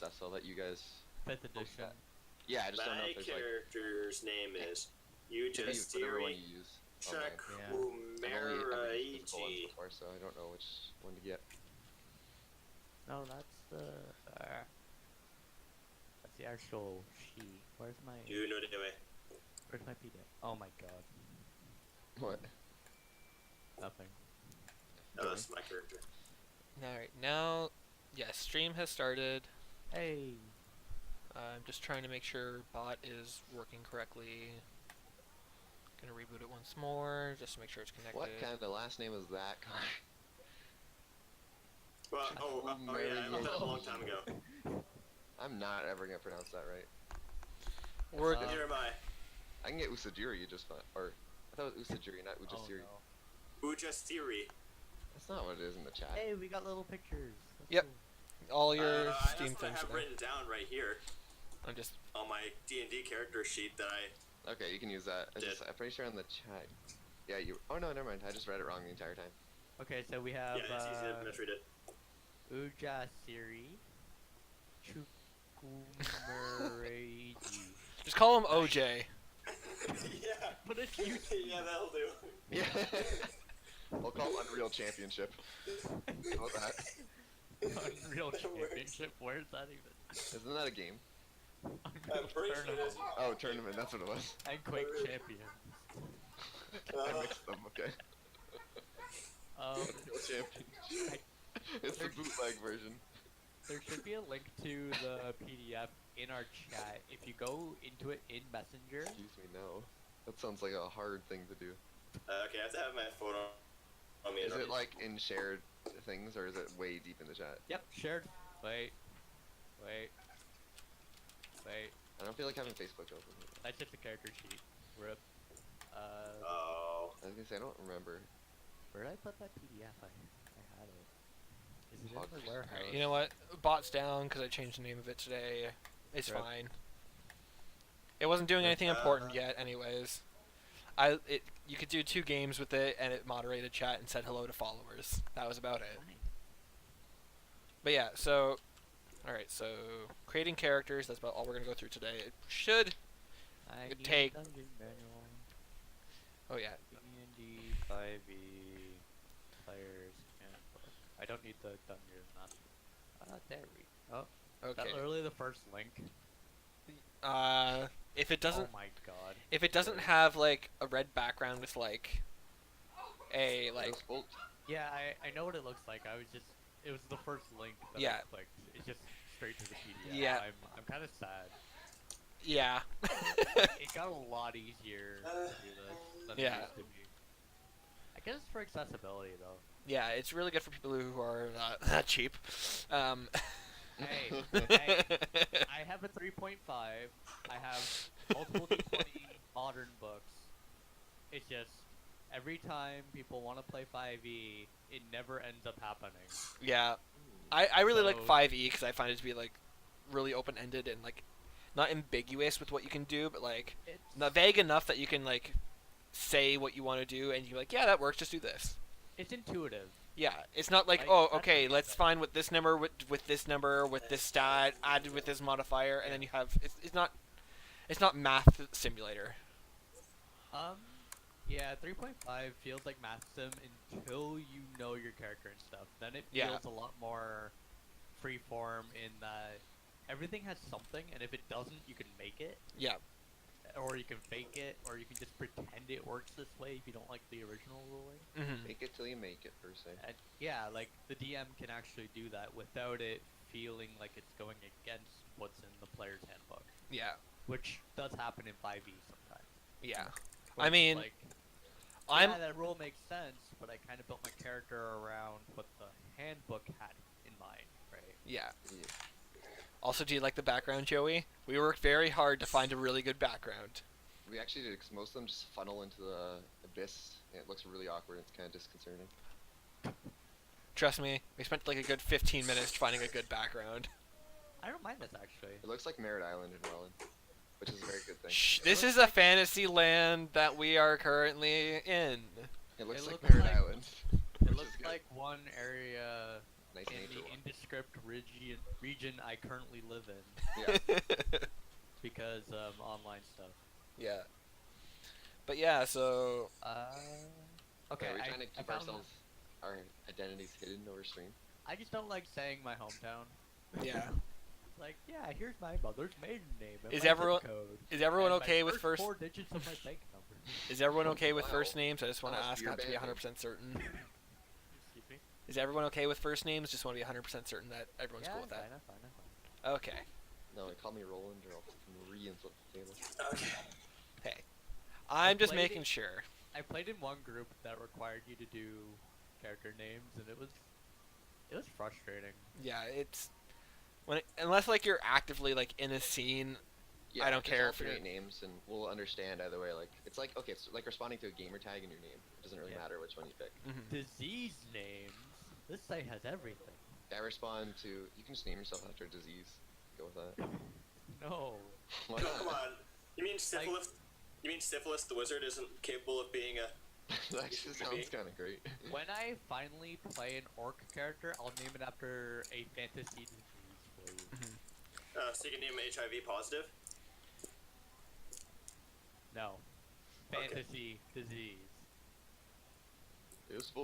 stuff, so I'll let you guys. 5th edition. Yeah, I just don't know My if there's like character's name is whatever one Yujastiri you use. online. I've only ever used physical ones Chakumeraichi. before, so I don't know which one to get. No, that's the actual sheet. Where's my PDF? Oh my god. What? Nothing. No, that's my character. Alright, now, yeah, stream has started. Hey. I'm just trying to make sure bot is working correctly. Gonna reboot it once more, just to make sure it's connected. What kind of last name is that, Connor? Well, yeah, I left that a long time ago. I'm not ever gonna pronounce that right. We're Neither am I. I can get Usajiri just fine. Or, I thought it was Usajiri, not Ujasiri. Oh, Ujastiri. That's not what it is in the chat. no. Hey, we got little pictures. That's Yep. cool. all your Steam that's what I things have are there. written down right here I'm just on my D&D character sheet that I... Okay, you can use that. I'm pretty sure on the chat. Yeah, you. Oh no, never mind. I just read it wrong the entire time. Okay, so we have Yeah, it's easy to misread it. Ujasiri Chukumeraichi. just call him OJ. Yeah. What if you? Yeah, that'll do. Yeah. We'll call it Unreal Championship. How about that? Unreal Championship? Where's that even? Isn't that a game? I'm pretty sure it is. Oh, tournament. That's what it was. And Quake Champion. I mixed them. Okay. Unreal Championship. It's the bootleg version. There should be a link to the PDF in our chat. If you go into it in Messenger. Excuse me, no. That sounds like a hard thing to do. Okay, I have to have my phone on me. Is it like in shared things, or is it way deep in the chat? Yep, shared. Wait. I don't feel like having Facebook open. That's just a character sheet. RIP. Oh. I was gonna say, I don't remember. Where did I put that PDF? I had it. Is it Hog- in the warehouse? Alright, you know what? Bot's down because I changed the name of it today. It's Rip. fine. It wasn't doing anything important yet, anyways. You could do 2 games with it, and it moderated chat and said hello to followers. That was about it. But yeah, so... Alright, so... Creating characters, that's about all we're going to go through today. It should... I It'd need take- Dungeon Manual. Oh yeah. D&D 5e players handbook. I don't need the dungeon master. There we go. Oh, is that Okay. literally the first link? If it doesn't... Oh my god. If it doesn't have, like, a red background with, like... A, like... Oh, Yeah, I know what it looks like. It was the first link that Yeah. I clicked. It's just straight to the PDF. Yeah. I'm kind of sad. Yeah. It got a lot easier to do this than Yeah. it used to be. I guess it's for accessibility though. Yeah, it's really good for people who are not cheap. Hey, I have a 3.5. I have multiple D20 modern books. It's just every time people want to play 5e, it never ends up happening. Yeah. I really like So- 5e because I find it to be, like, really open-ended and, like, not ambiguous with what you can do, but, like, It's not vague enough that you can, like, say what you want to do and you're like, yeah, that works, just do this. it's intuitive. Yeah, it's not like, Like, oh, that's okay, what let's it is. find what this number with this number with this stat added with this modifier, and then you have it's not math simulator. Yeah, 3.5 feels like math sim until you know your character and stuff. Then it Yeah. feels a lot more freeform in that everything has something, and if it doesn't, you can make it, Yeah, or you can fake it, or you can just pretend it works this way if you don't like the original ruling. hmm make it till you make it, per se. And yeah, like the DM can actually do that without it feeling like it's going against what's in the player's handbook, yeah, which does happen in 5e sometimes. yeah. Where I it's mean, like, I'm yeah, that rule makes sense, but I kind of built my character around what the handbook had in mind, right? yeah. Yeah. Also, do you like the background, Joey? We worked very hard to find a really good background. We actually did, because most of them just funnel into the abyss, and it looks really awkward. It's kind of disconcerting. Trust me, we spent like a good 15 minutes finding a good background. I don't mind this actually. It looks like Merritt Island in Welland, which is a very good thing. Shh, this is a fantasy land that we are currently in. It looks like looks Merritt like- Island. It which looks is good. like one area Nice in nature the walk. indescript region I currently live in Yeah. because online stuff. Yeah. But yeah, so Okay, Are we I, trying to I keep found, our identities hidden over stream? I just don't like saying my hometown. yeah. Like, yeah, here's my mother's maiden name and Is my zip everyone- code. Is everyone and okay my with first first? 4 digits of my bank number. Is everyone okay with Wow. first names? I just want to That must ask, be your not to be band 100% certain. Excuse me? Is everyone okay with first names? Just want to be 100% certain that everyone's Yeah, cool with that. I'm fine. Okay. No, call me Roland or I'll fucking re-insult the table. Okay. Hey, I'm just played making it- sure. I played in one group that required you to do character names, and it was frustrating. Yeah, it's unless like you're actively like in a scene. Yeah, I don't just care if alternate you're- names and we'll understand either way. Like it's like okay, so like responding to a gamer tag in your name. It doesn't really Yeah. matter which one you pick. Mhm. Disease names. This site has everything. I respond to you can just name yourself after a disease. Go with that. No. Why No, not? come on. You mean syphilis? You mean syphilis the wizard isn't capable of being a? That actually sounds kind of great. When I finally play an orc character, I'll name it after a fantasy disease for you. So you can name him HIV positive. No. Okay. Fantasy disease. Useful.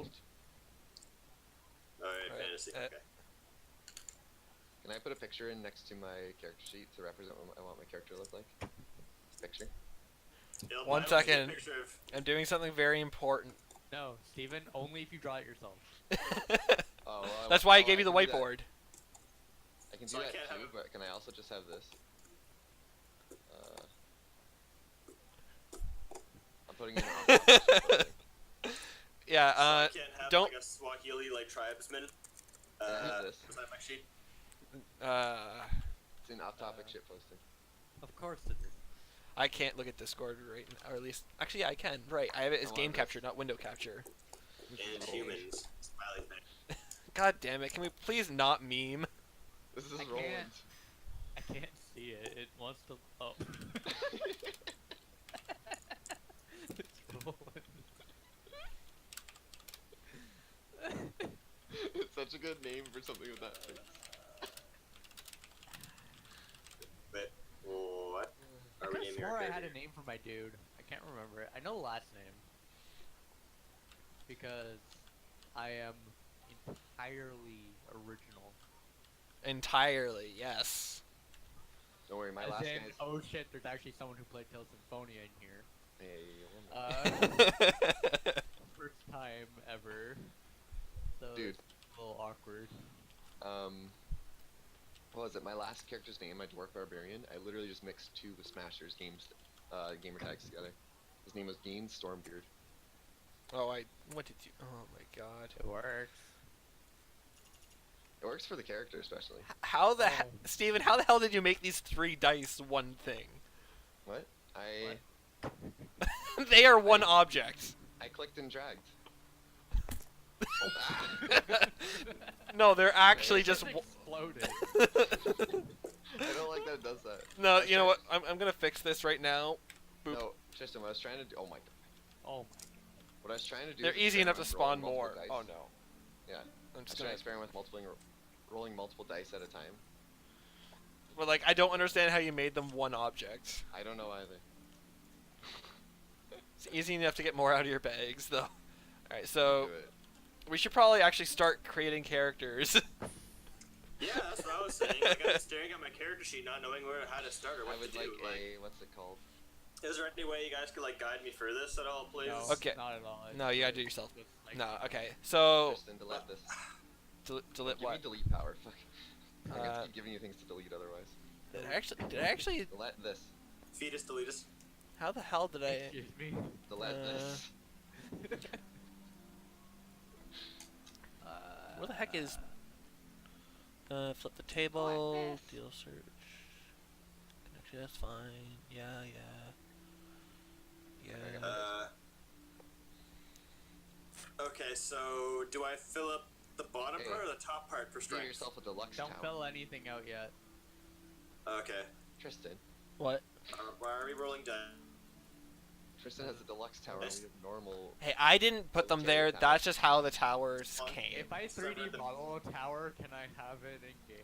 All right, Alright, fantasy. Okay. Can I put a picture in next to my character sheet to represent what I want my character to look like? Picture. It'll One probably be a second. picture of- I'm doing something very important. No, Steven, only if you draw it yourself. Oh, well, That's why I oh, gave you the can do that. whiteboard. I can do So I that can't too, have it- but can I also just have this? I'm putting in an off-topic Yeah. so I can't have don't- like a Swahili like tribesman. Yeah, this. beside my sheet. It's an off-topic shit posting. Of course it is. I can't look at Discord right now, or at least actually yeah, I can. Right, I have it as I game want this. capture, not window capture. And Oh, humans. Smiley face. God damn it! Can we please not meme? This is I can't. Roland. I can't see it. It wants to. Oh. It's rolling. It's such a good name for something with that face. Wait, what? I Are we could have naming our swore I had character? a name for my dude. I can't remember it. I know the last name. Because I am entirely original. Entirely, yes. Don't worry, my As last in, guy's. oh shit, there's actually someone who played Tales Symphonia in here. Hey, First time ever. So Dude. it's a little awkward. What was it? My last character's name, my dwarf barbarian. I literally just mixed two of the Smashers gamer tags together. His name was Dean Stormbeard. Oh, what did you? Oh my god. It works. It works for the character, especially. How the Oh. Steven, how the hell did you make these 3 dice one thing? What? They are one object. I clicked and dragged. No, they're actually It just. exploded. I don't like that it does that. No, I you know what? tried- I'm gonna fix this right now. Boop. No, Tristan, what I was trying to do. Oh my god. Oh What I was trying to do. They're was easy enough to experiment spawn with rolling more. multiple Oh dice. no. Yeah. I'm I was just trying to gonna. experiment with rolling multiple dice at a time. But like, I don't understand how you made them one object. I don't know either. It's easy enough to get more out of your bags, though. All right, so Do it. we should probably actually start creating characters. Yeah, that's what I was saying. Like, I'm staring at my character sheet, not knowing how to start or I what would to do. like a what's it called? Is there any way you guys could like guide me through this at all, please? no, Okay. not at all. No, you gotta do it yourself. Just, like, No, okay. So Tristan, delete this. delete Give me what? delete power. Fuck. I have Uh, to keep giving you things to delete otherwise. Did I actually? Delete this. Fetus, deletus. How the hell did I? Excuse me. Delete this. Where the heck is? Flip the table. Deal search. Connection. That's fine. Yeah. Okay, so do I fill up the bottom Hey. part or the top part for Give strength? yourself a deluxe Don't town. fill anything out yet. Okay. Tristan. What? Why are we rolling dice? Tristan has a deluxe tower, and we have normal. Hey, I didn't put them there. That's just how the towers came. If I 3D model a tower, can I have it in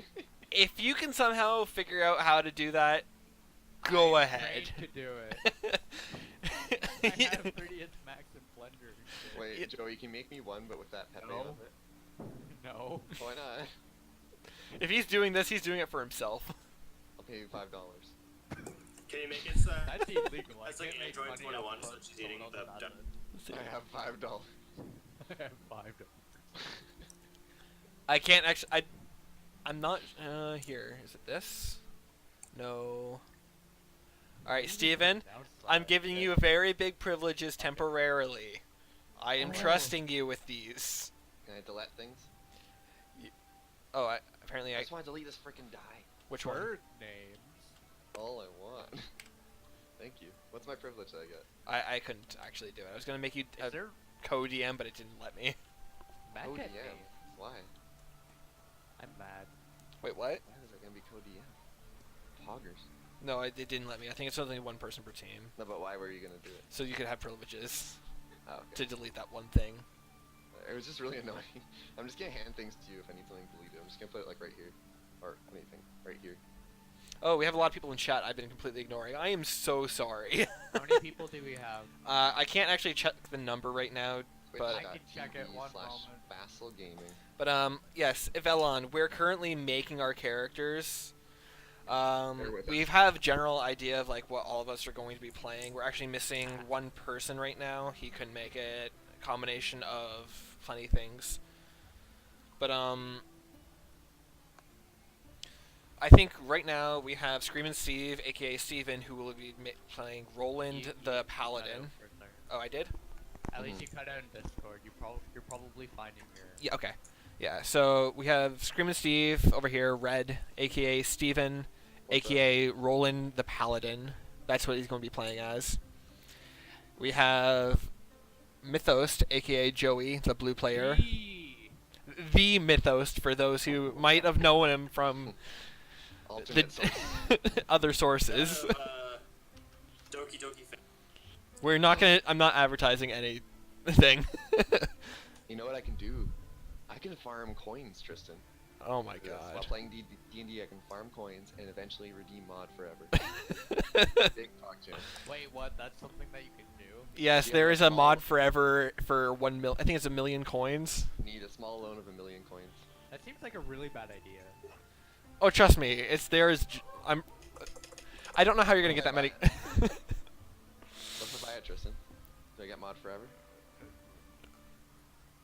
game? If you can somehow figure out how to do that, go ahead. To do it. I have 3ds Max and Blender. And shit. Wait, Joey, you can make me one, but with that Pepe No. on it. No. Why not? If he's doing this, he's doing it for himself. I'll pay you $5. Can you make it That's illegal. That's I like can't make Android money 21, off so of she's eating someone the else's asset. I have $5. I have $5. I can't actually. I'm not. Here. Is it this? No. Alright, Steven. I'm giving you very big privileges temporarily. I am Oh. trusting you with these. Can I delete things? Oh, apparently I I. just want to delete this freaking die. Which one? Bird names. All I want. Thank you. What's my privilege that I get? I couldn't actually do it. I was gonna make you Is there co-DM, but it didn't let me. Mac Oh, at yeah. names? Why? I'm mad. Wait, what? Why is it gonna be co-DM? Poggers. No, it didn't let me. I think it's only one person per team, No, but why were you gonna do it? so you could have privileges Oh, okay. to delete that one thing. It was just really annoying. I'm just gonna hand things to you if I need something deleted. I'm just gonna put it like right here, or anything right here. Oh, we have a lot of people in chat I've been completely ignoring. I am so sorry. How many people do we have? I can't actually check the number right now, but I can check it one moment. Vassal Gaming. yes, Evelon, we're currently making our characters. Bear with We us. have a general idea of like what all of us are going to be playing. We're actually missing one person right now. He couldn't make it. A combination of plenty things. But I think right now we have Screamin' Steve, aka Steven, who will be playing Roland You the cut out Paladin. for a second. Oh, I did? At least you cut out in Discord. You're probably finding your. Yeah, okay. Yeah, so we have Screamin' Steve over here, Red, aka Steven, What's aka Roland the Paladin. That's what he's going to be playing as. We have Mythos, aka Joey, the blue player. Eee. The Mythos, for those who might have known him from Alternate source. other sources. Doki Doki fan. We're not gonna. I'm not advertising anything. You know what I can do? I can farm coins, Tristan. Oh my Yes, While god. playing D&D, I can farm coins and eventually redeem mod forever. Big talk, Jim. Wait, what? That's something that you can do? Yes, Yeah, there is a small- mod forever for 1 mil. I think it's 1 million coins. Need a small loan of 1 million coins. That seems like a really bad idea. Oh, trust me, it's there is. I don't know how you're gonna get that many. What's the buy it, Tristan? Do I get mod forever?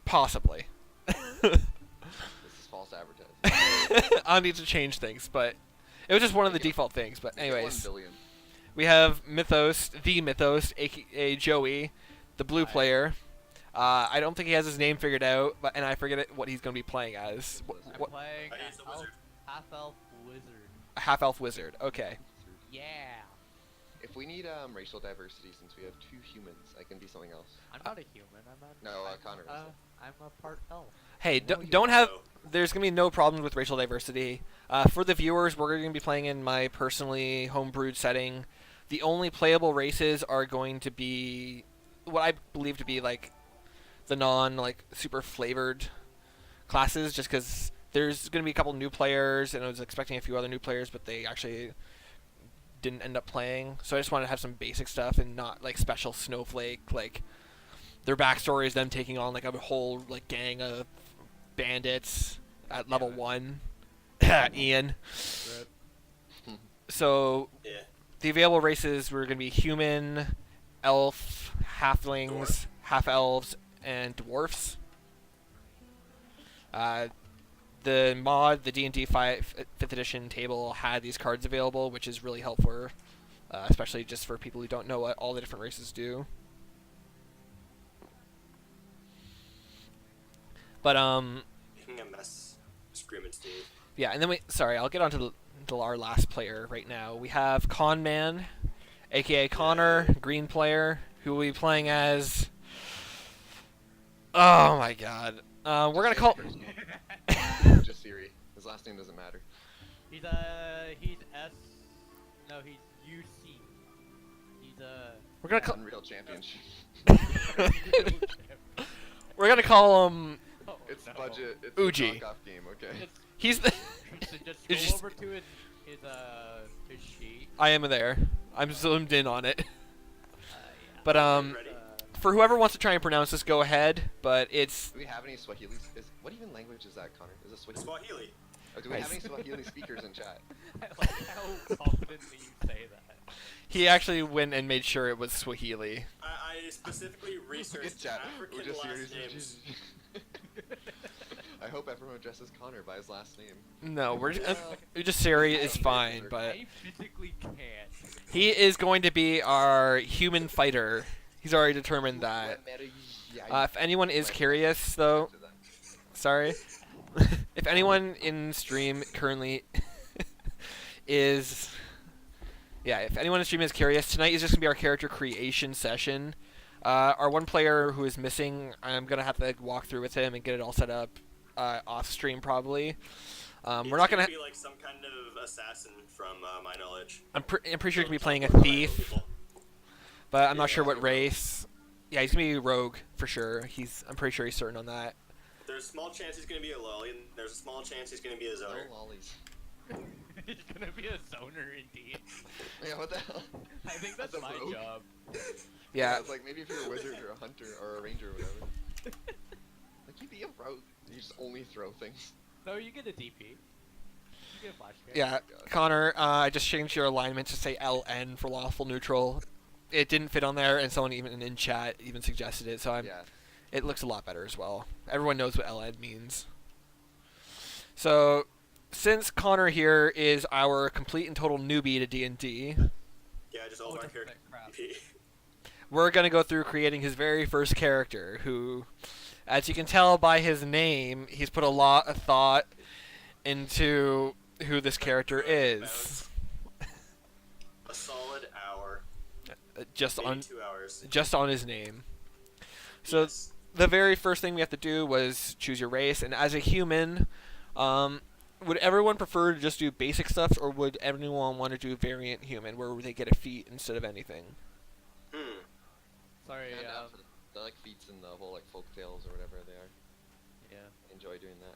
Possibly. This is false advertising. I'll need to change things, but it was just one of the Okay. default things. But You get anyways, 1 billion. we have Mythos, the Mythos, aka Joey, the blue Hi. player. I don't think he has his name figured out, but and I forget what he's gonna be playing as. I'm What playing He's a wizard. half-elf wizard. a half elf wizard. Okay. Yeah. If we need racial diversity, since we have 2 humans, I can be something else. I'm not a human. I'm a. No, I'm, Connor is. I'm a part elf. Hey, No, don't you don't have. No. There's gonna be no problems with racial diversity. For the viewers, we're gonna be playing in my personally homebrewed setting. The only playable races are going to be what I believe to be like the non like super flavored classes, just because there's gonna be a couple new players, and I was expecting a few other new players, but they actually didn't end up playing. So I just wanted to have some basic stuff and not like special snowflake like their backstory is them taking on like a whole like gang of bandits at level Yeah. 1. Ian. Rip. So Yeah. the available races were going to be human, elf, halflings, Dwarf. half elves, and dwarfs. The mod, the D&D 5th edition table had these cards available, which is really helpful, especially just for people who don't know what all the different races do. But Making a mess. Screaming Steve. yeah, and then sorry, I'll get on to our last player right now. We have Conman, aka Connor, green player, who will be playing as. Oh my god. We're gonna call. Just Siri. His last name doesn't matter. He's S. No, he's UC. He's We're gonna call. Unreal Championship. We're gonna call him. Oh, It's no. budget. It's Uji. a knockoff game. Okay. It's, He's the. so just It's go just- over to his sheet. I am there. I'm zoomed in on it. Yeah. But Ready? for whoever wants to try and pronounce this, go ahead. But it's Do we have any Swahili? What even language is that, Connor? Is it Swahili? Swahili. Or do we have Nice. any Swahili speakers in chat? I like how confidently you say that. he actually went and made sure it was Swahili. I specifically Look at researched chat. African We're just last here. names. I hope everyone addresses Connor by his last name. No, we're Well, just Siri is I- fine, but I physically can't. he is going to be our human fighter. He's already determined that. If anyone is curious, though, sorry. If anyone in stream currently is, yeah, if anyone in stream is curious, tonight is just gonna be our character creation session. Our one player who is missing, I'm gonna have to walk through with him and get it all set up off stream probably. We're not gonna. be like some kind of assassin from my knowledge. I'm pretty sure he's gonna be playing a People. thief, but I'm not Yeah, sure what rogue. race. Yeah, he's gonna be rogue for sure. I'm pretty sure he's certain on that. There's a small chance he's gonna be a lolly, and there's a small chance he's gonna be a zoner. No lollies. He's gonna be a zoner indeed. Yeah, what the hell? I think that's That's a my rogue. job. Yeah. It's like maybe if you're a wizard or a hunter or a ranger or whatever. Like you'd be a rogue. You just only throw things. No, you get a DP. You get a flash kick. Yeah, Connor, I just changed your alignment to say LN for lawful neutral. It didn't fit on there, and someone even in chat even suggested it, so Yeah. it looks a lot better as well. Everyone knows what LN means. So, since Connor here is our complete and total newbie to D&D, Yeah, just all Oh, my that's character. crap. we're going to go through creating his very first character, who, as you can tell by his name, he's put a lot of thought into who this character is. A solid hour. Just Maybe on 2 hours. just on his name. So Yes. the very first thing we have to do was choose your race, and as a human, would everyone prefer to just do basic stuff, or would everyone want to do variant human, where they get a feat instead of anything? Sorry, And for the like feats and the whole like folk tales or whatever they are. yeah. I enjoy doing that.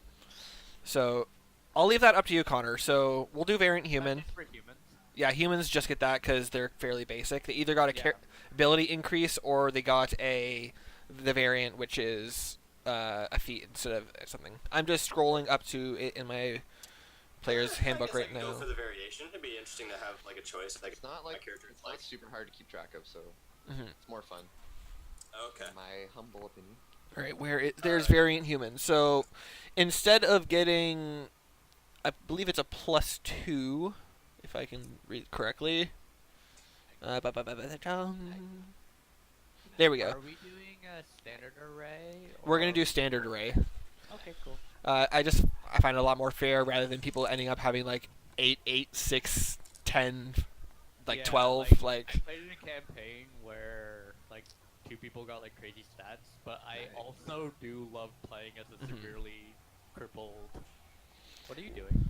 So I'll leave that up to you, Connor. So we'll do variant human. It's for humans. Yeah, humans just get that because they're fairly basic. They either got a Yeah. ability increase, or they got the variant, which is a feat instead of something. I'm just scrolling up to it in my player's handbook I right guess I could now. Go for the variation. It'd be interesting to have like a choice. Like It's not my like character it's like. not super hard to keep track of, so Mhm. it's more fun. Okay. In my humble opinion. All right, there's Alright. variant human. So instead of getting, I believe it's a +2, if I can read correctly. There we go. Are we doing a standard array? We're gonna or- do standard array. Okay, cool. I find it a lot more fair rather than people ending up having like 8, 8, 6, 10, like Yeah, 12, I like. played in a campaign where like 2 people got like crazy stats, but I also do love playing as a Mhm. severely crippled. What are you doing?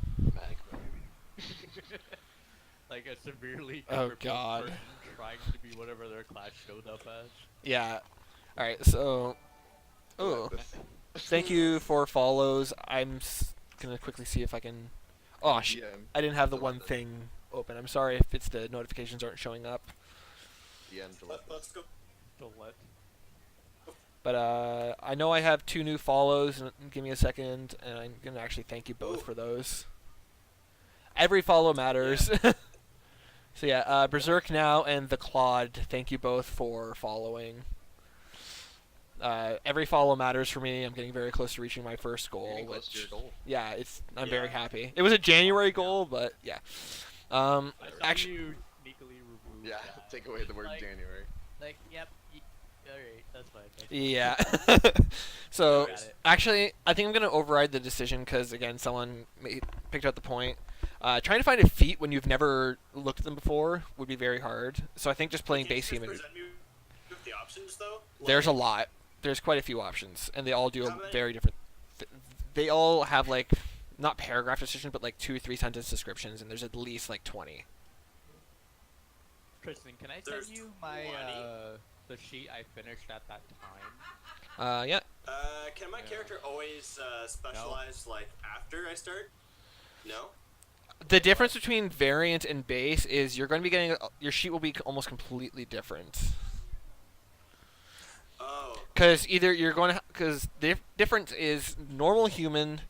Like a severely Oh, crippled God. person trying to be whatever their class showed up as. Yeah. All right. So. Oh. Thank you for follows. I'm gonna quickly see if I can. Oh, DM. I didn't have the one thing open. I'm sorry if it's the notifications aren't showing up. DM delete. Let's go. Don't let. But I know I have 2 new follows. And give me a second, and I'm gonna actually thank you both Ooh. for those. Every follow matters. So yeah, Berserk Now and the Claude, thank you both for following. Every follow matters for me. I'm getting very close to reaching my first You're goal. getting close to your Which, goal. yeah, I'm very Yeah. happy. It was a January goal, but yeah. I saw Actually, you sneakily remove Yeah, that. take away the word Like- January. Like, yep. Alright, that's fine. Thank you. yeah. So Got it. actually, I think I'm gonna override the decision because again, someone picked out the point. Trying to find a feat when you've never looked at them before would be very hard. So I think just playing Can you base just human. present me with the options though? There's a Like, lot. There's quite a few options, and they all do How a many? very different. They all have like, not paragraph descriptions, but like 2 or 3 sentence descriptions, and there's at least like 20. Tristan, can I There's send you my 20. the sheet I finished at that time? Yeah. Can my Yeah. character always specialize like after I start? No. The difference between variant and base is you're going to be getting your sheet will be almost completely different. Oh. Because either you're going to because the difference is normal human,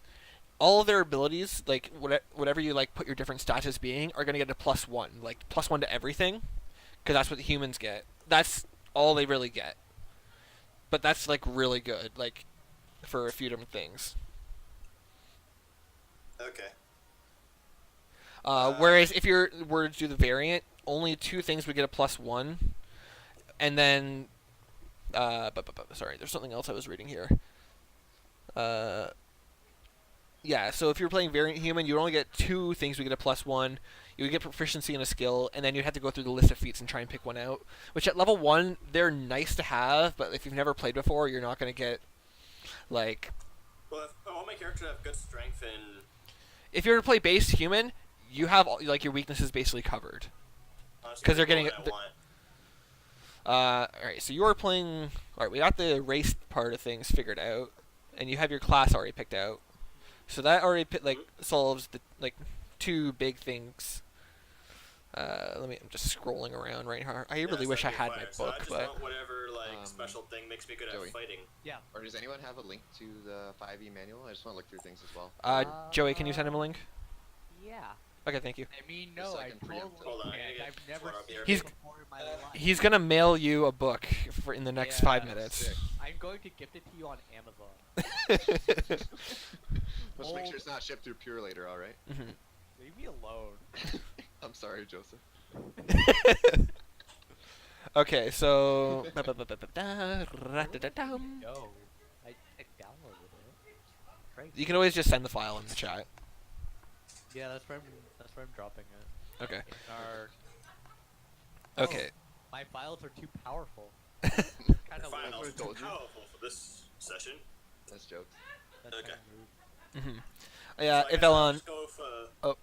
all of their abilities like whatever you like put your different stats as being are going to get a +1, like +1 to everything, because that's what the humans get. That's all they really get. But that's like really good, like for a few different things. Okay. Whereas if you were to do the variant, only 2 things would get a +1, and then sorry, there's something else I was reading here. Yeah, so if you're playing variant human, you only get 2 things would get a +1. You would get proficiency in a skill, and then you'd have to go through the list of feats and try and pick one out. Which at level 1, they're nice to have, but if you've never played before, you're not going to get like. Well, if I want my character to have good strength and. If you're to play base human, you have like your weaknesses basically covered. 'Cause they're getting what I want. Alright, so you're playing. Alright, we got the race part of things figured out, and you have your class already picked out. So that already solves the 2 big things. I'm just scrolling around right here. I really wish I had my So I book, just but want whatever Um, special thing makes me good Joey. at fighting. Yeah. Or does anyone have a link to the 5e manual? I just want to look through things as well. Joey, can you send him a link? Yeah. Okay, thank you. I mean, Just no, so I I can preempt totally it. Hold on, I can't. gotta I've get never Flora up seen here. it He's- before in my life. He's gonna mail you a book in the next 5 Yeah, minutes. sick. I'm going to gift it to you on Amazon. Let's make sure it's not shipped through Pure later, alright? Mhm. Leave me alone. I'm sorry, Joseph. Okay, so. No. I downloaded it. Crazy. You can always just send the file in the chat. Yeah, that's where I'm dropping it. Okay. In our... Okay. My files are too powerful. The Kind of finals what I are too told you. powerful for this session. That's jokes. That's Okay. kind of rude. Mhm. Yeah, So I guess Evelon. I'll just go with, Oh.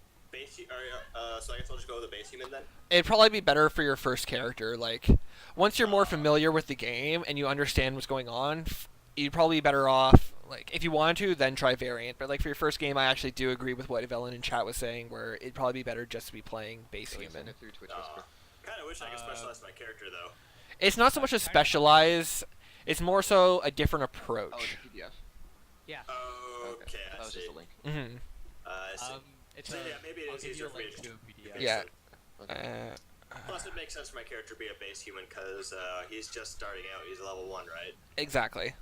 so I guess I'll just go with the base human then. It'd probably be better for your first character. Like, once you're more familiar with the game and you understand what's going on, you'd probably be better off. Like, if you wanted to, then try variant. But like for your first game, I actually do agree with what Evelyn in chat was saying, where it'd probably be better just to be playing base Joey, human. send it through Twitch Aw. Whisper. Kind of wish I could specialize my character though. It's not so much a specialize; it's more so a different Oh, approach. it's a PDF. Yeah. Okay, That I was see. just a link. Mm-hmm. I see. It's So a, yeah, maybe it I'll is give easier you a for me link to to a PDF. Yeah. Okay. Plus, it makes sense for my character to be a base human because he's just starting out. He's level 1, right? Exactly.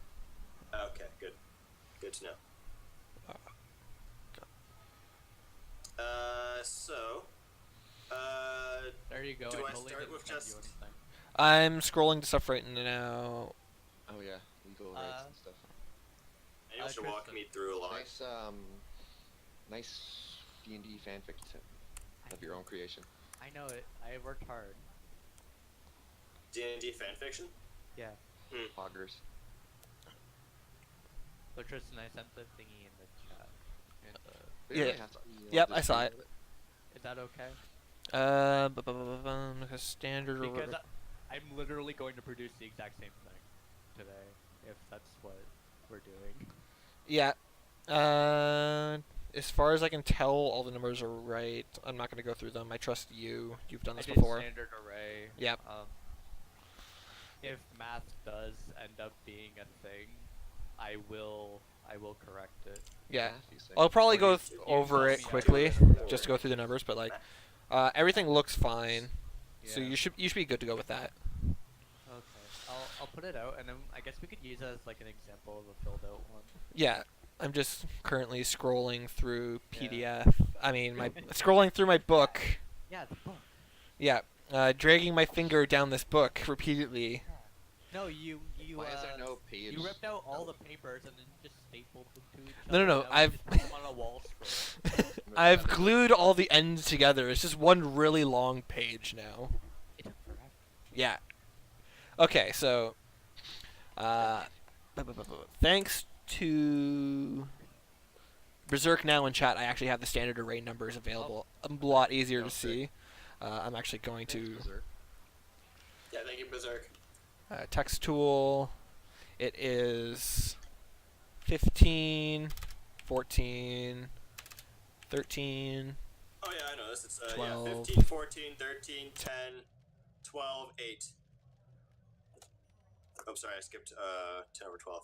Okay, good. Good to know. So, There you go. Do I totally start didn't with send you just- anything. I'm scrolling to stuff right now. Oh yeah, legal rights and stuff. anyone should walk Tristan. me through a lot. Nice D&D fanfic of your own creation. I know it. I worked hard. D&D fanfiction? Yeah. Poggers. So Tristan, I sent the thingy in the chat. And, They Yeah. really have to- you know, Yep, just I saw read it. is that okay? Standard. Because I'm literally going to produce the exact same thing today, if that's what we're doing. Yeah. As far as I can tell, all the numbers are right. I'm not going to go through them. I trust you. You've done I this did before. standard array. Yep. If math does end up being a thing, I will correct it. Yeah. Math, you say. I'll probably Or go you over tell it me quickly, after. just to go through the numbers. But like, everything looks fine. So Yeah. you should be good to go with that. Okay. I'll put it out, and then I guess we could use it as like an example of a filled out one. Yeah. I'm just currently scrolling through Yeah. PDF. I mean, scrolling through my book. Yeah, the book. Yeah. Dragging my finger down this book repeatedly. No, you Why is there no page? you ripped out all the papers and then just stapled them to each No, other. no, no, That was I've- just put them on a wall scroll. I've glued all the ends together. It's just one really long page now. It took forever. Yeah. Okay, so thanks to Berserk now in chat, I actually have the standard array numbers available. A lot easier Oh, to sick. see. I'm actually going Thanks, to. Berserk. Yeah, thank you, Berserk. Text tool. It is 15, 14, 13. Oh yeah, I know this. It's 12. 15, 14, 13, 10, 12, 8. I'm sorry, I skipped 10 over 12.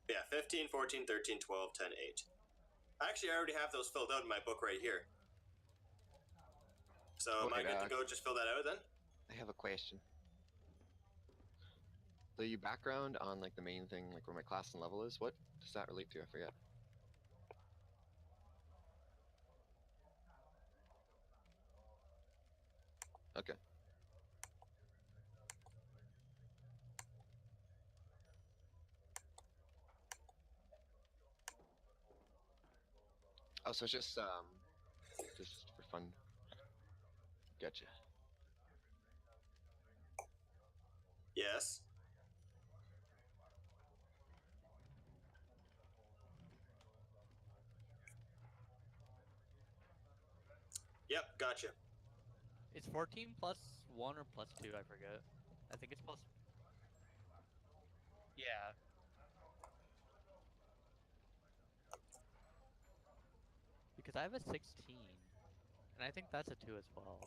Yeah, 15, 14, 13, 12, 10, 8. Actually, I already have those filled out in my book right here. So am I Wait, good to go just fill that out then? I have a question. The background on like the main thing, like where my class and level is, what does that relate to? I forget. Okay. Oh, so it's just for fun. Gotcha. Yes. Yep, gotcha. It's 14 plus 1 or plus 2, I forget. I think it's plus... Yeah. Because I have a 16. And I think that's a 2 as well.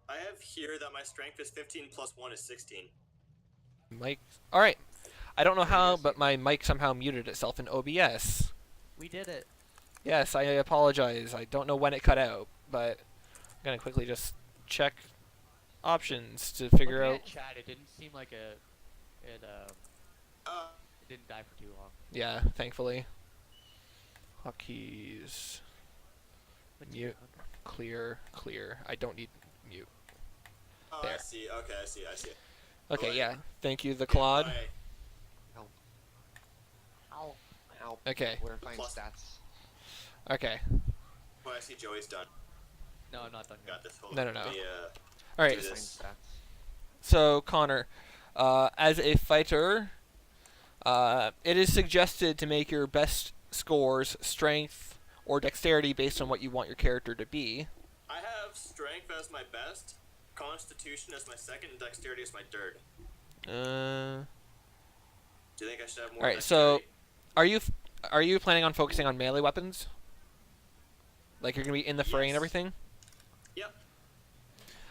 I have here that my strength is 15 plus 1 is 16. Mic. All right. I don't know Where do you how, guys but see- my mic somehow muted itself in OBS. We did it. Yes, I apologize. I don't know when it cut out, but I'm gonna quickly just check options to figure Looking out. at chat, it didn't seem like it Uh, didn't die for too long. Yeah, thankfully. Hotkeys. But Mute. Clear. Clear. I don't need mute. oh, There. I see. Okay, I see. Okay, Right. yeah. Thank you, the Claude. Alright. Ow. Ow. Okay. Where to find Plus- stats? Okay. Oh, I see Joey's done. No, I'm not done yet. Got this. Hold No, on. no, no. Let me, All right. Do Find this. stats. So, Connor, as a fighter, it is suggested to make your best scores strength or dexterity based on what you want your character to be. I have strength as my best, constitution as my second, and dexterity as my third. Do you think I should have more? Alright, so dexterity? are you planning on focusing on melee weapons? Like you're gonna be in the fray and Yes. everything? Yep.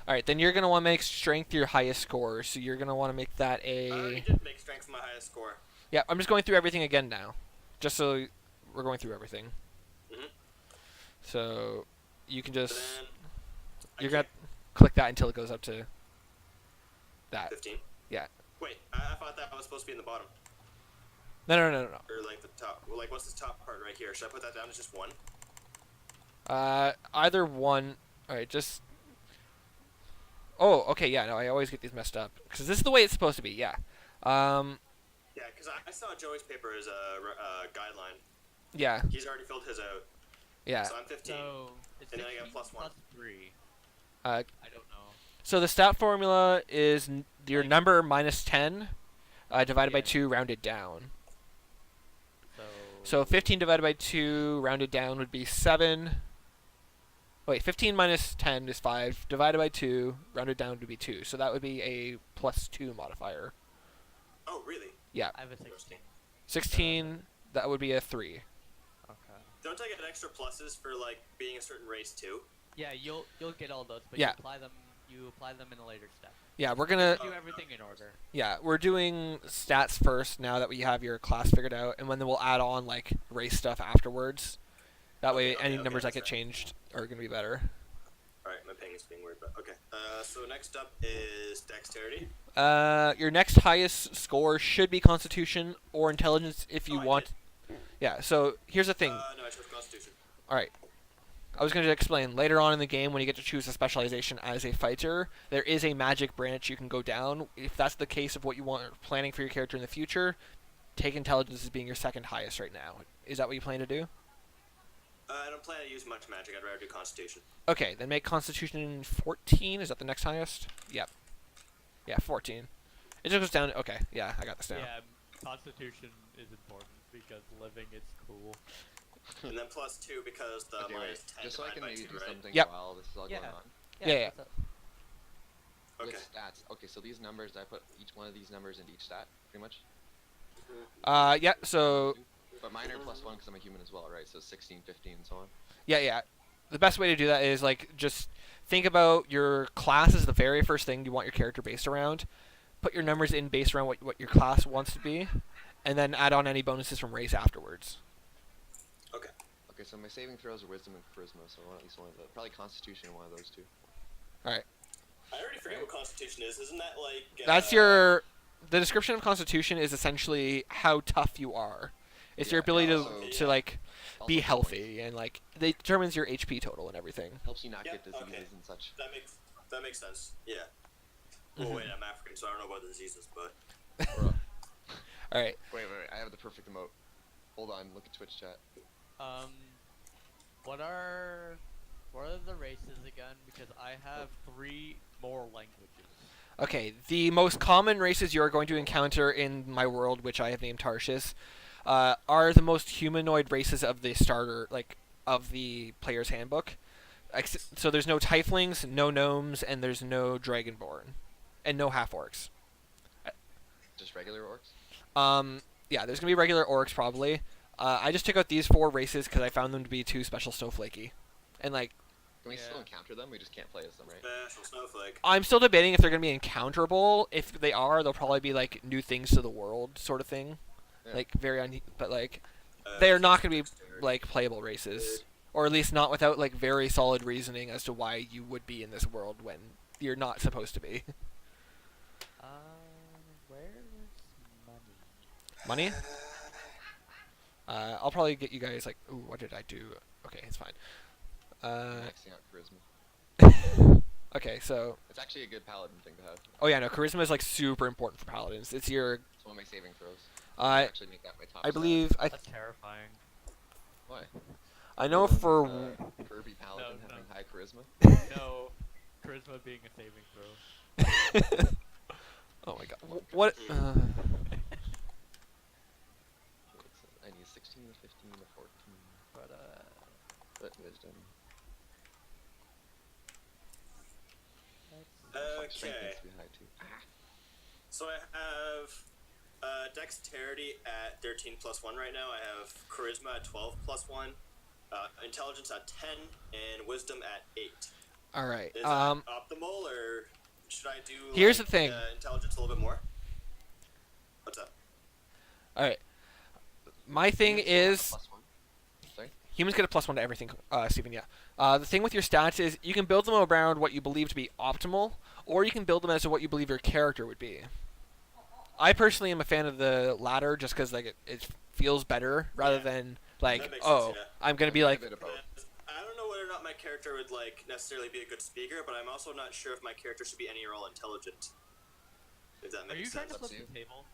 Alright, then you're gonna want to make strength your highest score. So you're gonna want to make that I already a. did make strength my highest score. Yeah, I'm just going through everything again now, just so we're going through everything. Mhm. So you can But just then I you're gonna can't- click that until it goes up to that. 15. Yeah. Wait, I thought that was supposed to be in the bottom, No. or like the top. Well, like what's this top part right here? Should I put that down as just one? Either one. All right, just. Oh, okay, yeah. No, I always get these messed up because this is the way it's supposed to be. Yeah. Yeah, because I saw Joey's paper as a guideline. Yeah. He's already filled his out. Yeah. So I'm 15. So it's And then I got 16 plus 1. plus 3. Uh, I don't know. So the stat formula is your Like- number minus 10 divided by Yeah. 2 rounded down. So So 15 divided by 2 rounded down would be 7. Wait, 15 minus 10 is 5. Divided by 2 rounded down would be 2. So that would be a plus 2 modifier. Oh, really? I have a 16. 16, that would be a 3. Okay. Don't I get extra pluses for like being a certain race too? Yeah, you'll get all those, but Yeah. you apply them in a later step. Yeah, we're going to Do everything in order. Yeah, we're doing stats first now that we have your class figured out, and then we'll add on like race stuff afterwards. That way, Okay, any okay, numbers that that's get fair. changed are gonna be better. Alright, my ping is being weird, but okay. So next up is dexterity. Your next highest score should be Constitution or Intelligence if you Oh, I want. Yeah. So here's the thing. No, I chose constitution. All right. I was going to explain later on in the game when you get to choose a specialization as a fighter, there is a magic branch you can go down. If that's the case of what you want planning for your character in the future, take Intelligence as being your second highest right now. Is that what you plan to do? I don't plan to use much magic. I'd rather do constitution. Okay, then make Constitution 14. Is that the next highest? Yep. Yeah, 14. It just goes down. Okay, yeah, I got this down. Yeah, Constitution is important because living is cool. And then +2 because the Okay, wait. -10 Just so I divided can by maybe 2, do right? something Yep. while this is all Yeah. going on. Yeah. That's Okay. With stats. Okay, so these numbers, I put each one of these numbers into each stat, pretty much. Yeah. So But mine are +1 because I'm a human as well, right? So 16, 15, and so on. yeah. The best way to do that is like just think about your class as the very first thing you want your character based around. Put your numbers in based around what your class wants to be, and then add on any bonuses from race afterwards. Okay. Okay, so my saving throws are wisdom and charisma, so I want at least one of those. Probably constitution in one of those two. I already forget what Constitution is. Isn't that like... That's the description of Constitution is essentially how tough you are. It's your Yeah, ability yeah, to, also- to like Also be points. healthy and like it determines your HP total and everything. Helps you not Yeah, get diseases okay. and such. That makes sense. Yeah. Well, wait, I'm African, so I don't know about diseases, but... Bro. All right. Wait, I have the perfect emote. Hold on, look at Twitch chat. What are the races again? Because I have 3 more languages. Okay, the most common races you are going to encounter in my world, which I have named Tarshish, are the most humanoid races of the starter, like of the player's handbook. So there's no tieflings, no gnomes, and there's no dragonborn, and no half orcs. Just regular orcs? Yeah, there's gonna be regular orcs probably. I just took out these 4 races because I found them to be too special snowflakey, and like Can we still Yeah. encounter them? We just can't play as them, right? Special snowflake. I'm still debating if they're gonna be encounterable. If they are, they'll probably be like new things to the world sort of thing, Yeah. like but like they're not gonna be Dexterity. like playable races, or at least not without like very solid reasoning as to why you would be in this world when you're not supposed to be. Where's money? Money? I'll probably get you guys like. Ooh, what did I do? Okay, it's fine. Maxing out charisma. Okay, so It's actually a good paladin thing to have. oh yeah, no, charisma is like super important for paladins. It's your It's one of my saving throws. I actually make that my top I stat. believe That's terrifying. Why? I know for Kirby paladin No, no. having high charisma. No, charisma being a saving throw. oh my god, what? I need 16, a 15, a 14. But wisdom. Strength Okay. needs to be high too. So I have dexterity at 13 plus 1 right now. I have charisma at 12 plus 1, intelligence at 10, and wisdom at 8. All right. Is that optimal, or should I do Here's like, the thing. Intelligence a little bit more? What's up? All right. My thing is Plus one. Sorry? humans get a +1 to everything, Steven. Yeah. The thing with your stats is you can build them around what you believe to be optimal, or you can build them as to what you believe your character would be. I personally am a fan of the latter, just because like it feels better rather Yeah. than like That makes oh sense, yeah. I'm gonna be A like bit of both. I don't know whether or not my character would like necessarily be a good speaker, but I'm also not sure if my character should be any or all intelligent. If that Are you makes trying sense. to Up flip to you. the table?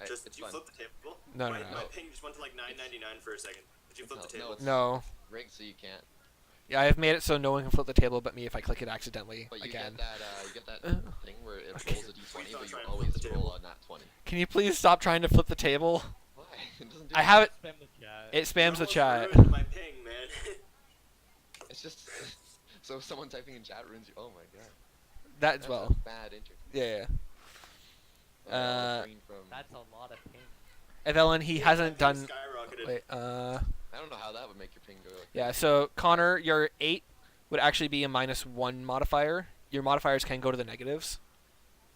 Just it's you fun. flip the table? No, my, no, no. My ping just went to like 9.99 for a second. Did you flip the No, table? it's- no. Rigged so you can't. Yeah, I've made it so no one can flip the table but me if I click it accidentally But you again. get that Uh, thing where it okay. rolls a d20, Please don't but you try and always flip the roll table. a nat 20. Can you please stop trying to flip the table? Why? It doesn't do I have it. Spam the chat. It spams You the almost chat. ruined my ping, man. It's just so if someone typing in chat ruins you. Oh my god. That as That's well. a bad interview. Yeah. From, That's a lot of ping. Evelyn, he My hasn't ping done. skyrocketed. Wait. I don't know how that would make your ping go. Like Yeah. So Connor, your 8 would actually be a -1 modifier. Your modifiers can go to the negatives.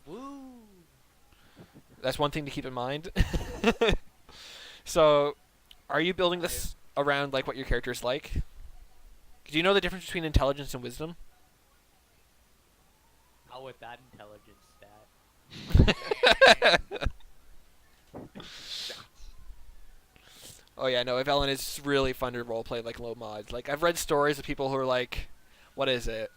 Woo! That's one thing to keep in mind. So, are you building this around like what your character's like? Do you know the difference between intelligence and wisdom? How with that intelligence stat? shots. Oh yeah, no, Evelyn is really fun to roleplay like low mods. Like I've read stories of people who are like, what is it?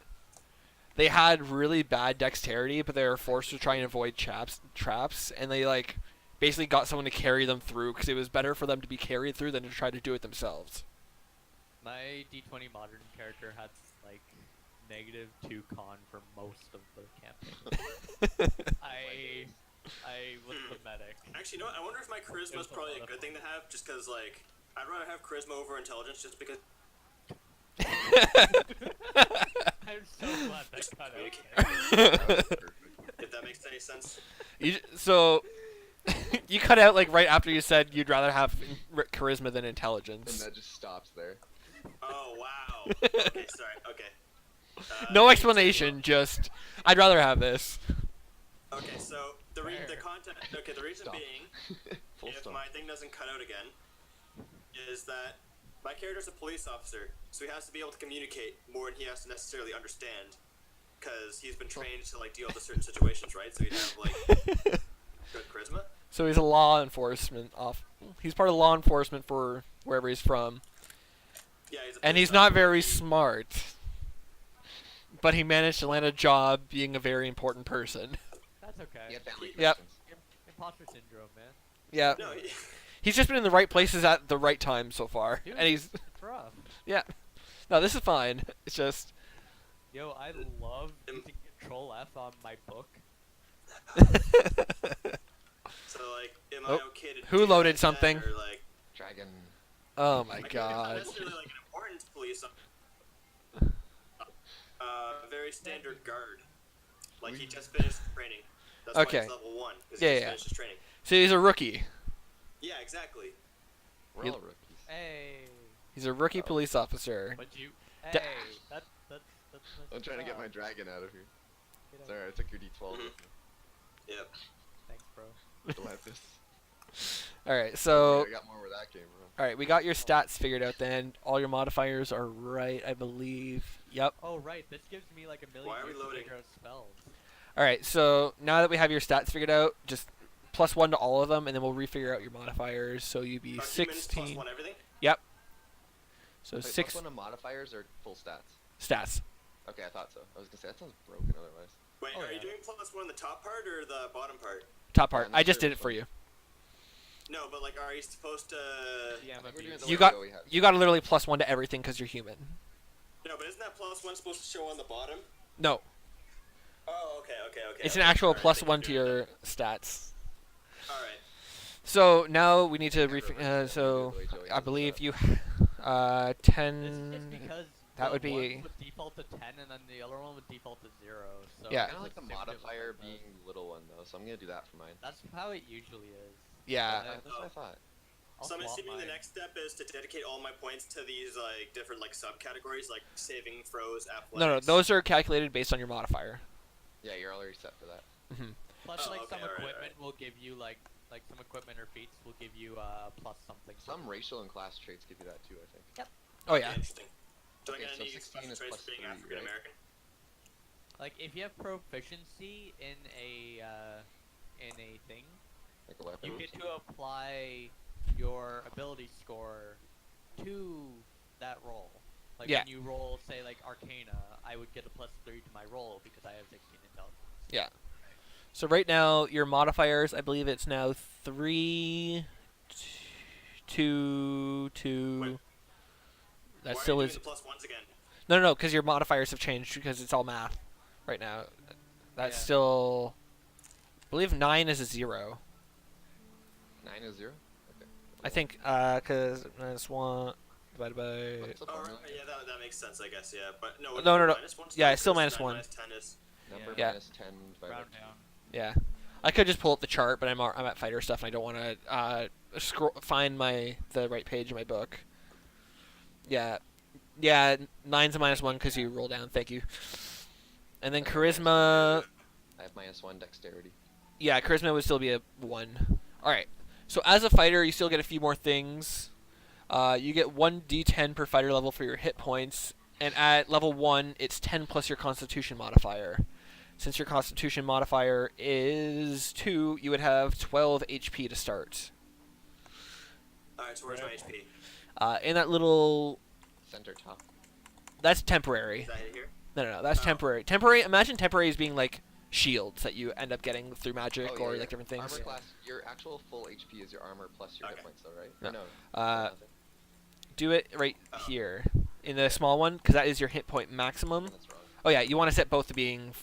They had really bad dexterity, but they were forced to try and avoid traps, and they like basically got someone to carry them through because it was better for them to be carried through than to try to do it themselves. My D20 modern character had like -2 con for most of the campaign. I was the medic. Actually, you know what? I wonder if my charisma There's is a probably lot a of good thing to have, just because like I'd rather have charisma over intelligence just because I'm so glad that cut communicate. out. That was perfect. If that makes any sense. So you cut out like right after you said you'd rather have charisma than And intelligence. that just stops there. Oh wow. Okay, sorry. Okay. No explanation, just I'd rather have this. Okay, so the Fair. content. Okay, the reason Stop. being, Full if stop. my thing doesn't cut out again, is that my character's a police officer, so he has to be able to communicate more than he has to necessarily understand, because he's been trained to like deal with certain situations, right? So he'd have like good charisma. So he's a law enforcement He's part of law enforcement for wherever he's from, Yeah, he's a and police he's not officer. very smart. But he managed to land a job being a very important person. That's okay. Yeah, family Yep. connections. Imposter syndrome, man. Yeah. No, He's just been in the right places at the right time so far. Dude, And he's it's rough. no, this is fine. It's just Yo, I love using Control F on my book. so like, am Oh, I okay to who do loaded that, something? Or like, Dragon. oh my like, It's god. not necessarily like an important police. Very standard guard. Like he just finished training. That's Okay. why he's level 1 because Yeah, he just yeah. finished his training. So he's a rookie. Yeah, exactly. We're You- all rookies. Hey, He's a rookie Oh. police officer. but you. Da- Hey, that's. I'm trying to get my dragon out of here. Sorry, I took your D12 with me. Yep. Thanks, bro. Don't have this. All right. So I got more where that came from. all right, we got your stats figured out. Then all your modifiers are right, I believe. Yep. Oh right, this gives me like a million Why are we years to loading? figure out spells. All right. So now that we have your stats figured out, just +1 to all of them, and then we'll refigure out your modifiers. So you'd be Humans 16. +1 everything. So Wait, 6 +1 of modifiers or full stats? stats. Okay, I thought so. I was gonna say that sounds broken otherwise. Wait, Oh, are you yeah. doing +1 on the top part or the bottom part? Top part. I'm not I just sure did it which for one. you. No, but like, are you supposed to? Yeah, I I'm a think we're doing it beast. the You way got Joey had. you got literally +1 to everything because you're human. No, but isn't that +1 supposed to show on the bottom? No, Oh, okay. it's an okay. actual Alright, I think +1 I'm to doing your stats. it. All right. So now we need to Never ref- mind. so The way Joey I does believe that. you This is 10. just because that the would be- one would default to 10 and then the other one would default to 0. So Yeah. I kind of like the it's different modifier like that. being little one though, so I'm gonna do that for mine. That's how it usually is. Yeah. That's what I thought. I'll So I'm swap assuming the mine. next step is to dedicate all my points to these like different like subcategories, like saving, throws, athletics. No, those are calculated based on your modifier. Yeah, you're already set for that. Plus, Oh, like okay, some alright, equipment will give you like some equipment or feats will give you plus something. Some racial and class traits give you that too, I think. Oh Okay, yeah. interesting. Do Okay, I get so any 16 special is traits plus for being 3, African American? Like if you have proficiency in a thing, Like a weapon. you get to apply your ability score to that roll. Like Yeah. when you roll, say like Arcana, I would get a +3 to my roll because I have 16 intelligence. Yeah. So right now your modifiers, I believe it's now 3, 2, 2. Wait. That Why still are you is doing the +1s again? no, because your modifiers have changed because it's all math right now. That's Yeah. still, I believe 9 is a 0. 9 is 0? Okay. I think because -1 divided by What's the Oh, formula? right, yeah, that makes sense, I guess. Yeah, but no. No, no, no. -1 Yeah, it's still because -1. 9 minus 10 is. Number Yeah. minus 10 divided Round by down. yeah. I could just pull up the chart, but I'm at fighter stuff and I don't want to find the right page in my book. Yeah. Yeah, 9's a -1 because you roll down. Thank you. And then charisma. I have -1 dexterity. Yeah, charisma would still be a 1. All right. So as a fighter, you still get a few more things. You get 1d10 per fighter level for your hit points, and at level 1, it's 10 plus your Constitution modifier. Since your Constitution modifier is 2, you would have 12 HP to start. Alright, so where's my HP? In that little, Center top. that's temporary. Is that it here? No, that's Oh. temporary. Temporary. Imagine temporary as being like shields that you end up getting through magic Oh, yeah, or yeah. like different things. Armor class. Your actual full HP is your armor plus your Okay. hit points, though, right? No. Or no. Uh, Do it right here in the small one because that is your hit point maximum. That's wrong. Oh yeah, you want to set both to being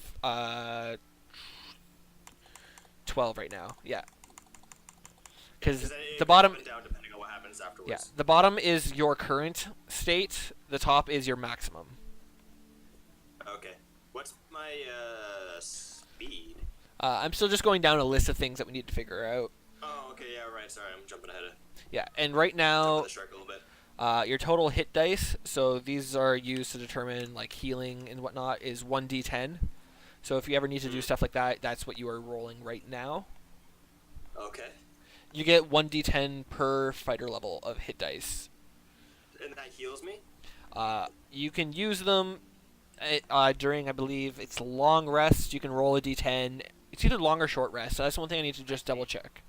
12 right now. Yeah. Because then it the goes bottom, up and down depending on what happens afterwards. Yeah, the bottom is your current state. The top is your maximum. Okay. What's my speed? I'm still just going down a list of things that we need to figure out. Oh, okay, yeah, right. Sorry, I'm jumping ahead of Yeah, and right now, the shark a little bit. your total hit dice, so these are used to determine like healing and whatnot, is 1d10. So if you ever need to do stuff like that, that's what you are rolling right now. Okay. You get 1d10 per fighter level of hit dice. And that heals me? You can use them during, I believe, it's long rest. You can roll a d10. It's either long or short rest. So that's one thing I need to just double check.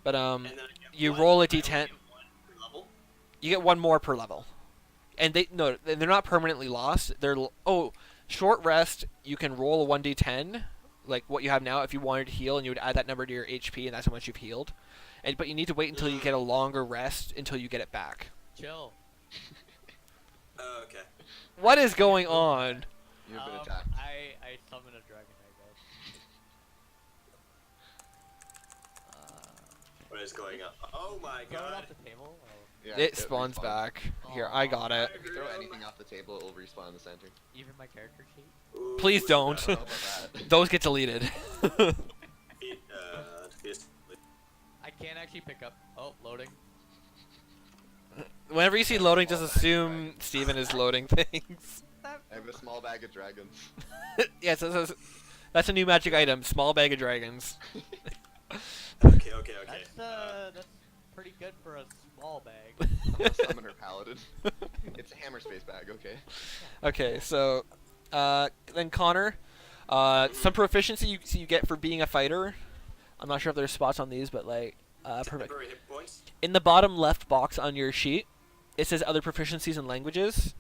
But And then I get you one- roll a I only d10. get one per level? You get one more per level, and they're not permanently lost. Short rest. You can roll a 1d10, like what you have now. If you wanted to heal, and you would add that number to your HP, and that's how much you've healed. But you need to wait until you get a longer rest until you get it back. Chill. Oh, okay. What is going on? You've been attacked. I summon a dragon, I guess. What is going on? Oh my Throw it god. off the table? Oh. Yeah, It spawns respawns. back. Here, I got it. If you throw anything off the table, it'll respawn in the center. Even my character sheet? Ooh, Please don't. I don't know about that. Those get deleted. defeat, I can't actually pick up. Oh, loading. Whenever you see loading, just assume Steven is loading things. I have a small bag of dragons. Yes, that's a new magic item. Small bag of dragons. Okay. That's pretty good for a small bag. I'm a summoner paladin. It's a hammer space bag, okay? Okay, so then Connor, some proficiency you get for being a fighter. I'm not sure if there's spots on these, but like perfect. Temporary hit points. In the bottom left box on your sheet, it says other proficiencies and languages.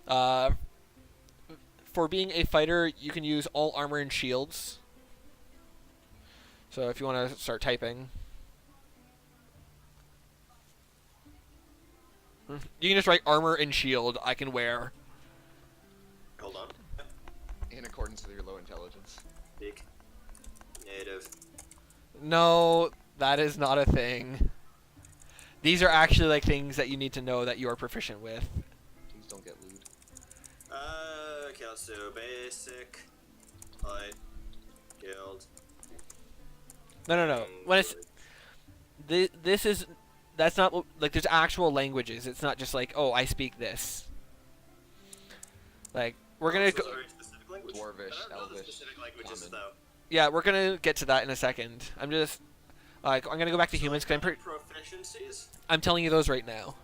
For being a fighter, you can use all armor and shields. So if you want to start typing, you can just write armor and shield I can wear. Hold on. In accordance with your low intelligence. Speak. Native. No, that is not a thing. These are actually like things that you need to know that you are proficient with. Please don't get lewd. Okay, let's do basic, light, guild. No. When it's this is that's not like there's actual languages. It's not just like, oh, I speak this. Like we're gonna So go. it's a very specific language? Dwarvish, I don't know the Elvish, specific languages common. though. Yeah, we're gonna get to that in a second. I'm just like I'm gonna go back to So humans because proficiencies. I'm telling you those right now.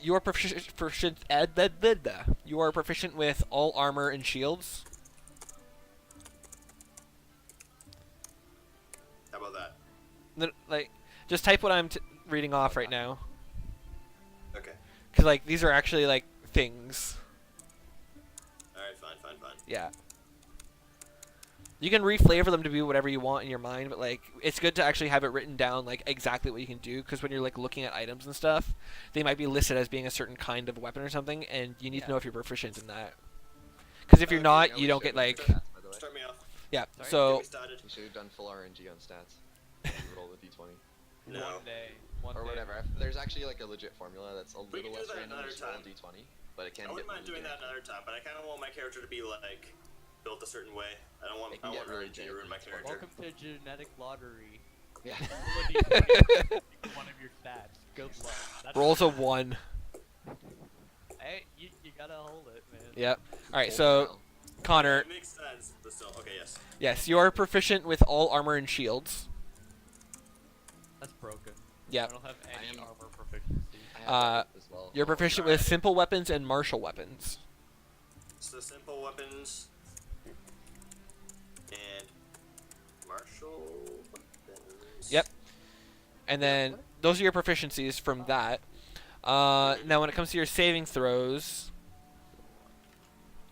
You are proficient. You are proficient with all armor and shields. How about that? Like, just type what I'm reading off right now, Okay. because like these are actually like things. All right. Fine. Yeah. You can reflavor them to be whatever you want in your mind, but like it's good to actually have it written down like exactly what you can do, because when you're like looking at items and stuff, they might be listed as being a certain kind of weapon or something, and you need to know if you're proficient in that. Because if you're Okay, not, you don't get like Stats, by the way. Start me off. yeah. Sorry? Get So me started. You should have done full RNG on stats. You roll the d20. No. One day. One Or day. whatever. There's actually like a legit formula that's a We can little do less that random another than just roll time. d20, but it can I get wouldn't mind really doing that janky. another time, but I kind of want my character to be like built a certain way. I don't want. It can I get want really RNG to ruin my janky. character. Welcome to genetic lottery. Yeah. One of your stats. Good luck. That's rolls a 1. Hey, you gotta hold it, man. Yep. All right. Full So spell. Connor, It makes sense, but still. Okay. Yes. yes, you are proficient with all armor and shields. That's broken. Yep. I don't have any I am- armor proficiency. I have that as well. You're proficient with simple weapons and martial weapons. So simple weapons and martial weapons. Yep. And then those are your proficiencies from that. Now, when it comes to your saving throws,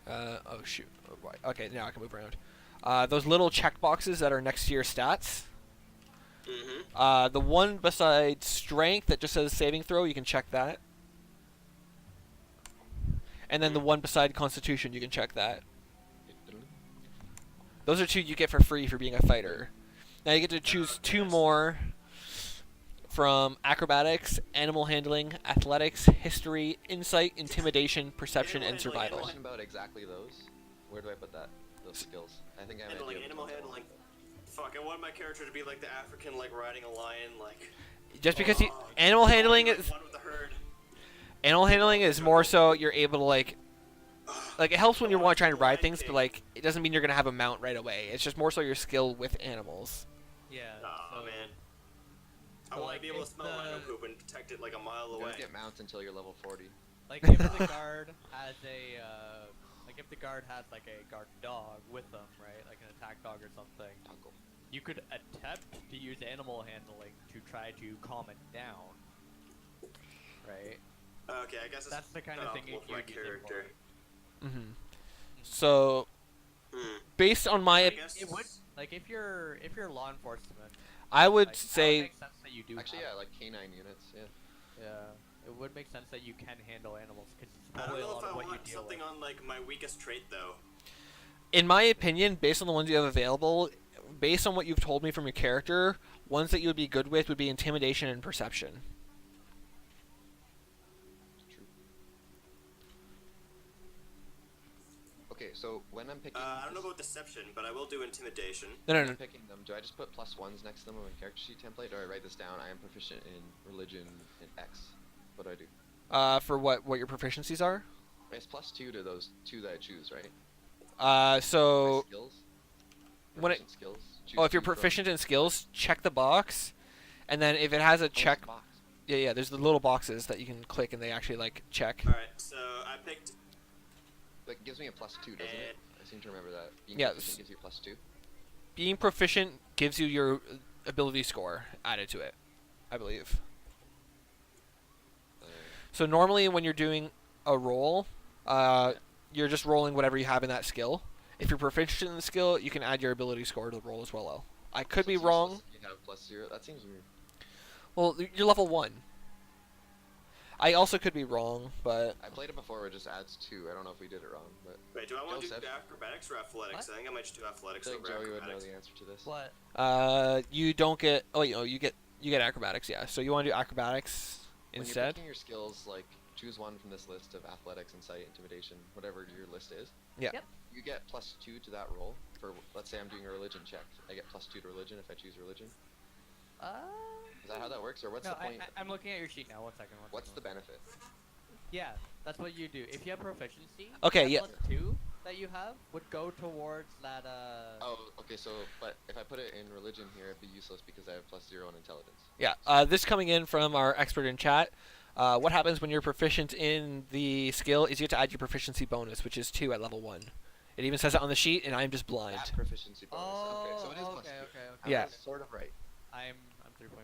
oh shoot. Oh, boy. Okay, now I can move around. Those little check boxes that are next to your stats. Mm-hmm. The one beside strength that just says saving throw, you can check that. And then the one beside constitution, you can check that. Those are 2 you get for free for being a fighter. Now you get to choose 2 more from acrobatics, animal handling, athletics, history, insight, intimidation, perception, and survival. Question about exactly those. Where do I put that? Those skills. I think I might be Animal handling. Fuck, I want my character to be like the African, like riding a lion, like. Just because animal handling is One with the herd. animal handling is more so you're able to like it helps when you're trying to ride things, but like it doesn't mean you're gonna have a mount right away. It's just more so your skill with animals. Yeah. Oh so, man. I so, want like, to be able to if smell rhino poop and detect it like a mile You away. don't get mounts until you're level 40. Like if the guard has a if the guard has like a guard dog with them, right? Like an attack dog or something. Uncle. You could attempt to use animal handling to try to calm it down. Right? Okay, I guess That's the kind of thing you with my use it for. character. So, based on my, I guess It would like if you're law enforcement. I would Like, that would say make sense that you do. Actually, have yeah, like canine units. Yeah. Yeah, it would make sense that you can handle animals because it's I don't probably a know lot if I of what you want deal something with. on like my weakest trait though. in my opinion, based on the ones you have available, based on what you've told me from your character, ones that you would be good with would be intimidation and perception. True. Okay, so when I'm picking, I don't know about deception, but I will do intimidation. No, when no, I'm no. picking them, do I just put +1s next to them on my character sheet template, or I write this down? I am proficient in religion and X. What do I do? For what your proficiencies are? It's +2 to those 2 that I choose, right? My So skills. when it- Proficient skills. oh, if you're choose 2 from- proficient in skills, check the box, and then if it has a Oh, it's check, box. yeah, there's the little boxes that you can click, and they actually like check. All right, so I picked. Like, it gives me a +2, doesn't it? I seem to remember that. Being Yeah, proficient gives you +2. Being proficient gives you your ability score added to it, I believe. So normally when you're doing a roll, you're just rolling whatever you have in that skill. If you're proficient in the skill, you can add your ability score to the roll as well. I could So be it's wrong. useless if you have +0. That seems weird. Well, you're level 1. I also could be wrong, but I played it before where it just adds 2. I don't know if we did it wrong, but Wait, do I want to do Joseph. acrobatics or athletics? What? I think I might just do I athletics feel like over Joey would know acrobatics. the answer to this. What? you don't get. Oh, you get acrobatics. Yeah. So you want to do acrobatics When you're instead? picking your skills, like, choose one from this list of athletics, insight, intimidation, whatever your list is. Yeah. Yep. You get +2 to that roll. For, let's say I'm doing a religion check. I get +2 to religion if I choose religion. Is that how that works, or what's no, the point? I'm looking at your sheet now. 1 second. What's the benefit? Yeah, that's what you do. If you have proficiency, Okay, that yeah. +2 that you have would go towards that. Oh, okay. So, but if I put it in religion here, it'd be useless because I have +0 in intelligence. Yeah. This coming in from our expert in chat. What happens when you're proficient in the skill is you get to add your proficiency bonus, which is 2 at level 1. It even says it on the sheet, and I'm just blind. That proficiency bonus. Oh, okay, so it is +2. okay. Yeah. I was sort of right. I'm 3.5.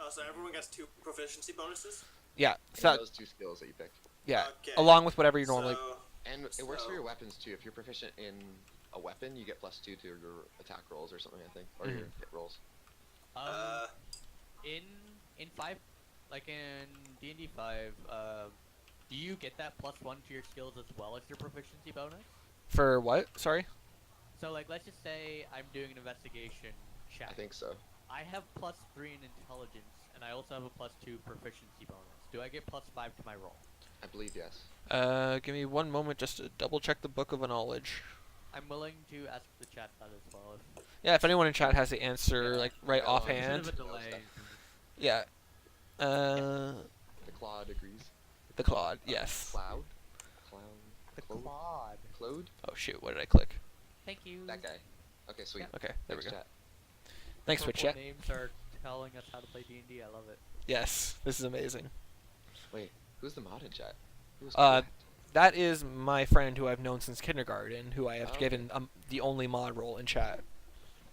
Oh, so everyone gets 2 proficiency bonuses? Yeah. In So those 2 skills that you picked. yeah. Okay. Along with whatever you normally. So, And it works for So- your weapons too. If you're proficient in a weapon, you get +2 to your attack rolls or something, I think, or your hit rolls. In 5, like in D&D 5, do you get that +1 to your skills as well as your proficiency bonus? For what? Sorry. So like, let's just say I'm doing an investigation check. I think so. I have +3 in intelligence, and I also have a +2 proficiency bonus. Do I get +5 to my roll? I believe yes. Give me 1 moment just to double check the book of knowledge. I'm willing to ask the chat that as well. Yeah, if anyone in chat has the answer, like right Yeah, offhand. Bit of a delay. Yeah. The Claude agrees. The Claude. Yes. Cloud. Cloud. The Claude. Claude. Claude. Oh shoot! What did I click? Thank you. That guy. Okay, sweet. Yeah. Okay, there we Thanks, go. chat. Thanks, Twitch Purple chat. names are telling us how to play D&D. I love it. Yes, this is amazing. Wait, who's the mod in chat? Who's Uh, correct? That is my friend who I've known since kindergarten, who I have Okay. given the only mod role in chat.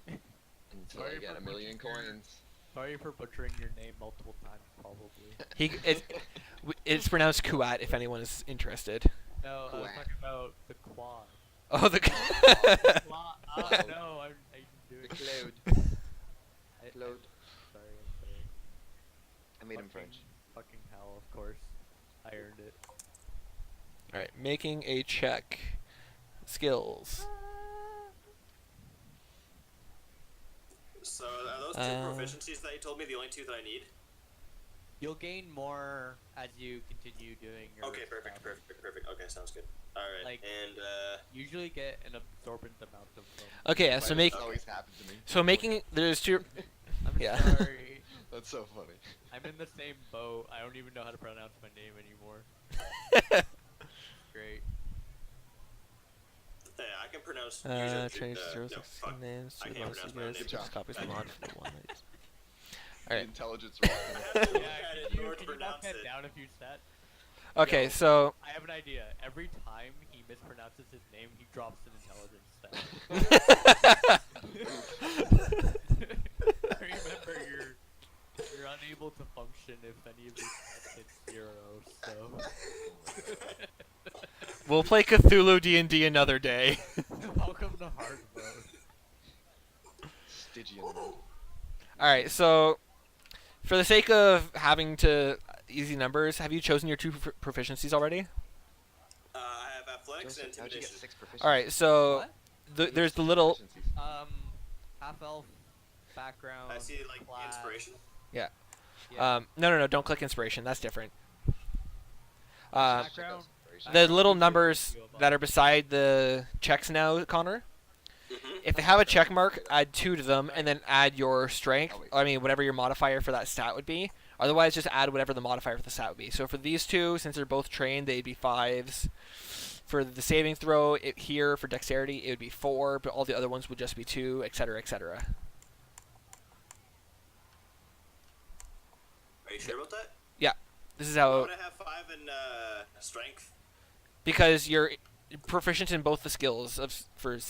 Until sorry I get for a million butchering your- coins. Sorry for butchering your name multiple times, probably. It's pronounced Kuat if anyone is interested. No, I was Quack. talking about the quad. Oh, the. Quad. Oh Cloud. no, I'm doing The Cloud. I- Cloud. Sorry, I'm sorry. I made him Fucking- French. Fucking hell, of course. I earned it. All right, making a check. Skills. So are those 2 proficiencies that you told me the only 2 that I need? You'll gain more as you continue doing your. Okay, perfect. Okay, sounds good. All right, Like- and Usually get an absorbent amount of them. Okay, yeah, Why so does make this always happen to me? so making there's two. I'm Yeah. sorry. That's so funny. I'm in the same boat. I don't even know how to pronounce my name anymore. Great. yeah, I can pronounce. Change no, 06 fuck. names I to can't most pronounce my users. name. Just copies the Bad. mod for the one. The Alright. intelligence I rocket. have to look Yeah, at it can in you, order to can you knock pronounce that it. down a few stats? Okay, Yo. so I have an idea. Every time he mispronounces his name, he drops an intelligence stat. Remember, you're unable to function if any of these stats hit 0, so... we'll play Cthulhu D&D another day. Welcome to hard mode. Stygian mode. Alright, so for the sake of having to easy numbers, have you chosen your two proficiencies already? I have athletics and Joseph, how'd you get intimidation. 6 proficiencies? Alright, so What? there's the little. Proficiencies. Half-elf background, I see like class. inspiration. Yeah. No, don't click inspiration. That's different. Background. Check out inspiration. The Background little features numbers you above. that are beside the checks now, Connor. Mm-hmm. If they have a check mark, add 2 to them, and then add your strength. Oh, wait. I mean, whatever your modifier for that stat would be. Otherwise, just add whatever the modifier for the stat would be. So for these two, since they're both trained, they'd be 5s. For the saving throw, here for dexterity, it would be 4, but all the other ones would just be 2, etc., etc. Are you sure about that? This is Why how, would I have 5 in strength? because you're proficient in both the skills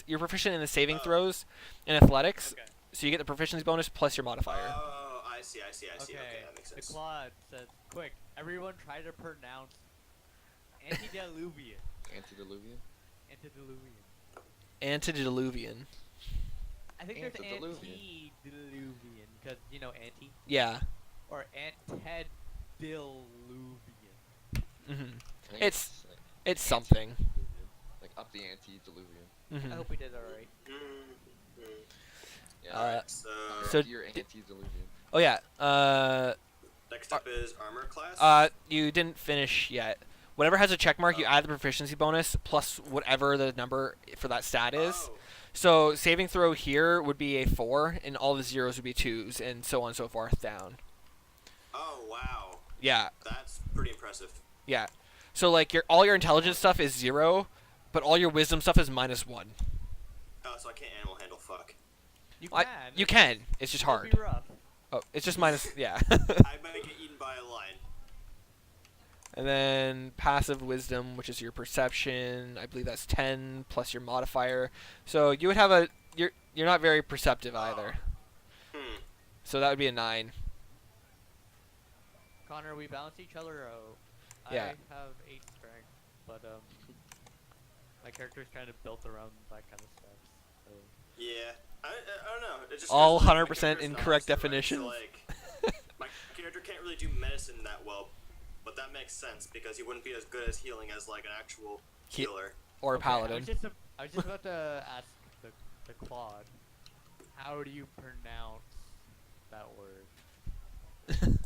you're proficient in the saving Oh. throws and athletics, Okay. so you get the proficiency bonus plus your modifier. Oh, I see. Okay, Okay, that makes the sense. Claude says, quick, everyone try to pronounce antediluvian. Antediluvian? Antediluvian. Antediluvian. I think there's Antediluvian. antediluvian, because, you know, anti, Yeah. or antediluvian. hmm I think It's- like It's something. antediluvian. Like up the antediluvian. hmm I hope we did alright. Mm-hmm. Yeah. So, so you're antediluvian. Oh yeah. next up is armor class. You didn't finish yet. Whatever has a check mark, you Oh. add the proficiency bonus plus whatever the number for that stat is. Oh, So saving throw here would be a 4, and all the zeros would be 2s, and so on and so forth down. oh wow, Yeah, that's pretty impressive. yeah. So like all your intelligence stuff is 0, but all your wisdom stuff is -1. Oh, so I can't animal handle. Fuck. You I- can. you can. It's just It'll hard. be rough. Oh, it's just minus. Yeah. I might get eaten by a lion. And then passive wisdom, which is your perception. I believe that's 10 plus your modifier. So you would have you're not very perceptive either. Hmm. So that would be a 9. Connor, we balance each other out. Yeah. I have 8 strength, but my character's kind of built around that kind of stuff. So. Yeah. I don't know. It just All feels like my 100% character's incorrect not, right? definitions. So, like, my character can't really do medicine that well, but that makes sense because he wouldn't be as good as healing as like an actual healer. Or a Okay, paladin. I was just about to ask the Claude, how do you pronounce that word?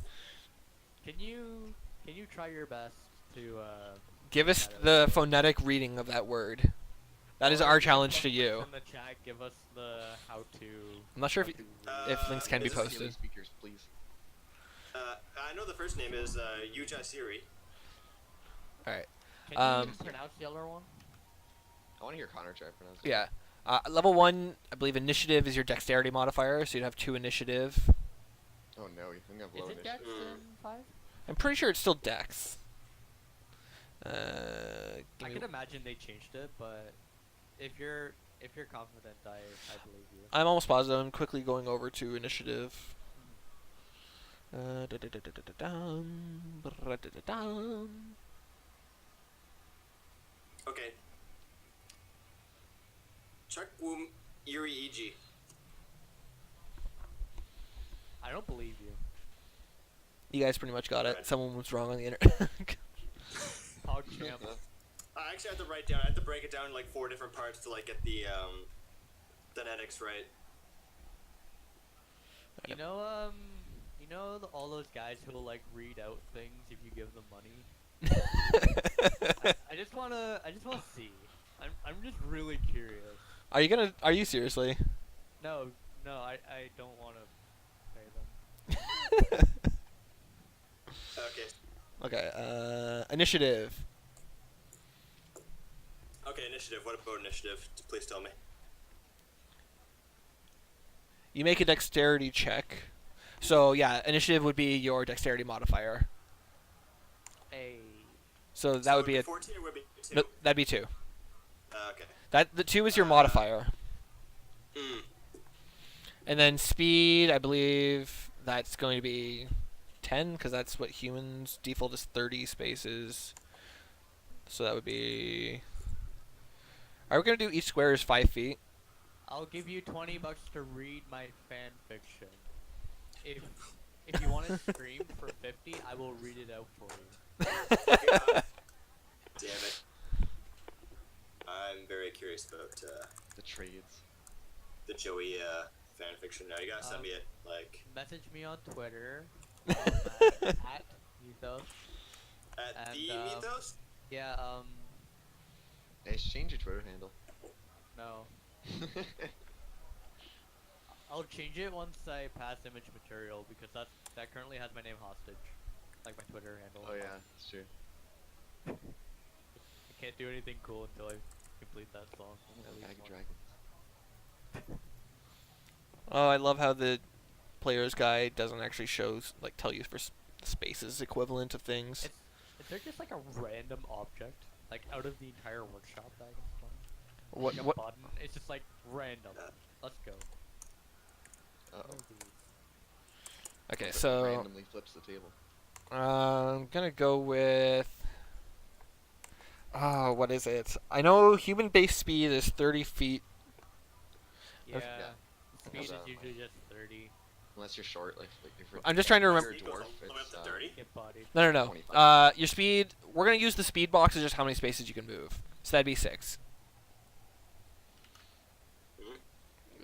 Can you try your best to Give us the phonetic reading of that word. That is or our challenge to in you. the chat, give us the how to. I'm not sure if if links can be is this posted. Daily speakers, please. I know the first name is Yuja Siri. Alright. Can Um, you pronounce the other one? I want to hear Connor try to pronounce it. Yeah. Level 1, I believe initiative is your dexterity modifier, so you'd have 2 initiative. Oh no, you think I've Is low it Dex initiative. in 5? I'm pretty sure it's still dex. Give I me- can imagine they changed it, but if you're confident, I believe you. I'm almost positive. I'm quickly going over to initiative. Da-da-da-da-da-dum, bra-da-da-dum. Okay. Chukwum Iri Iji. I don't believe you. You guys pretty much got it. Right. Someone was wrong on the internet. PogChamp. I actually had to write down. I had to break it down in like 4 different parts to like get the phonetics right. You know know all those guys who will like read out things if you give them money? I just wanna see. I'm just really curious. Are you seriously? No, I don't wanna pay them. Okay. Okay. Initiative. Okay, initiative. What about initiative? Please tell me. You make a dexterity check. So yeah, initiative would be your dexterity modifier. Hey. So that would be a 14 or would it be 2? no, that'd be 2. Okay. The 2 is your modifier. Hmm. And then speed, I believe that's going to be 10 because that's what humans default is 30 spaces. So that would be. Are we going to do each square is 5 feet? I'll give you $20 to read my fan fiction. If you want to stream for 50, I will read it out for you. Damn it. I'm very curious about The trades. the Joey fanfiction now. You gotta send me it. Like, Message me on Twitter at Mythos. at And, the Mythos? Yeah, Hey, change your Twitter handle. no. I'll change it once I pass image material because that currently has my name hostage, like my Twitter handle. Oh yeah, it's true. I can't do anything cool until I complete that song. At least Bag of one. Dragons. Oh, I love how the player's guide doesn't actually tell you for spaces equivalent of things. Is there just like a random object, like out of the entire workshop that I can spawn? What Like a what? button? It's just like random. Let's go. Uh-oh. What are these? Okay, It so randomly flips the table. I'm gonna go with. What is it? I know human-based speed is 30 feet. Yeah. Yeah. Speed is Hold on. usually just 30. Unless you're short, like if you're I'm just trying to if remember. you're a It goes dwarf, all the way up it's to 30? Get bodied. No. 25. Your speed. We're gonna use the speed box as just how many spaces you can move. So that'd be 6. Mhm.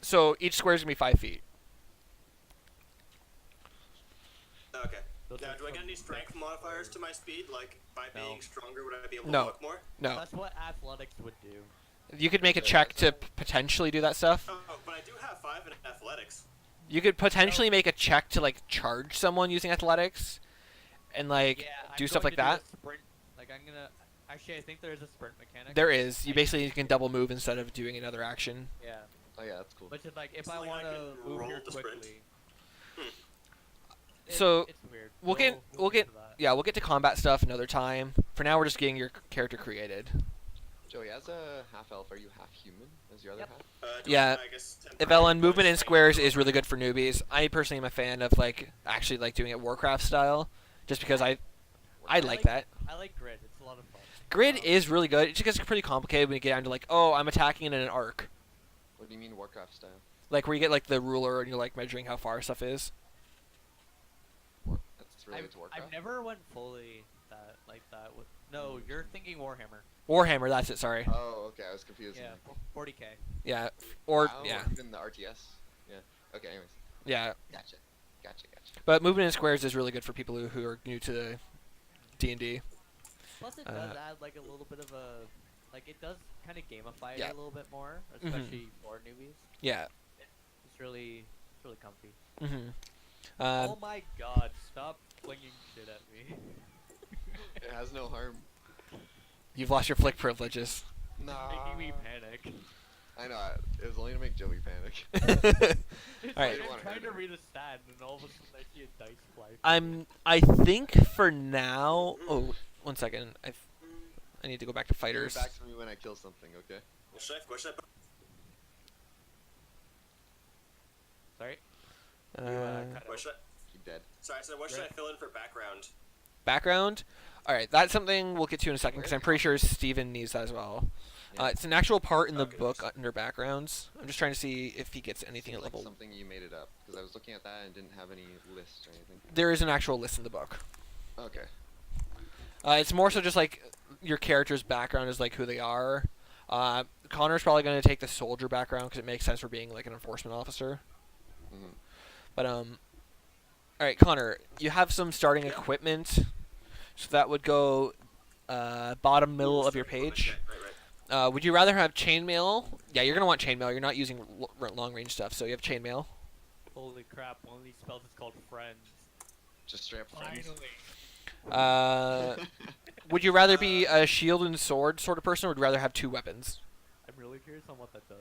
So each square is gonna be 5 feet. Okay. Those Now, are do I get some any strength big modifiers squares. to my speed? Like, by No. being stronger, would I be able to No. walk more? No, That's what athletics would do. you could make a Yeah, check to that's potentially do that stuff. Oh, but I do have 5 in athletics. You could potentially make a check to like charge someone using athletics, and like Yeah, I'm do stuff going like to do a that. sprint. Like I'm gonna. Actually, I think there is a sprint mechanic. There is. You basically can double move instead of doing another action. Yeah. Oh yeah, that's cool. Which is like if So, I like, I want to can move roll here to sprint? quickly. Hmm. So, it's weird. we'll get We'll get to that. yeah, we'll get to combat stuff another time. For now, we're just getting your character created. Joey, as a half elf, are you half human as your other Yep. half? Do Yeah. I guess 10 Evelyn, movement in points, squares like, is really good for newbies. I personally am a fan of like actually like doing it Warcraft style, just because I like that. I like grid. It's a lot of fun. Grid is really good. It just gets pretty complicated when you get down to like, oh, I'm attacking in an arc, What do you mean Warcraft style? like where you get like the ruler and you're like measuring how far stuff is. That's related to Warcraft. I've never went fully like that with. No, you're thinking Warhammer. Warhammer, that's it. Sorry. Oh, okay, I was confused. Yeah, 40k. Yeah. Or Oh, yeah, even the RTS. Yeah. Okay. Anyways. yeah. Gotcha. But movement in squares is really good for people who are new to D&D. Plus, it Uh, does add like a little bit of a, like it does kind of gamify Yeah. it a little bit more, Mhm. especially for newbies. Yeah. It's really comfy. Mhm. Oh my God! Stop flinging shit at me. It has no harm. You've lost your flick privileges. Nah. Making me panic. I know. It was only to make Joey panic. It's Alright. like I'm trying to read a stat and all of a sudden I see a dice fly. I think for now. Oh, 1 second. I need to go back to Give it fighters. back to me when I kill something, okay? What should I Sorry. Uh, cut what out. should I, Keep dead. sorry, so what should I fill in for background? background. All right, that's something we'll get to in a second because I'm pretty sure Steven needs that as well. Yeah. It's an actual part in the Okay. book under backgrounds. I'm just trying to see if he gets anything Seemed at like level. something you made it up because I was looking at that and didn't have any list or anything. There is an actual list in the book. Okay. It's more so just like your character's background is like who they are. Connor's probably going to take the soldier background because it makes sense for being like an enforcement officer. Mhm. But All right, Connor, you have some starting equipment, so that would go bottom middle of your page. Right. Would you rather have chainmail? Yeah, you're gonna want chainmail. You're not using long range stuff, so you have chainmail. Holy crap! One of these spells is called friends. Just straight up friends. Would you rather be a shield and sword sort of person, or would you rather have 2 weapons? I'm really curious on what that does.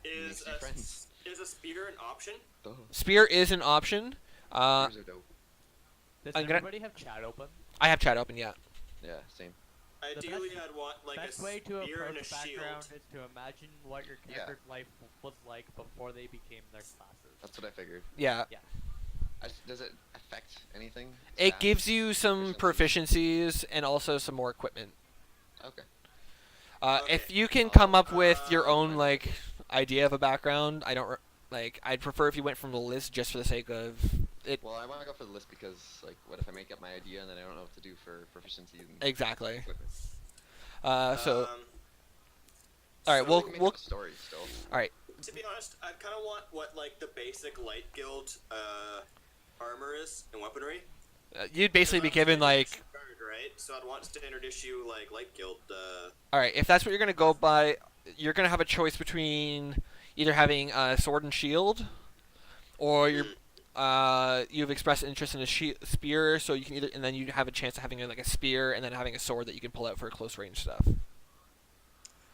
Is Makes you friends. is a spear an option? Duh. Spear is an option. Spears are dope. Does I'm gonna- everybody have chat open? I have chat open, yeah. Yeah, same. Ideally, I'd want like Best a way to spear and a approach background shield. is to imagine what your Yeah. character's life was like before they became their classes. That's what I figured. Yeah. Does it affect anything? It Stats? gives you some proficiencies and also some more equipment. Okay. If Okay. you can come up with your own like idea of a background, I don't like. I'd prefer if you went from the list just for the sake of it. Well, I want to go for the list because, like, what if I make up my idea and then I don't know what to do for proficiency and Exactly. equipment? So all right, so we'll We can make we'll up a story still. To be honest, I kind of want what like the basic light guild armor is and weaponry. you'd basically be given like. Guard, right? So I'd want to introduce you like light guild. All right, if that's what you're gonna go by, you're gonna have a choice between either having a sword and shield, or you've expressed interest in a spear, so you can either, and then you have a chance of having like a spear and then having a sword that you can pull out for close range stuff.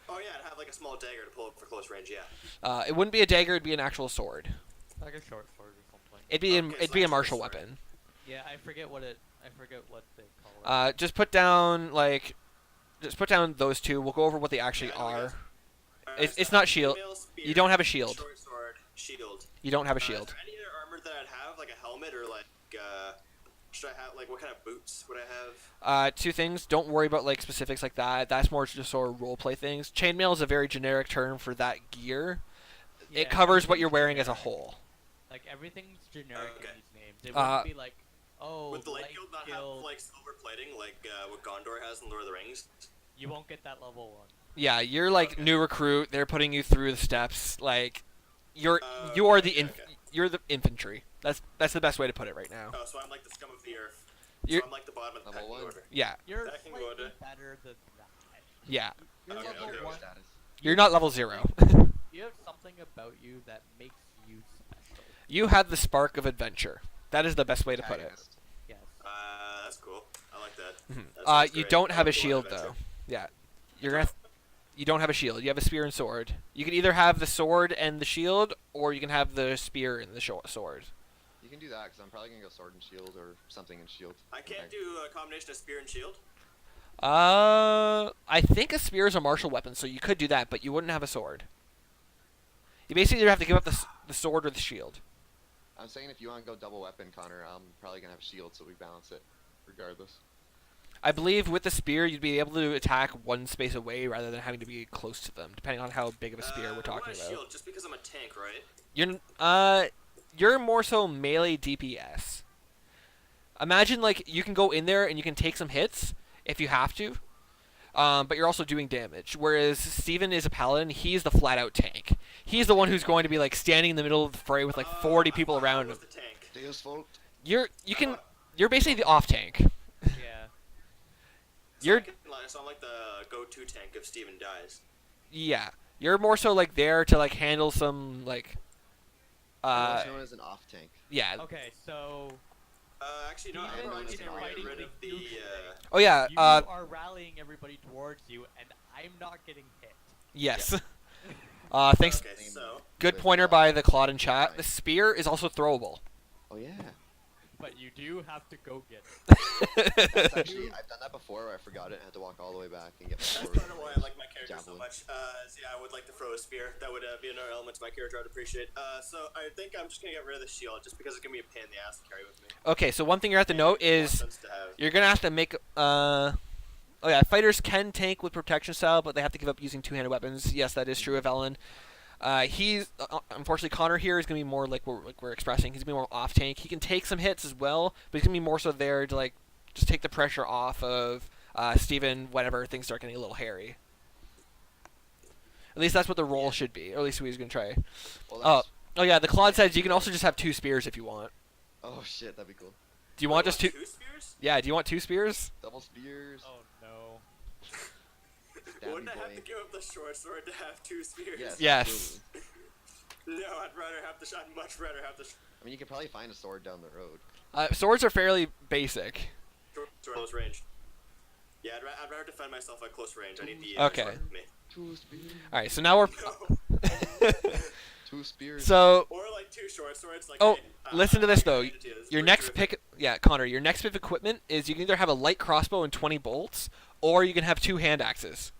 Oh yeah, I'd have like a small dagger to pull up for close range. Yeah. It wouldn't be a dagger; it'd be an actual sword. Like a short sword or something. It'd be Okay, it'd so be a like a martial sword. weapon. Yeah, I forget what they call it. Just put down those 2. We'll go over what they actually Yeah, I know, are. guys. It's not shield. Female spear, You don't have a shield. Short sword, shield. You don't have a Is shield. there any other armor that I'd have, like a helmet or like should I have like what kind of boots would I have? 2 things. Don't worry about like specifics like that. That's more just sort of role play things. Chainmail is a very generic term for that gear. Yeah, It covers what you're everything's wearing as a generic. whole. Like everything's generic Okay. in these names. It wouldn't be like, Would the light light guild not guild, have like silver plating like what Gondor has in Lord of the Rings? you won't get that level 1. Yeah, you're like Okay. new recruit. They're putting you through the steps. Like you are Okay. you're the infantry. That's the best way to put it right now. Oh, so I'm like the scum of the earth. You're- So I'm like the bottom of the Level pecking 1. order. Yeah, You're That can go slightly to- better than that. yeah. You're Okay, level okay. 1. Status. You're not level 0. You have something about you that makes you special. You have the spark of adventure. That is the best way to put it. Antagonist. Yes. That's cool. I like that. Mhm. That sounds You great. don't I have a like the shield adventure. though. Yeah, you're gonna. You don't have a shield. You have a spear and sword. You can either have the sword and the shield, or you can have the spear and the sword. You can do that because I'm probably gonna go sword and shield or something and shield. I can't do a combination of spear and shield. I think a spear is a martial weapon, so you could do that, but you wouldn't have a sword. You basically either have to give up the sword or the shield. I'm saying if you want to go double weapon, Connor, I'm probably gonna have a shield so we balance it, regardless. I believe with the spear, you'd be able to attack one space away rather than having to be close to them, depending on how big of a spear we're I talking want a about. shield just because I'm a tank, right? You're more so melee DPS. Imagine like you can go in there and you can take some hits if you have to, but you're also doing damage. Whereas Steven is a paladin, he's the flat out tank. He's the one who's going to be like standing in the middle of the fray with like 40 people around him. The tank. Deus Vult. You're basically the off tank. Yeah. You're So I'm like the go-to tank if Steven dies. yeah. You're more so like there to like handle some like Otherwise known as an off tank. yeah. Okay, so Actually, no. Steven I'm is going to fighting get rid of the the. neutral Oh yeah. you are rallying everybody towards you, and I'm not getting hit. Yes. Thanks. Okay, so Good pointer by the Claude in chat. The spear is also throwable. Oh yeah. But you do have to go get it. That's actually I've done that before where I forgot it and had to walk all the way back and get my that's sword. part of why I like my character so Javelin. much. Yeah, I would like to throw a spear. That would be another element to my character I'd appreciate. So I think I'm just gonna get rid of the shield just because it's gonna be a pain in the ass to carry with me. Okay, so one thing you have to note is Sense to have. you're gonna have to make oh yeah, fighters can tank with protection style, but they have to give up using two-handed weapons. Yes, that is true of Ellen. He's unfortunately Connor here is gonna be more like we're expressing. He's gonna be more off tank. He can take some hits as well, but he's gonna be more so there to like just take the pressure off of Steven whenever things start getting a little hairy. At least that's what the role should be, or at least he's gonna try. Well, Oh, that's, oh yeah, the Claude says you can also just have two spears if you want. Oh shit, that'd be cool. Do you want just two? Two spears? Yeah. Do you want 2 spears? Double spears. Oh no. Stabby Wouldn't I have boy. to give up the short sword to have 2 spears? Yes. Yes. absolutely. No, I'd much rather have the I mean, you could probably find a sword down the road. Swords are fairly basic. short sword close range. Yeah, I'd rather defend myself at close range. I need the Okay. sword with me. 2 spears. All right. So now we're. No. 2 spears. So Or like 2 short swords. Like, Oh, hey, listen to this I though. can do this. Your Pretty next terrific. pick, yeah, Connor. Your next bit of equipment is you can either have a light crossbow and 20 bolts, or you can have 2 hand axes.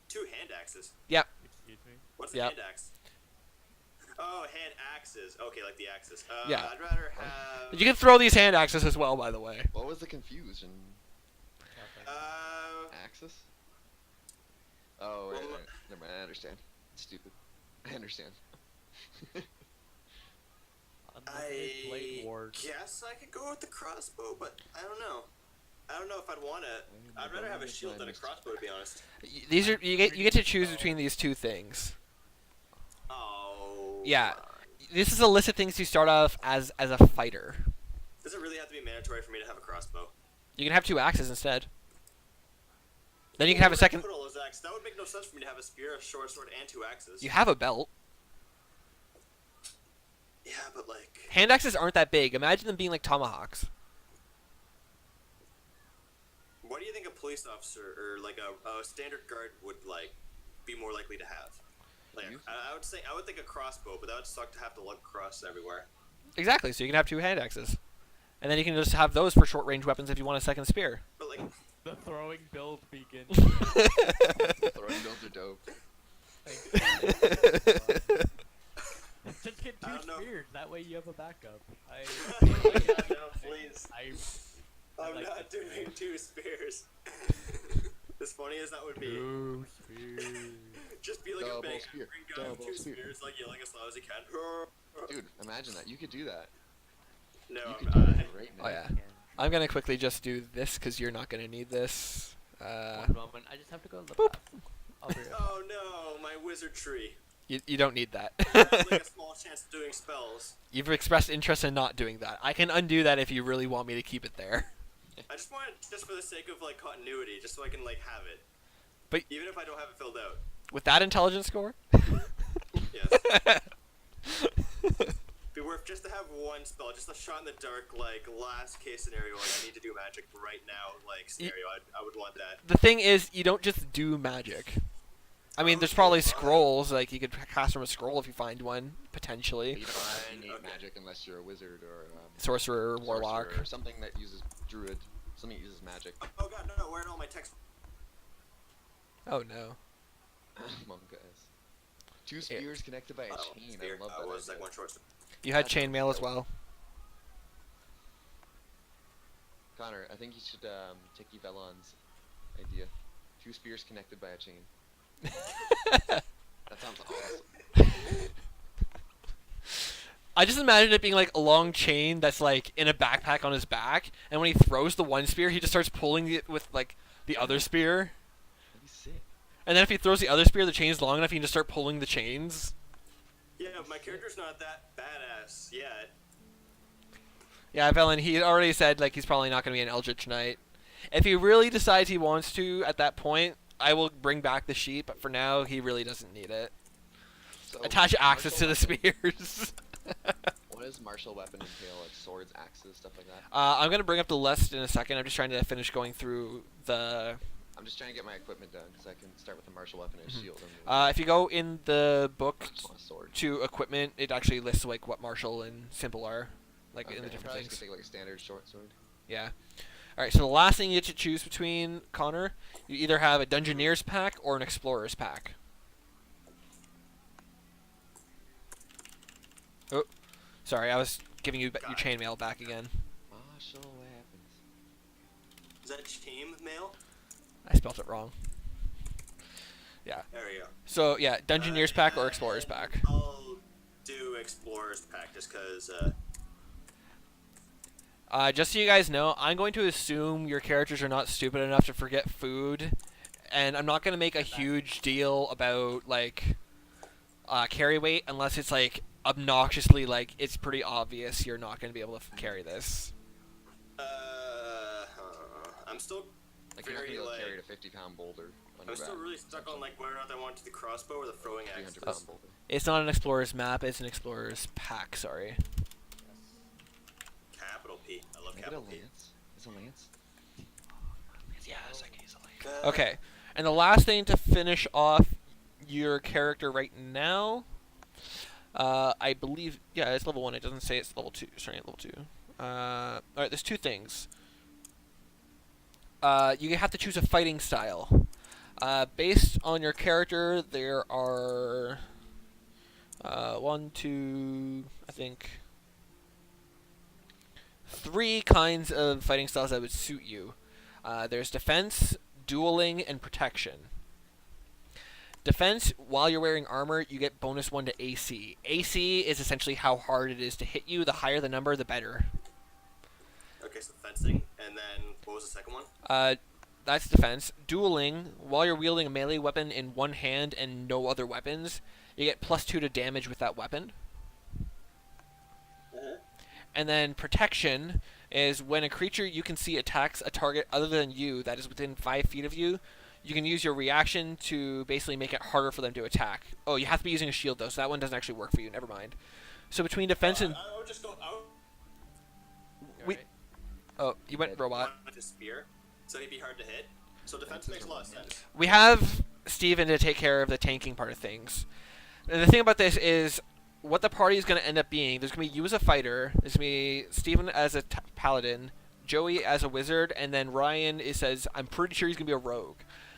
2 hand axes. Excuse me. What's a Yep. hand axe? Oh, hand axes. Okay, like the axes. Yeah. I'd rather have. You can throw these hand axes as well, by the way. What was the confusion? Axis? Oh, right, well, right. Never mind. I understand. It's stupid. I understand. Unlimited blade I ward. guess I could go with the crossbow, but I don't know. I don't know if I'd want to. I'd rather have a shield than a crossbow, to be honest. These are you get to choose between these 2 things. Oh. Yeah. my. This is a list of things you start off as a fighter. Does it really have to be mandatory for me to have a crossbow? You can have 2 axes instead. Then you can have a Where would I second. Put all those axes? That would make no sense for me to have a spear, a short sword, and 2 axes. You have a belt. Yeah, but like. Hand axes aren't that big. Imagine them being like tomahawks. What do you think a police officer or like a standard guard would like be more likely to have? Like, You? I would think a crossbow, but that would suck to have to lug across everywhere. Exactly. So you can have 2 hand axes, and then you can just have those for short range weapons if you want a second spear. But like, The throwing build begins. Throwing builds are dope. Just get I 2 don't know. spears. That way you have a backup. yeah, no, please. I I'm like not this doing one. 2 spears. As funny as that would be, 2 spears. just be like Double a bang, spear, bring gun, double 2 spear. spears, like yelling as loud as you can. Dude, imagine that. You could do that. No, You I'm could do not. that right now. Oh yeah. I'm gonna quickly just do this because you're not gonna need this. One moment. I just have to go to the Boop. bathroom. I'll be right back. Oh no, my wizard tree. You don't need that. There's like a small chance of doing spells. You've expressed interest in not doing that. I can undo that if you really want me to keep it there. I just want it just for the sake of like continuity, just so I can like have it. But- even if I don't have it filled out. With that intelligence score? Yes. Be worth just to have one spell, just a shot in the dark, like last case scenario. Like I need to do magic right now, like scenario. I would want that. The thing is, you don't just do magic. I mean, there's probably scrolls. Like you could cast from a scroll if you find one, But potentially. you don't have Fine, innate okay. magic unless you're a wizard or Sorcerer, or warlock. sorcerer or something that uses druid. Something that uses magic. Oh god, no, where are all my text? Oh no. Among Us. 2 spears connected by a Oh, chain. spear. I love I that. was idea. like one short. You had That's chainmail as dope. well. Connor, I think you should take Yvelon's idea. 2 spears connected by a chain. That sounds awesome. I just imagine it being like a long chain that's like in a backpack on his back, and when he throws the one spear, he just starts pulling it with like the other spear. That'd be sick. And then if he throws the other spear, the chain's long enough, he can just start pulling the chains. Yeah, my character's not that badass yet. Yeah, Velen, he had already said like he's probably not going to be an Eldritch Knight. If he really decides he wants to at that point, I will bring back the sheep, but for now, he really doesn't need it. So, Attach axes to martial the weapon- spears. What does martial weapon entail? Like swords, axes, stuff like that? I'm going to bring up the list in a second. I'm just trying to finish going through the... I'm just trying to get my equipment done because I can start with a martial weapon and a Mhm. shield. And If you go in the book I just want a sword. to equipment, it actually lists like what martial and simple are, like in the I'm different probably things. just gonna take like a standard short sword. Yeah. All right. So the last thing you get to choose between, Connor, you either have a Dungeoneer's pack or an Explorer's pack. Oh, sorry, I was giving you your chainmail back again. Martial weapons. Is that team mail? I spelled it wrong. Yeah. There we go. So yeah, Dungeoneer's pack or Explorer's pack. I'll do Explorer's pack just because. Just so you guys know, I'm going to assume your characters are not stupid enough to forget food, and I'm not going to make a huge deal about like carry weight unless it's like obnoxiously like it's pretty obvious you're not going to be able to carry this. I'm still Like you're not gonna very be able to like. carry a 50-pound boulder on I'm your still back. really stuck on like whether or not I want to do the crossbow or the throwing axe. 300-pound boulder. It's not an explorer's map, it's an explorer's pack, sorry. Capital P. I love Can I get a capital P. lance? Is a lance? Yes, I can use a lance. Okay, and the last thing to finish off your character right now, I believe, yeah, it's level 1. It doesn't say it's level 2. Sorry, level 2. Alright, there's two things. You have to choose a fighting style. Based on your character, there are 1, 2, I think 3 kinds of fighting styles that would suit you. There's defense, dueling, and protection. Defense, while you're wearing armor, you get bonus 1 to AC. AC is essentially how hard it is to hit you. The higher the number, the better. Okay, so fencing, and then what was the second one? That's defense. Dueling, while you're wielding a melee weapon in one hand and no other weapons, you get plus 2 to damage with that weapon. And then protection is when a creature you can see attacks a target other than you that is within 5 feet of you, you can use your reaction to basically make it harder for them to attack. Oh, you have to be using a shield though, so that one doesn't actually work for you. Never mind. So between defense and... I would just go out We... Oh, you went robot. with a spear, so he'd be hard to hit. So defense makes a lot of sense. We have Steven to take care of the tanking part of things. And the thing about this is, what the party is going to end up being, there's going to be you as a fighter, there's going to be Steven as a paladin, Joey as a wizard, and then Ryan says, I'm pretty sure he's going to be a rogue.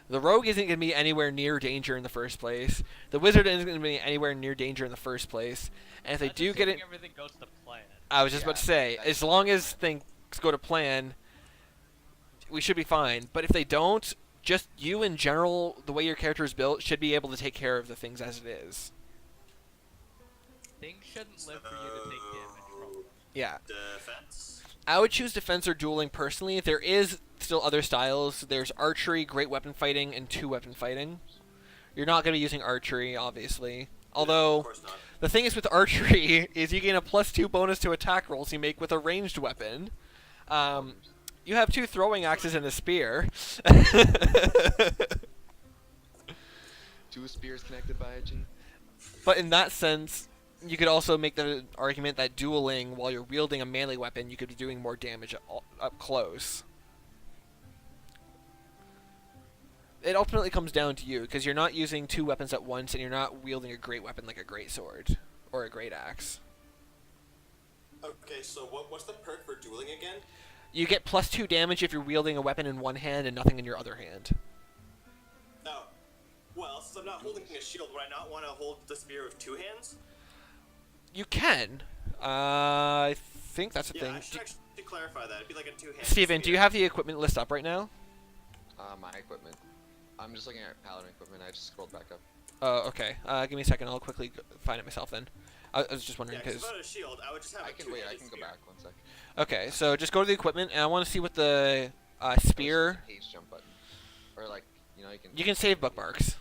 The rogue isn't going to be anywhere near danger in the first place. The wizard isn't going to be anywhere near danger in the first place. And if they do get it... everything goes to plan. I was just about to say, as long as things go to plan, we should be fine. But if they don't, just you in general, the way your character is built, should be able to take care of the things as it is. Things shouldn't live for you to take damage from. Yeah. Defense. I would choose defense or dueling personally. There is still other styles. There's archery, great weapon fighting, and 2-weapon fighting. You're not going to be using archery, obviously. Although, Of course not. the thing is with archery is you gain a plus 2 bonus to attack rolls you make with a ranged weapon. You have 2 throwing axes and a spear. 2 spears connected by a chain. But in that sense, you could also make the argument that dueling, while you're wielding a melee weapon, you could be doing more damage up close. It ultimately comes down to you, because you're not using 2 weapons at once, and you're not wielding a great weapon like a great sword or a great axe. Okay, so what's the perk for dueling again? You get plus 2 damage if you're wielding a weapon in one hand and nothing in your other hand. Oh. Well, since I'm not holding a shield, would I not want to hold the spear with 2 hands? You can. I think that's a Yeah, thing. I should actually clarify that. It'd be like a 2-hand Steven, do you spear. have the equipment list up right now? My equipment. I'm just looking at paladin equipment. I just scrolled back up. Oh, okay. Give me a second. I'll quickly find it myself then. I was just wondering Yeah, because because... without a shield, I would just have I a can 2-handed wait. I can go spear. back 1 sec. Okay, so just go to the equipment, and I want to see what the spear... Page jump button, or like you know you can. You can save bookmarks.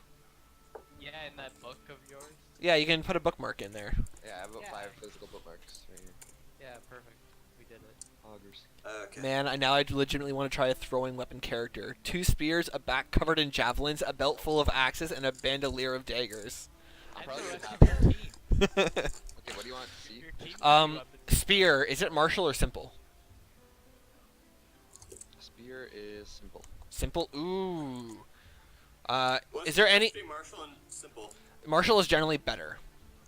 Yeah, in that book of yours. Yeah, you can put a bookmark in there. Yeah, I have about Yeah. 5 physical bookmarks right here. Yeah, perfect. We did it. Augers. Okay. Man, now I legitimately want to try a throwing weapon character. 2 spears, a back covered in javelins, a belt full of axes, and a bandolier of daggers. I'm And probably the gonna rest have of your team. Okay, what do you want to see? Your team can do weapons. Spear, is it martial or simple? Spear is simple. Simple? Ooh. What's Is there the any... difference between martial and simple? Martial is generally better.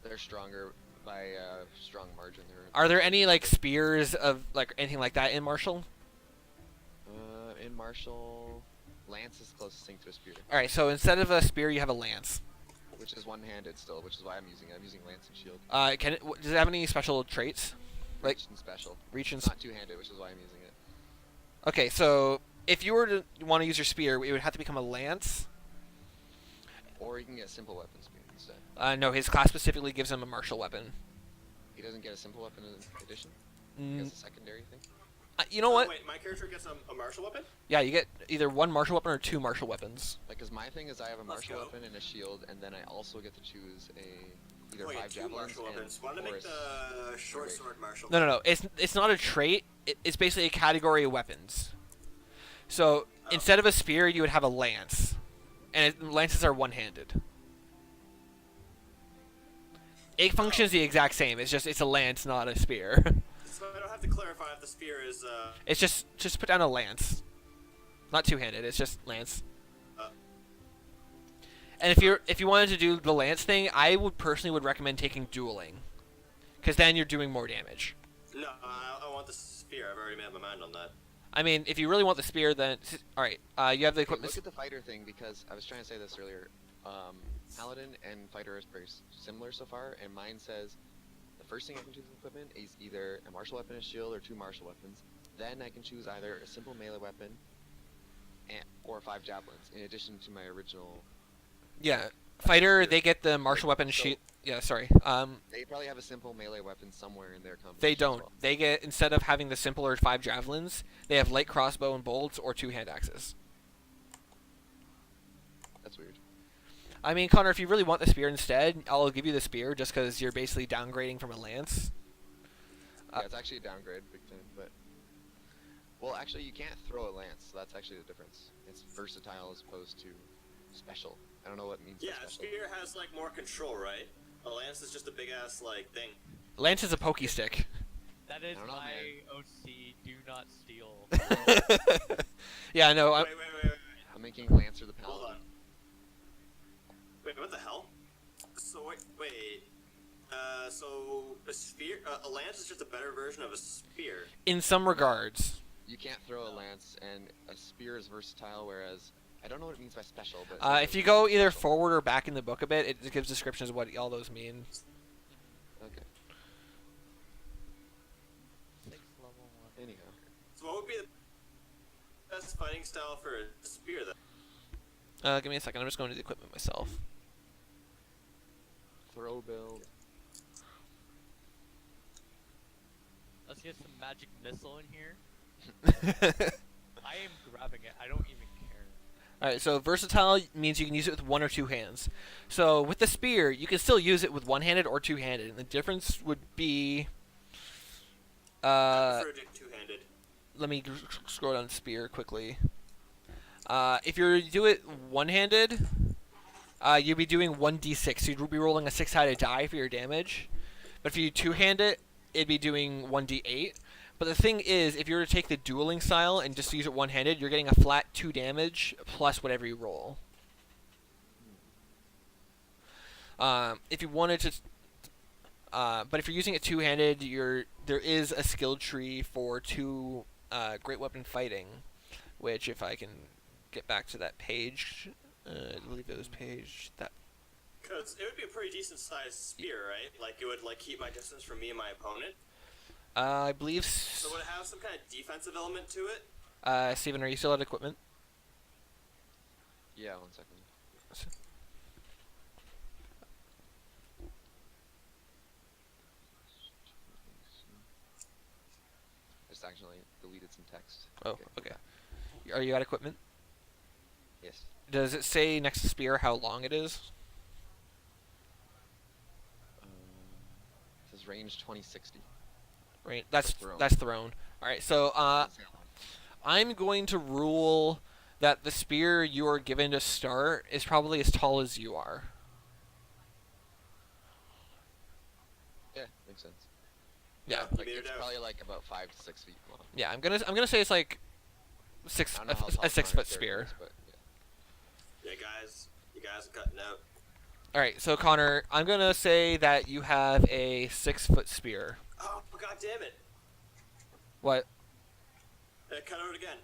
They're stronger by a strong margin. Are there any, like, spears of, like, anything like that in martial? In martial, lance is the closest thing to a spear, Alright, so instead of a spear, you have a lance. which is one-handed still, which is why I'm using it. I'm using lance and shield. Does it have any special traits? Like, Reach and special. reach and... It's not two-handed, which is why I'm using it. Okay, so if you were to want to use your spear, it would have to become a lance. Or you can get a simple weapon spear instead. No, his class specifically gives him a martial weapon. He doesn't get a simple weapon in addition? He gets a secondary thing? You know what? Wait, my character gets a martial weapon? Yeah, you get either 1 martial weapon or 2 martial weapons. Like, cause my thing is I have a Let's martial go. weapon and a shield, and then I also get to choose a either Oh, yeah, 5 two javelins martial weapons. Why don't I or make the short great. sword martial? No. It's not a trait. It's basically a category of weapons. So Oh. instead of a spear, you would have a lance, and lances are one-handed. It functions the exact same. It's just it's a lance, not a spear. So I don't have to clarify if the spear is. It's just put down a lance, not two-handed. It's just lance. And if you wanted to do the lance thing, I would personally recommend taking dueling, because then you're doing more damage. No, I want the spear. I've already made my mind on that. I mean, if you really want the spear, then all right. You have the Okay, equipment. look at the fighter thing, because I was trying to say this earlier. Paladin and fighter is very similar so far, and mine says the first thing I can choose in equipment is either a martial weapon, a shield, or 2 martial weapons. Then I can choose either a simple melee weapon or 5 javelins, in addition to my original. Yeah, fighter. They get the martial weapon So- shield. Yeah, sorry. They probably have a simple melee weapon somewhere in their combination. They as don't. well. They get, instead of having the simpler 5 javelins, they have light crossbow and bolts or 2 hand axes. That's weird. I mean, Connor, if you really want the spear instead, I'll give you the spear just because you're basically downgrading from a lance. Yeah, it's actually a downgrade, big time, but. Well, actually, you can't throw a lance, so that's actually the difference. It's versatile as opposed to special. I don't know what it means. Yeah, by a special. spear has like more control, right? A lance is just a big ass like thing. Lance is a pokey stick. That is I don't know, my man. OC. Do not steal. Yeah, no. Wait. I'm making Lancer the Hold paladin. on. Wait, what the hell? So wait. So a spear, a lance is just a better version of a spear. In some regards. You can't throw a lance, and a spear is versatile, whereas I don't know what it means by special. But If you go either forward or back in the book a bit, it gives descriptions of what all those mean. Okay. 6 level 1. Anyhow, So what would be the best fighting style for a spear then? Give me a second. I'm just going to the equipment myself. throw build. Let's get some magic missile in here. I am grabbing it. I don't even care. Alright, so versatile means you can use it with 1 or 2 hands. So with the spear, you can still use it with one-handed or two-handed. And the difference would be... I prefer to do two-handed. let me scroll down to spear quickly. If you do it one-handed, you'd be doing 1d6. So you'd be rolling a 6-sided die for your damage. But if you two-hand it, it'd be doing 1d8. But the thing is, if you were to take the dueling style and just use it one-handed, you're getting a flat 2 damage plus whatever you roll. If you wanted to... but if you're using it two-handed, there is a skill tree for 2 great weapon fighting, which if I can get back to that page, I believe it was page that. Because it would be a pretty decent sized spear, right? Like it would like keep my distance from me and my opponent. I believe. So would it have some kind of defensive element to it? Steven, are you still at equipment? Yeah, 1 second. I just accidentally deleted some text. Oh, okay. Are you at equipment? Yes. Does it say next to spear how long it is? It says range 2060. Right. That's Thrown. that's thrown. All right. So I'm going to rule that the spear you are given to start is probably as tall as you are. Yeah, makes sense. Yeah. Like, Meter it's down. probably like about 5 to 6 feet long. Yeah. I'm gonna say it's like I six don't know how a tall 6 Connor's foot character spear. is, but yeah. Yeah, guys, you guys are cutting out. All right. So Connor, I'm gonna say that you have a 6 foot spear. Oh, god damn it! What? Cut out again.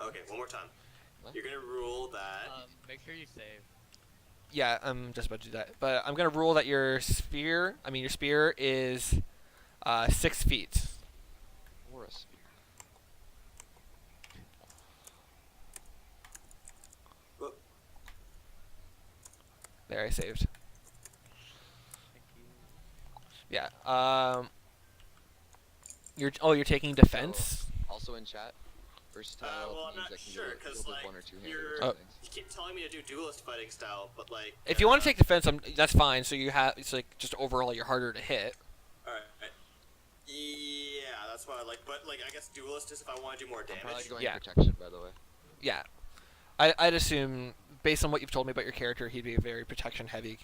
Okay, one more time. What? You're gonna rule that. Make sure you save. Yeah, I'm just about to do that. But I'm gonna rule that your spear is 6 feet. Or a spear. Whoop. There, I saved. Thank you. Yeah. You're taking defense. Also in chat, Versatile Well, I'm means not I can sure, go because, with like, one or two handed you're, or things. you keep telling me to do duelist fighting style, but, like... If you want to take defense, that's fine. So you have it's like just overall you're harder to hit. Alright. Yeah, that's what I like. But, like, I guess duelist is if I want to do more I'm damage. probably going Yeah. protection, by the way. Yeah, I'd assume based on what you've told me about your character, he'd be very protection heavy.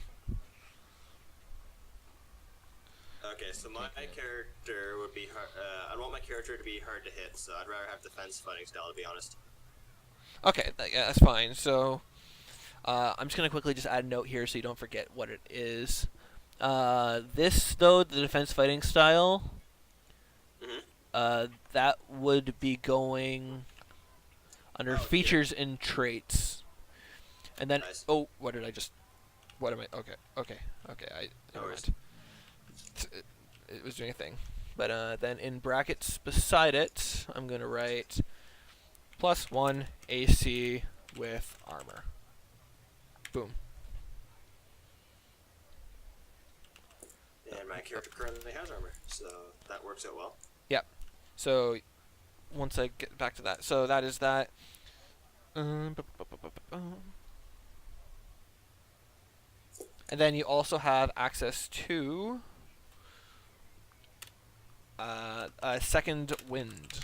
Okay, so my character would be hard. I'd want my character to be hard to hit, so I'd rather have defense fighting style, to be honest. Okay, yeah, that's fine. So I'm just gonna quickly just add a note here so you don't forget what it is. This though, the defense fighting style, that would be going under features and traits, and then Nice. oh, what did I just? What am I? Okay. Never worries. mind. It was doing a thing, but then in brackets beside it, I'm gonna write +1 AC with armor. Boom. And my character currently has armor, so that works out well. Yep. So once I get back to that, so that is that. And then you also have access to second wind.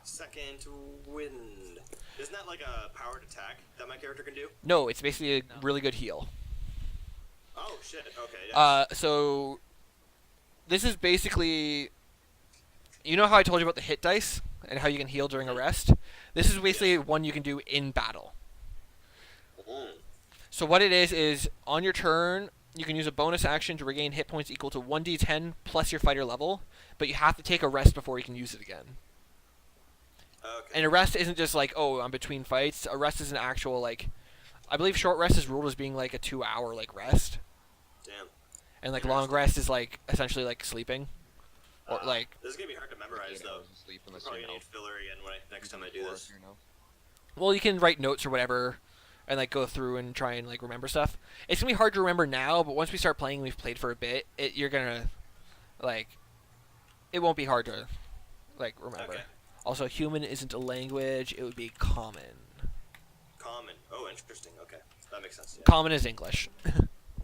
Second wind. Isn't that like a powered attack that my character can do? No, it's basically a No. really good heal. Oh shit. Okay. Yeah. So this is basically, you know how I told you about the hit dice and how you can heal during a rest? This is basically one you can do in battle. So what it is on your turn, you can use a bonus action to regain hit points equal to 1d10 plus your fighter level, but you have to take a rest before you can use it again. Okay. And a rest isn't just like, oh, I'm between fights. A rest is an actual, like, I believe short rest is ruled as being like a 2-hour like rest, Damn. and like long rest is like essentially like sleeping, or like This is gonna be hard to memorize 8 though. hours of sleep I'm unless probably you gonna know. need filler again when next time I do Or this. if you know. well, you can write notes or whatever, and like go through and try and like remember stuff. It's gonna be hard to remember now, but once we start playing, and we've played for a bit, you're gonna like, it won't be hard to like remember. Okay. Also, human isn't a language; it would be common. Common. Oh, interesting. Okay, that makes sense. Yeah. Common is English.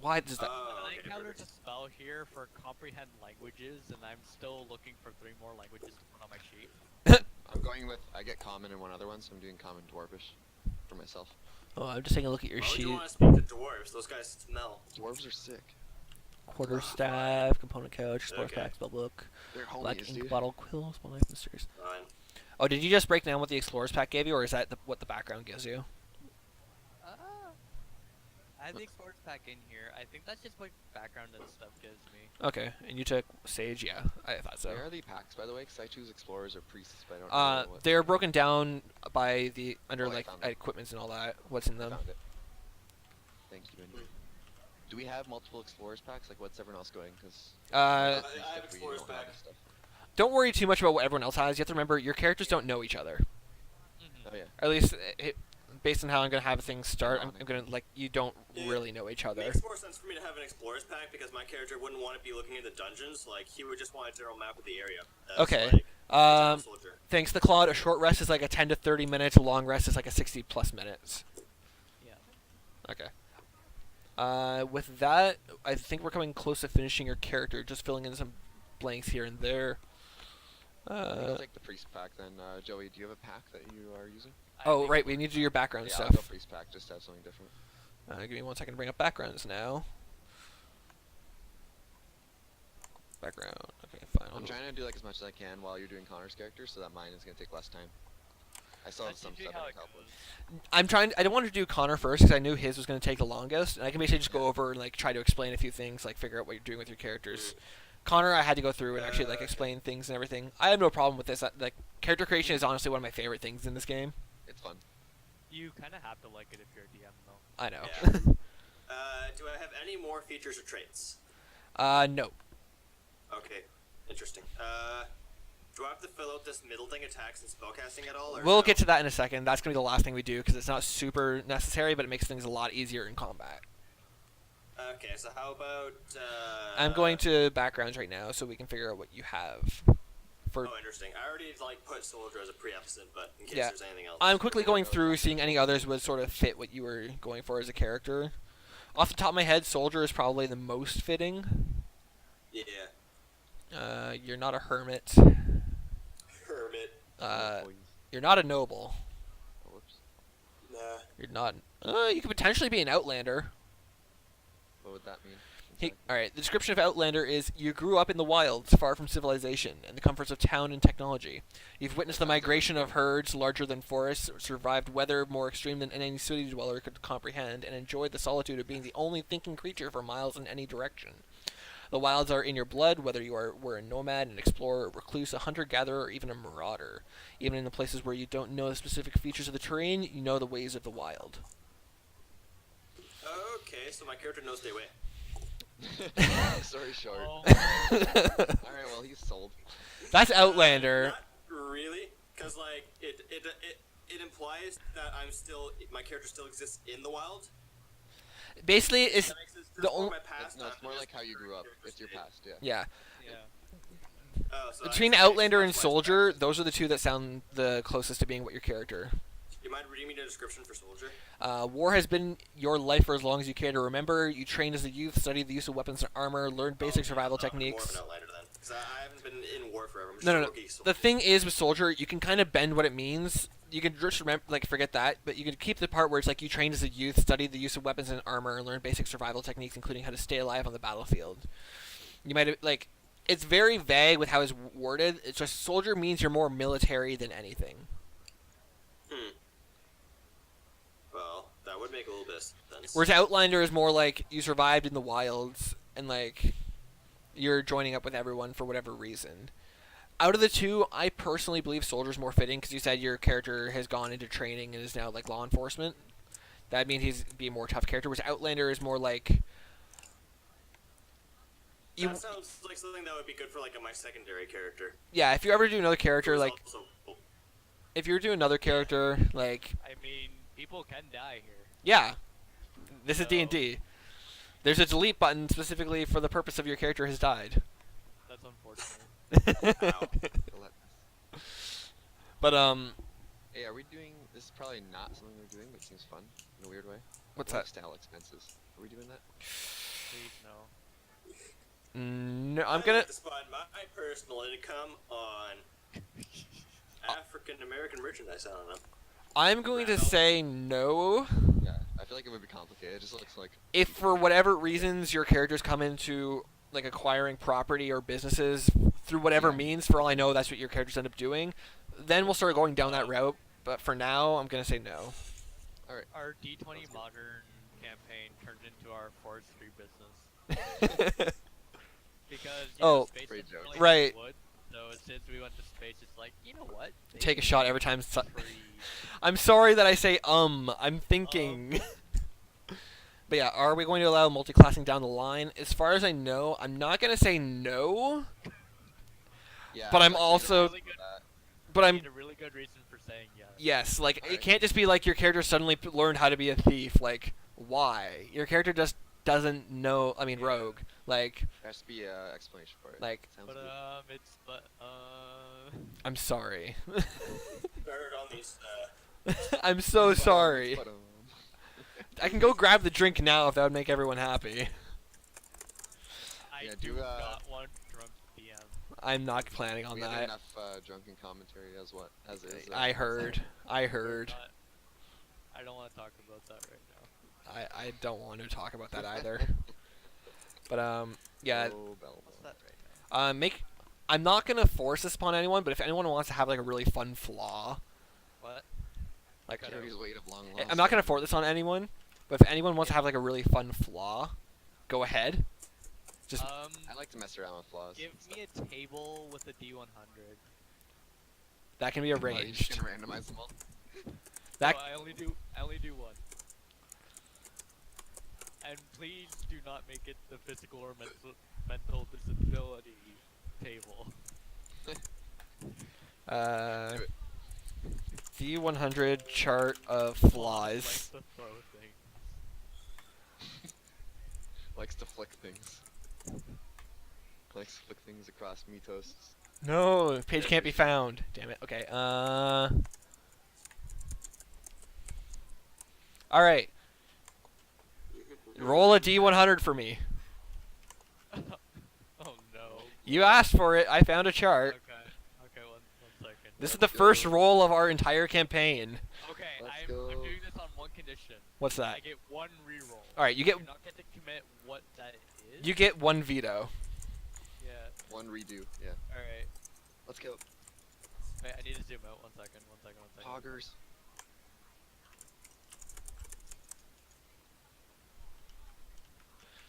Why does that? Oh, I okay, encountered perfect. a spell here for comprehend languages, and I'm still looking for 3 more languages to put on my sheet. I'm going with, I get common and one other one, so I'm doing common dwarvish for myself. Oh, I'm just taking a look at your Why would sheet. you want to speak to dwarves? Those guys smell. Dwarves are sick. Quarterstaff, component couch, explore Okay. pack, spell book, They're black homies, ink dude. bottle, quill, small knife, mysterious. Fine. Oh, did you just break down what the explorers pack gave you, or is that what the background gives you? I have the explorers pack in here. I think that's just what background and stuff gives me. Okay, and you took sage, yeah, I thought so. Where are the packs, by the way? Because I choose explorers or priests, but I don't know what. They're broken down by the under Oh, I like found it. equipments and all that. What's in them? Found it. Thank you, Indy. Do we have multiple explorers packs? Like, what's everyone else going? Because Uh, I have explorers pack. don't worry too much about what everyone else has. You have to remember your characters don't know each other. Oh yeah. Or at least based on how I'm gonna have things start, I'm gonna like you don't Yeah. really know each It other. makes more sense for me to have an explorers pack because my character wouldn't want to be looking into dungeons. Like he would just want a general map of the area. That's Okay. Like, a soldier. Thanks to Claude, a short rest is like a 10 to 30 minutes. A long rest is like a 60 plus minutes. Yeah. Okay. With that, I think we're coming close to finishing your character. Just filling in some blanks here and there. I'll take the priest pack then. Joey, do you have a pack that you are using? Oh, right. We need to do your background Yeah, I'll go stuff. priest pack just to have something different. Give me 1 second to bring up backgrounds now. Background. Okay, fine. I'm trying to do like as much as I can while you're doing Connor's character, so that mine is gonna take less time. I still have That's some usually stuff how I it can help with. goes. I don't want to do Connor first because I knew his was going to take the longest, and I can basically just go over and like try to explain a few things, like figure out what you're doing with your characters. Connor, I had to go through and actually like explain things and everything. I have no problem with this. Like character creation is honestly one of my favorite things in this game. It's fun. You kind of have to like it if you're a DM, though. I know. Yeah. Do I have any more features or traits? No. Okay, interesting. Do I have to fill out this middle thing, attacks and spellcasting at all? Or We'll no? get to that in a second. That's going to be the last thing we do because it's not super necessary, but it makes things a lot easier in combat. Okay, so how about? I'm going to backgrounds right now so we can figure out what you have for. Oh, interesting. I already like put soldier as a prerequisite, but in case Yeah. there's anything else. I'm quickly going through, seeing any others would sort of fit what you were going for as a character. Off the top of my head, soldier is probably the most fitting. Yeah. You're not a hermit. Hermit. You're not a noble. Oh, whoops. Nah. You're not. You could potentially be an outlander. What would that mean? Alright, the description of outlander is you grew up in the wilds, far from civilization, and the comforts of town and technology. You've witnessed the migration of herds larger than forests, survived weather more extreme than any city dweller could comprehend, and enjoyed the solitude of being the only thinking creature for miles in any direction. The wilds are in your blood, whether you were a nomad, an explorer, a recluse, a hunter-gatherer, or even a marauder. Even in the places where you don't know the specific features of the terrain, you know the ways of the wild. Okay, so my character knows their way. Story short. Oh, Alright, well, he's sold. That's Outlander. Not really, because like it implies that my character still exists in the wild. Basically, it's That makes sense. the There's more only. of my past, No, it's not more just like how you grew up. character It's your state. past, yeah. Yeah. yeah. Oh, so Between that Outlander and explains why it's Soldier, past. those are the two that sound the closest to being what your character. You mind reading me the description for soldier? War has been your life for as long as you care to remember. You trained as a youth, studied the use of weapons and armor, learned basic survival More of techniques. an outlander then, because I haven't been in war forever. I'm just No. a rookie, so The thing is with Soldier, you can kind of bend what it means. You can just remember, forget that, but you can keep the part where it's like you trained as a youth, studied the use of weapons and armor, and learned basic survival techniques, including how to stay alive on the battlefield. You might have, it's very vague with how it's worded. It's just Soldier means you're more military than anything. Well, that would make a little bit of sense. Whereas Outlander is more like you survived in the wilds and you're joining up with everyone for whatever reason. Out of the two, I personally believe Soldier's more fitting because you said your character has gone into training and is now law enforcement. That means he's be a more tough character. Whereas Outlander is more that sounds like something that would be good for my secondary character. yeah. If you ever do another character, Who's also- if you do another character, I mean, people can die here. yeah, this is So- D&D. There's a delete button specifically for the purpose of your character has died. That's unfortunate. Ow. But Hey, are we doing... This is probably not something we're doing, but it seems fun in a weird way. what's that? Lifestyle expenses. Are we doing that? Please no. No, I'm I gonna. like to spend my personal income on African American merchandise. I don't know. I'm going to say no. Yeah, I feel like it would be complicated. It just looks like... If for whatever reasons your characters come into acquiring property or businesses through whatever means, for all I know, that's what your characters end up doing. Then we'll start going down that route. But for now, I'm gonna say no. Our D20 modern campaign turned into our forestry business. Because space Great is joke. really Right. wood, so since we went to space, it's like, you know what? They Take a can shot make every time. trees. I'm sorry that I say I'm thinking. But yeah, are we going to allow multi-classing down the line? As far as I know, I'm not gonna say no. Yeah, But I'm I also- think that. But I I'm need a really good reason for saying yes. yes. It Alright. can't just be your character suddenly learned how to be a thief. Why? Your character just doesn't know. I mean, rogue. There has to be an explanation for it. Sounds But good. I'm sorry. Nerd on these. I'm so sorry. But, I can go grab the drink now if that would make everyone happy. I Yeah, do do, got one drunk DM. I'm not planning on we have that. enough drunken commentary as is. I heard. I heard. I don't want to talk about that right now. I don't want to talk about that either. But yeah. Oh, Belmo. What's that right now? I'm not gonna force this upon anyone, but if anyone wants to have a really fun flaw, What? Carries weight of long I'm lost. not gonna force this on anyone. But if anyone wants to have a really fun flaw, go ahead. Just I like to mess around with flaws. Give and me a table with a D100. that can be stuff. Oh, you just arranged. can randomize them all. That No, I only do one. And please do not make it the physical or mental disability table. D100 chart of Likes flaws. to throw things. Likes to flick things. Likes to flick things across me toasts. No, page can't be found. Damn it. Okay. All right. Roll a D100 for me. Oh no. You asked for it. I found a chart. Okay, one second. This is Let's the first go. roll of our entire campaign. Okay, Let's I'm go. doing this on one condition. What's I that? get one reroll. All right, you I get do not get to commit what that is. you get one veto. Yeah. One redo. Yeah. All right. Let's go. Wait, I need to zoom out. One second. Poggers.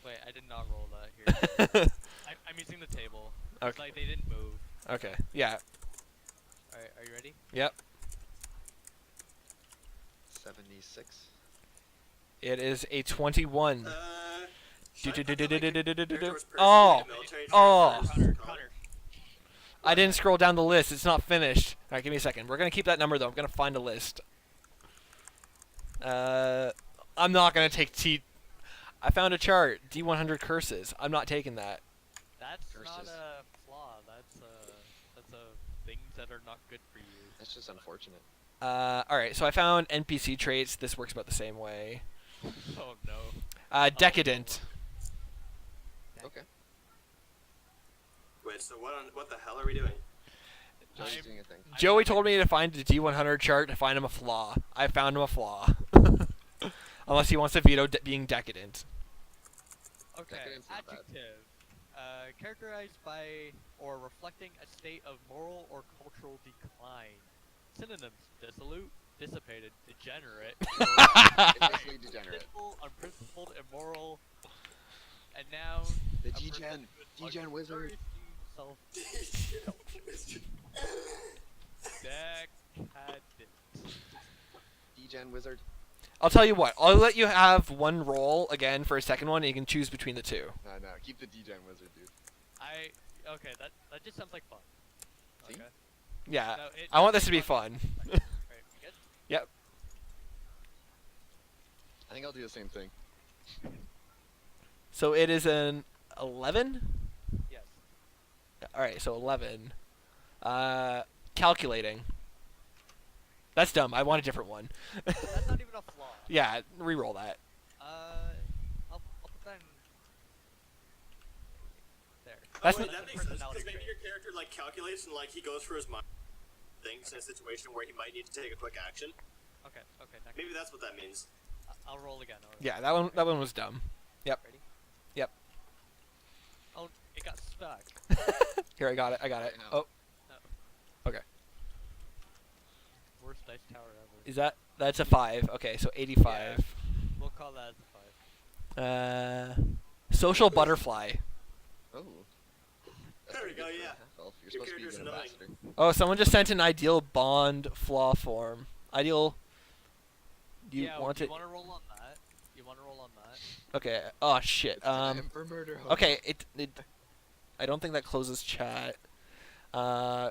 Wait, I did not roll that here. I'm using the table. It's Okay. like they didn't move. Okay. Yeah. All right, are you ready? Yep. 76. It is a 21. Should I put the, like, character was Oh. personally in the military Oh. training Connor, class? Connor. I didn't scroll down the list. It's not finished. All right, give me a second. We're gonna keep that number though. I'm gonna find a list. I'm not gonna take T. I found a chart. D100 curses. I'm not taking that. That's not Curses. a flaw. That's things that are not good for you. That's just unfortunate. All right. So I found NPC traits. This works about the same way. Oh no. Decadent. Okay. Wait, so what the hell are we doing? Joey's I'm- doing a thing. Joey told me to find the D100 chart to find him a flaw. I found him a flaw. Unless he wants to veto being decadent. Okay. Decadent's not bad. Adjective. Characterized by or reflecting a state of moral or cultural decline. Synonyms: dissolute, dissipated, degenerate, Basically degenerate. sinful, unprincipled, immoral. And noun: The a person D-Gen. who is D-Gen wizard. self decadent. D-Gen wizard. I'll tell you what. I'll let you have one roll again for a second one, and you can choose between the two. No, keep the D-Gen wizard, dude. Okay, that just sounds like fun. See? Okay. Yeah. No, it I want sounds this to like be fun. Right, you good? I think I'll do the same thing. So it is an 11? Yes. Alright, so 11. Calculating. That's dumb. I want a different one. That's not even a flaw. Yeah, re-roll that. I'll put that in there. That's Wait, not- that makes sense Personality because maybe trait. your character like calculates and like he goes through his mind things in a situation where he might need to take a quick action. Okay, next. Maybe that's what that means. I'll roll again. Yeah, that one was dumb. Yep. Ready? Yep. Oh, it got stuck. Here, I got it. I know. Oh, okay. Worst dice tower ever. Is that's a 5. Okay, so 85. We'll call that a 5. Social butterfly. Oh. That's There we pretty go, good for a yeah. half-elf. You're Your supposed to be character's an annoying. ambassador. Oh, someone just sent an ideal bond flaw form. Ideal. You yeah, want you it? want to roll on that? You want to roll on that? Okay. Oh shit. Time for murder. Okay. It. I don't think that closes chat. Yeah,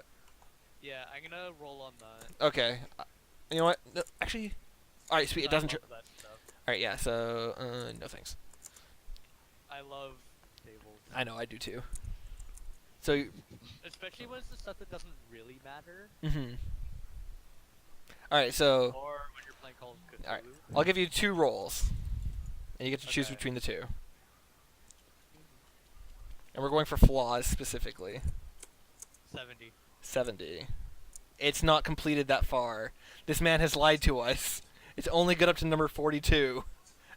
I'm gonna roll on that. Okay. You know what? No, actually. All right. Sweet. It I doesn't. love that stuff. All right. Yeah. So. No thanks. I love tables. I know. I do too. So. Especially when it's the stuff that doesn't really matter. Mhm. All right. So. Or when you're playing Call of Cthulhu. All right. I'll give you 2 rolls, and you get to choose Okay. between the 2. And we're going for flaws specifically. 70. 70. It's not completed that far. This man has lied to us. It's only good up to number 42.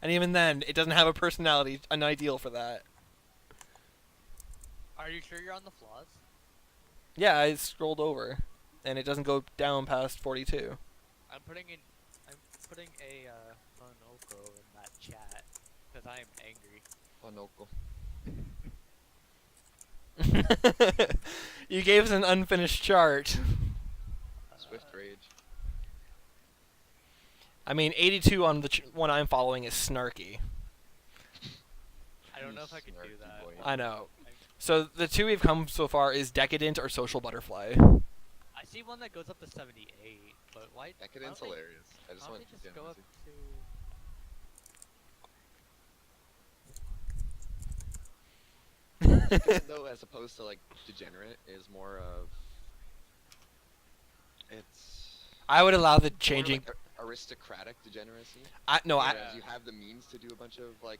And even then, it doesn't have a personality, an ideal for that. Are you sure you're on the flaws? Yeah, I scrolled over. And it doesn't go down past 42. I'm putting a Monoko in that chat because I am angry. Monoko. You gave us an unfinished chart. Swift rage. I mean, 82 on the one I'm following is snarky. I don't know if I could do Snarky that. boy. I know. So the 2 we've come so far is decadent or social butterfly. I see one that goes up to 78, but why? Decadent's why don't hilarious. I They, just why want don't they just D-Gen go up wizard. to? though, as opposed to like degenerate, is more of it's I would allow the more changing. like aristocratic degeneracy. No, Whereas you have the means to do a bunch of like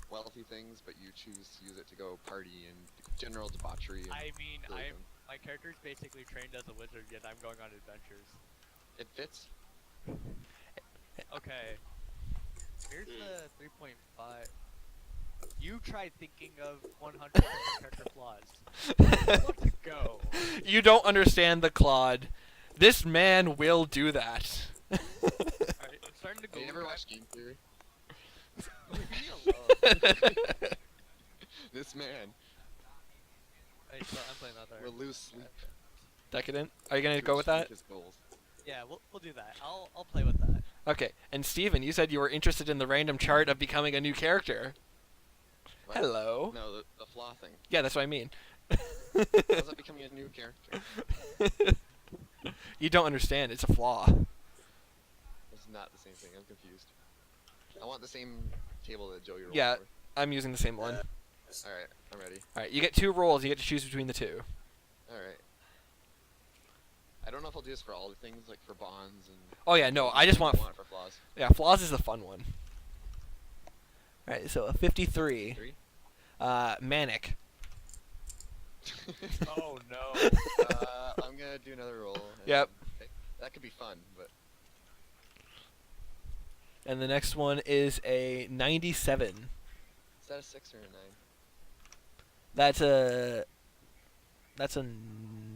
wealthy things, but you choose to use it to go party and general debauchery. And I mean, hooligan. my character's basically trained as a wizard, yet I'm going on adventures. It fits. Okay. Here's the 3.5. You tried thinking of 100% character flaws. Let's go. You don't understand the Claude. This man will do that. Alright, I'm starting to go. Have you ever watched Game Theory? Leave me alone. This man Alright, so I'm playing that there. will lose sleep. Decadent. Are you gonna to go with achieve that? His goals. Yeah, we'll do that. I'll play with that. Okay. And Steven, you said you were interested in the random chart of becoming a new character. What? Hello. No, the flaw thing. Yeah, that's what I mean. How's that becoming a new character? You don't understand. It's a flaw. It's not the same thing. I'm confused. I want the same table that Joey rolled Yeah. for. I'm using the same one. Alright, I'm ready. All right. You get 2 rolls. You get to choose between the 2. Alright. I don't know if I'll do this for all the things, like for bonds and... Oh yeah. No. I just want. for flaws. Yeah. Flaws is the fun one. All right. So a 53. 3? Manic. Oh no. I'm gonna do another roll. and Yep. That could be fun, but... And the next one is a 97. Is that a 6 or a 9? That's a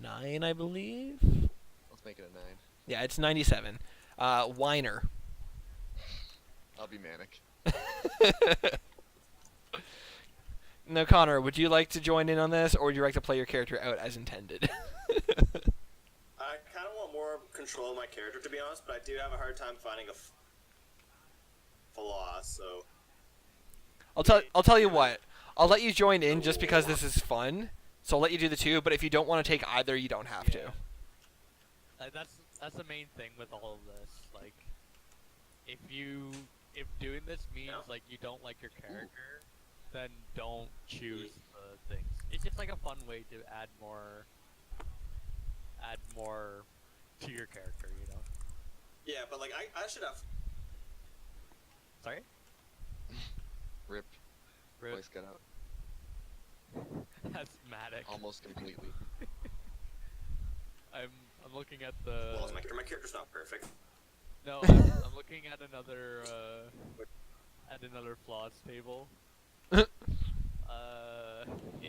9, I believe. Let's make it a 9. Yeah, it's 97. Whiner. I'll be manic. Now, Connor, would you like to join in on this, or would you like to play your character out as intended? I kind of want more control of my character, to be honest, but I do have a hard time finding a flaw, so... I'll tell you what. I'll let you join in just because this is fun. So I'll let you do the 2, but if you don't want to take either, you don't have to. That's the main thing with all of this. Like, if doing this means like you don't like your character, then don't choose the things. It's just like a fun way to add more to your character, you know. Yeah, but like I should have... Sorry. Rip. Rip. Voice cut out. That's Matic. Almost completely. I'm looking at the. Well, my character's not perfect. No, I'm looking at another flaws table. Yeah,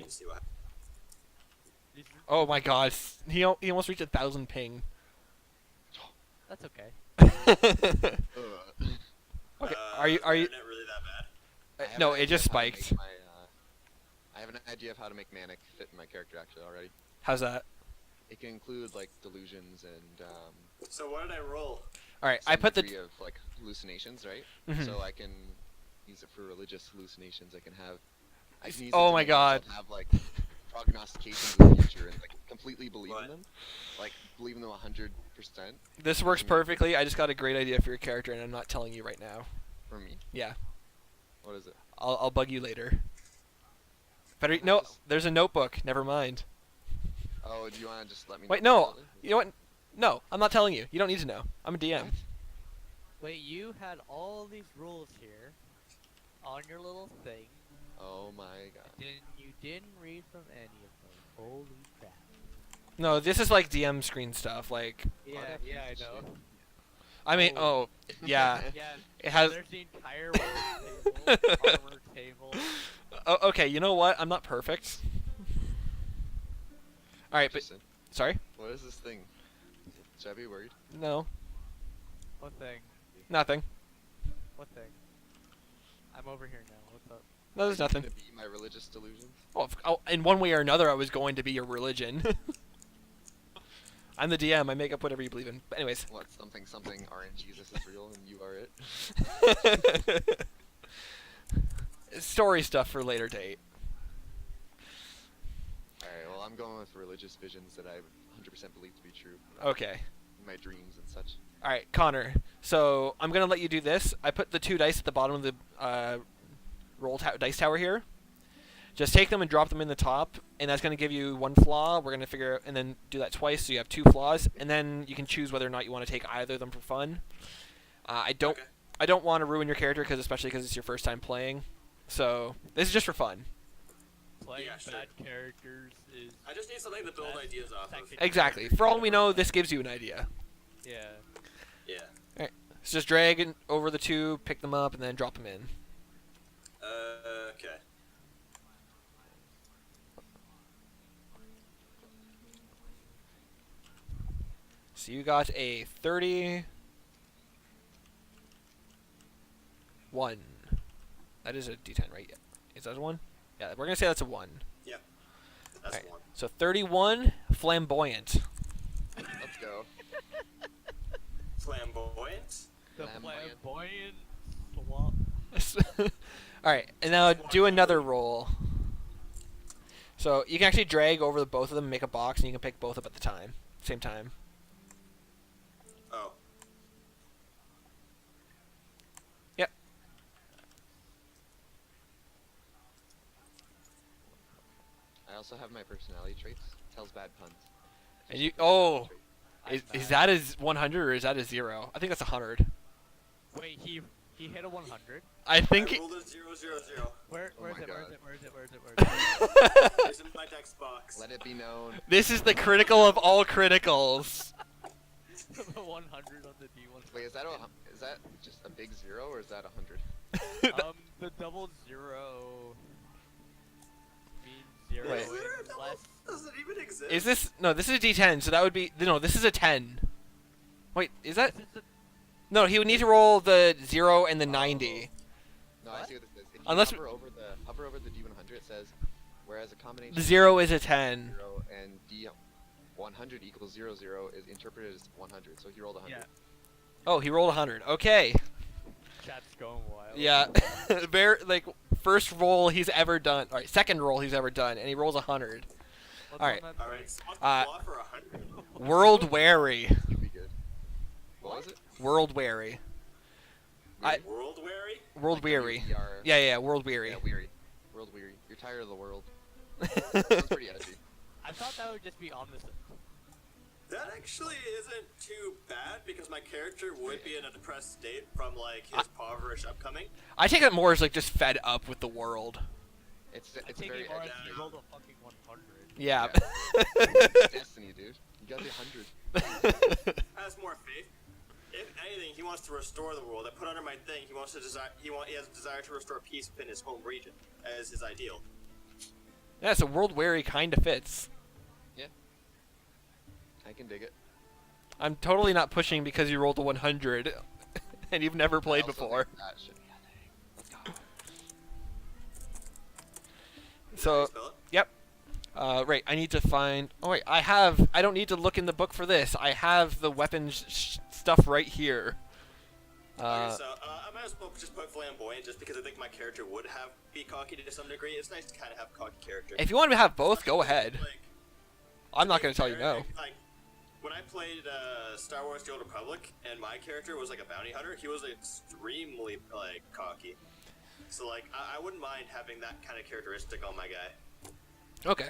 just see what these- Oh my god. He almost reached 1,000 ping. That's okay. Ugh. Okay, are you- internet really that bad? I have No, an it just idea of how to spiked. make I have an idea of how to make manic fit in my character actually already. How's that? It can include like delusions and So what did I roll? Alright, I some put the... degree of like hallucinations, right? Mhm. So I can use it for religious hallucinations. I can use it Oh to my make god. myself have like prognostications of the future and like completely believe What? in them, like believe in them 100% This works perfectly. I just got a great idea for your character, and I'm not telling you right now. for me. Yeah. What is it? I'll bug you later. Better... No, there's a notebook. Never mind. Oh, do you want to just let me? Wait, know no. about it? You know what? No, I'm not telling you. You don't need to know. I'm a DM. Wait, you had all these rules here on your little thing. Oh my god. You didn't read from any of them. Holy crap. No, this is like DM screen stuff. Like, Yeah, that yeah, I piece of know. shit. I mean, Oh. yeah. Yeah, It has... there's the entire weapon table, armor table. Oh, okay, you know what? I'm not perfect. Alright, but... Interesting. Sorry? What is this thing? Should I be worried? No. What thing? Nothing. What thing? I'm over here now. What's up? No, there's Are you nothing. gonna be my religious delusions? In one way or another, I was going to be your religion. I'm the DM. I make up whatever you believe in. But anyways. What? Something RNG Jesus is real and you are it? Story stuff for later date. Alright, well I'm going with religious visions that I 100% believe to be true. Okay. In my dreams and such. Alright, Connor. So, I'm going to let you do this. I put the 2 dice at the bottom of the dice tower here. Just take them and drop them in the top, and that's going to give you 1 flaw. We're going to figure and then do that twice, so you have 2 flaws, and then you can choose whether or not you want to take either of them for fun. I don't want to ruin your character, especially because it's your first time playing. So this is just for fun. Playing Yeah, sure. bad characters is. I just need something to build ideas off of. Exactly. For all we know, this gives you an idea. Yeah. Yeah. So just drag it over the 2, pick them up, and then drop them in. Okay. So you got a 31. That is a D10, right? Is that a 1? Yeah, we're going to say that's a 1. That's Alright. one. So 31, flamboyant. Let's go. Flamboyant? The Flamboyant. flamboyant swamp. Alright, and now do another roll. So you can actually drag over both of them and make a box, and you can pick both up at the same time. Oh. Yep. I also have my personality traits. Tells bad puns. And you I'm is bad. that a 100 or is that a 0? I think that's a 100. Wait, he hit a 100. I think I rolled a 0, 0, 0. Where Oh is my it? Where is God. it? Where is it? Where is it? Where is it? It's in my text box. Let it be known. this is the critical of all criticals. The 100 on the D1. Wait, is that just a big 0 or is that 100? The double 0 means 0 Wait. Is there a is double? less. Does it even exist? Is this no? This is a D10, so that would be no. This is a 10. Wait, is that This is the no? He would need to roll the 0 and the 90. No, I see what this is. If you Unless- hover over the D100, it says, whereas a combination The 0 is a 10. 0 and D100 equals 0, 0 is interpreted as 100. So he rolled 100. yeah. Oh, he rolled 100. Okay. Chat's going wild. Yeah. First roll he's ever done. All right, second roll he's ever done, and he rolls 100. What's Alright. on that Alright, dice? spot Uh, the flaw for 100. World wary. Should be good. What was it? World wary. I- World wary? World weary. WER. Yeah, world weary. Yeah, weary. World weary. You're tired of the world. Sounds pretty edgy. I thought that would just be omniscient. That actually isn't too bad because my character would be in a depressed state from like his impoverished upcoming. I take it more as like just fed up with the world. It's I take very it more as edgy. he rolled a fucking 100. Yeah. Destiny, dude. You got the 100. Has more faith. If anything, he wants to restore the world. I put under my thing. He has a desire to restore peace within his home region as his ideal. Yeah, so world wary kind of fits. I can dig it. I'm totally not pushing because you rolled a 100 and you've never I played also before. think that should be a thing. Let's go. How do you So, spell it? yep. Right, I need to find... Oh, wait, I don't need to look in the book for this. I have the weapons stuff right here. Okay, so I might as well just put flamboyant just because I think my character would be cocky to some degree. It's nice to kind of have a cocky character. If you want to have both, go ahead. Like, I'm not going to tell you no. Like, when I played Star Wars: The Old Republic, and my character was like a bounty hunter, he was extremely like cocky. So like, I wouldn't mind having that kind of characteristic on my guy. Okay.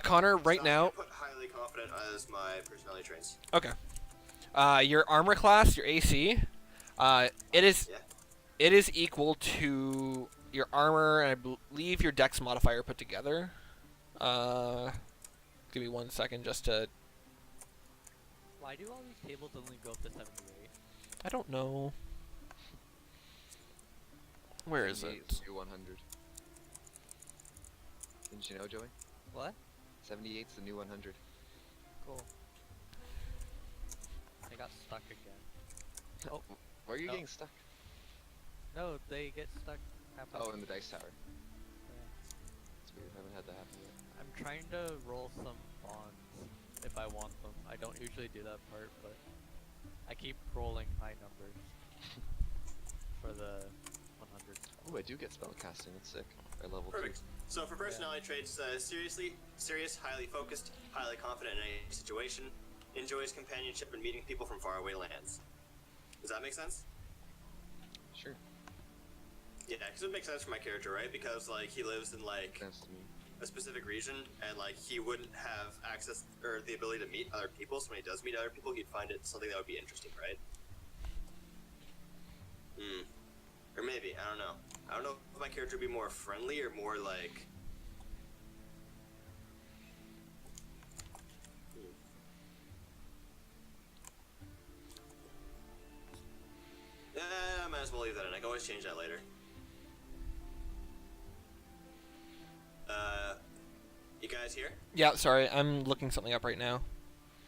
Connor, right So I'm now... gonna put highly confident as my personality traits. Okay. Your armor class, your AC, it is Yeah. it is equal to your armor and I believe your dex modifier put together. Give me 1 second just to... Why do all these tables only go up to 78? I don't know. Where is 78 it? New 100. Didn't you know, Joey? What? 78's the new 100. Cool. I got stuck again. Oh, Where are you No. getting stuck? no, they get stuck halfway. Oh, in the dice tower. Yeah. It's weird. I haven't had that happen yet. I'm trying to roll some bonds if I want them. I don't usually do that part, but I keep rolling high numbers for the 100. Oh, I do get spellcasting. That's sick. At level Perfect. So for personality traits, serious, highly focused, highly confident in any situation, enjoys companionship and meeting people from faraway lands. Does that make sense? 2. Sure. Yeah, because it makes sense for my character, right? Because like he lives in like Sense to me. a specific region, and like he wouldn't have access or the ability to meet other people. So when he does meet other people, he'd find it something that would be interesting, right? Hmm. Or maybe I don't know. I don't know if my character would be more friendly or more like. I might as well leave that in. I can always change that later. You guys here? Yeah, sorry, I'm looking something up right now.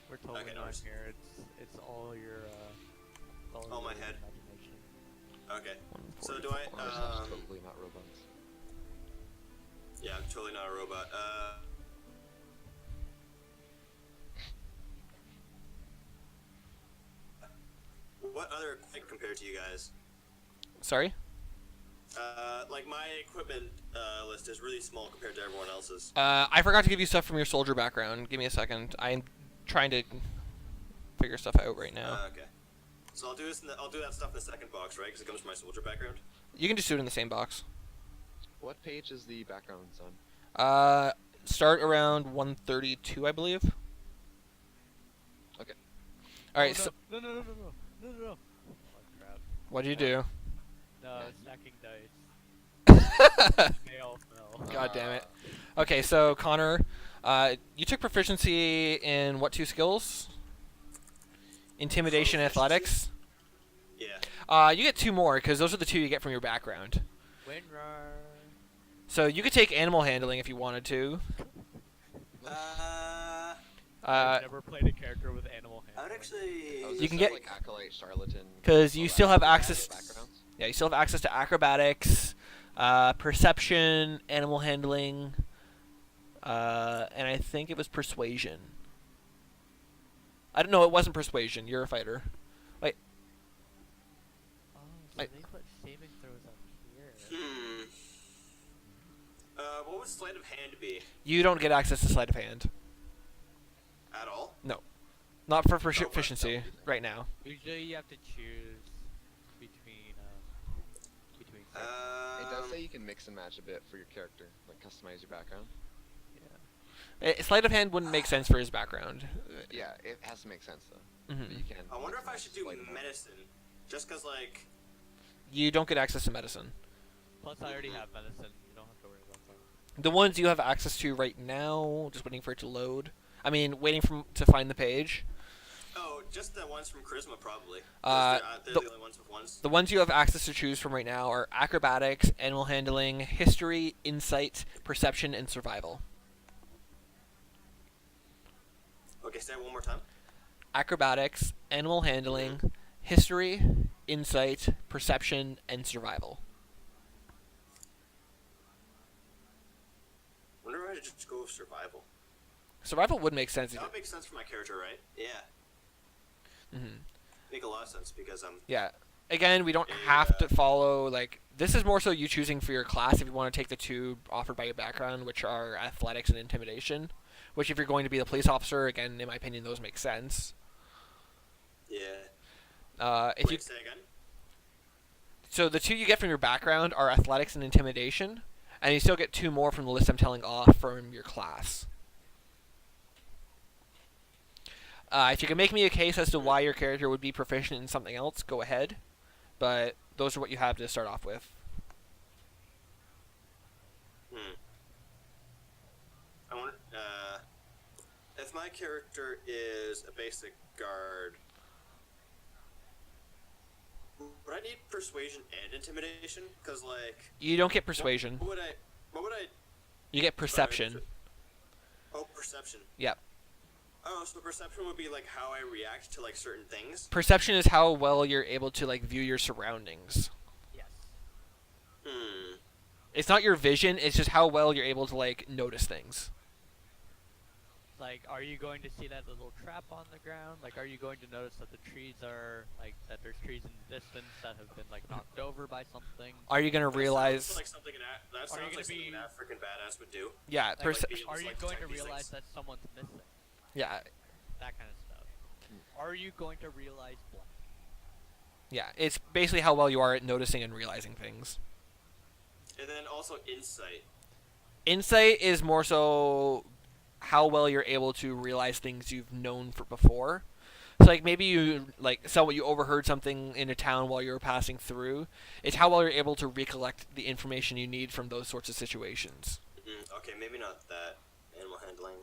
We're totally Okay, no not worries. here. It's all your All my your head. imagination. Okay. So do I? Ours is totally not robots. Yeah, I'm totally not a robot. What other equipment compared to you guys? Sorry? Like my equipment list is really small compared to everyone else's. I forgot to give you stuff from your soldier background. Give me a second. I'm trying to figure stuff out right now. Okay. So I'll do this. I'll do that stuff in the second box, right? Because it comes from my soldier background. You can just do it in the same box. What page is the background on? Start around 132, I believe. Okay. All right. Oh, So no. No. Oh crap. what do you do? No, stacking dice. They all fell. God damn it. Okay, so Connor, you took proficiency in what 2 skills? Intimidation and athletics. Yeah. You get 2 more because those are the 2 you get from your background. Winrar. So you could take animal handling if you wanted to. I've never played a character with animal I would handling. actually. Oh, is You this can stuff get- like acolyte, charlatan. Because you all still that have stuff, access. backgrounds? Yeah, you still have access to acrobatics, perception, animal handling, and I think it was persuasion. I don't know. It wasn't persuasion. You're a fighter. Wait. Oh, so I- they put saving throws up here. What would sleight of hand be? You don't get access to sleight of hand. At all? Not for what? proficiency right now. Usually you have to choose between It does say you can mix and match a bit for your character, like customize your background. Sleight of hand wouldn't make sense for his background. Yeah, it has to make sense though. Mhm. But you can. I wonder mix if I and should match do sleight of hand. medicine, just cause like. You don't get access to medicine. Plus, I already have medicine. You don't have to worry about that. The ones you have access to right now, just waiting for it to load. I mean, waiting to find the page. Oh, just the ones from Charisma, probably. They're the- the only ones with ones. The ones you have access to choose from right now are acrobatics, animal handling, history, insight, perception, and survival. Okay, say it one more time. Acrobatics, animal handling, history, insight, perception, and survival. Wonder if I should just go with survival. Survival would make sense. That would make sense for my character, right? Yeah. Mm-hmm. Make a lot of sense because I'm. Yeah. Again, we don't have to follow, like, this is more so you choosing for your class if you want to take the 2 offered by your background, which are athletics and intimidation. Which, if you're going to be the police officer, again, in my opinion, those make sense. Yeah. If you Wait, say again. So the 2 you get from your background are athletics and intimidation, and you still get 2 more from the list I'm telling off from your class. If you can make me a case as to why your character would be proficient in something else, go ahead. But those are what you have to start off with. I wonder. If my character is a basic guard, would I need persuasion and intimidation? Cause like. You don't get persuasion. What would I? You get perception. Oh, perception. Yep. Oh, so perception would be like how I react to like certain things. Perception is how well you're able to like view your surroundings. Yes. It's not your vision, it's just how well you're able to like notice things. Like, are you going to see that little trap on the ground? Like, are you going to notice that the trees are, like, that there's trees in the distance that have been, like, knocked over by something? Are you going to That realize... sounds like something that sounds you like gonna something be- an African badass would do. Yeah, Like, being able are to, you like, going to detect these realize things. that someone's missing? yeah, That kind of stuff. Are you going to realize blank? yeah. It's basically how well you are at noticing and realizing things. And then also insight. Insight is more so how well you're able to realize things you've known before. So like maybe you you overheard something in a town while you were passing through. It's how well you're able to recollect the information you need from those sorts of situations. Okay, maybe not that. Animal handling.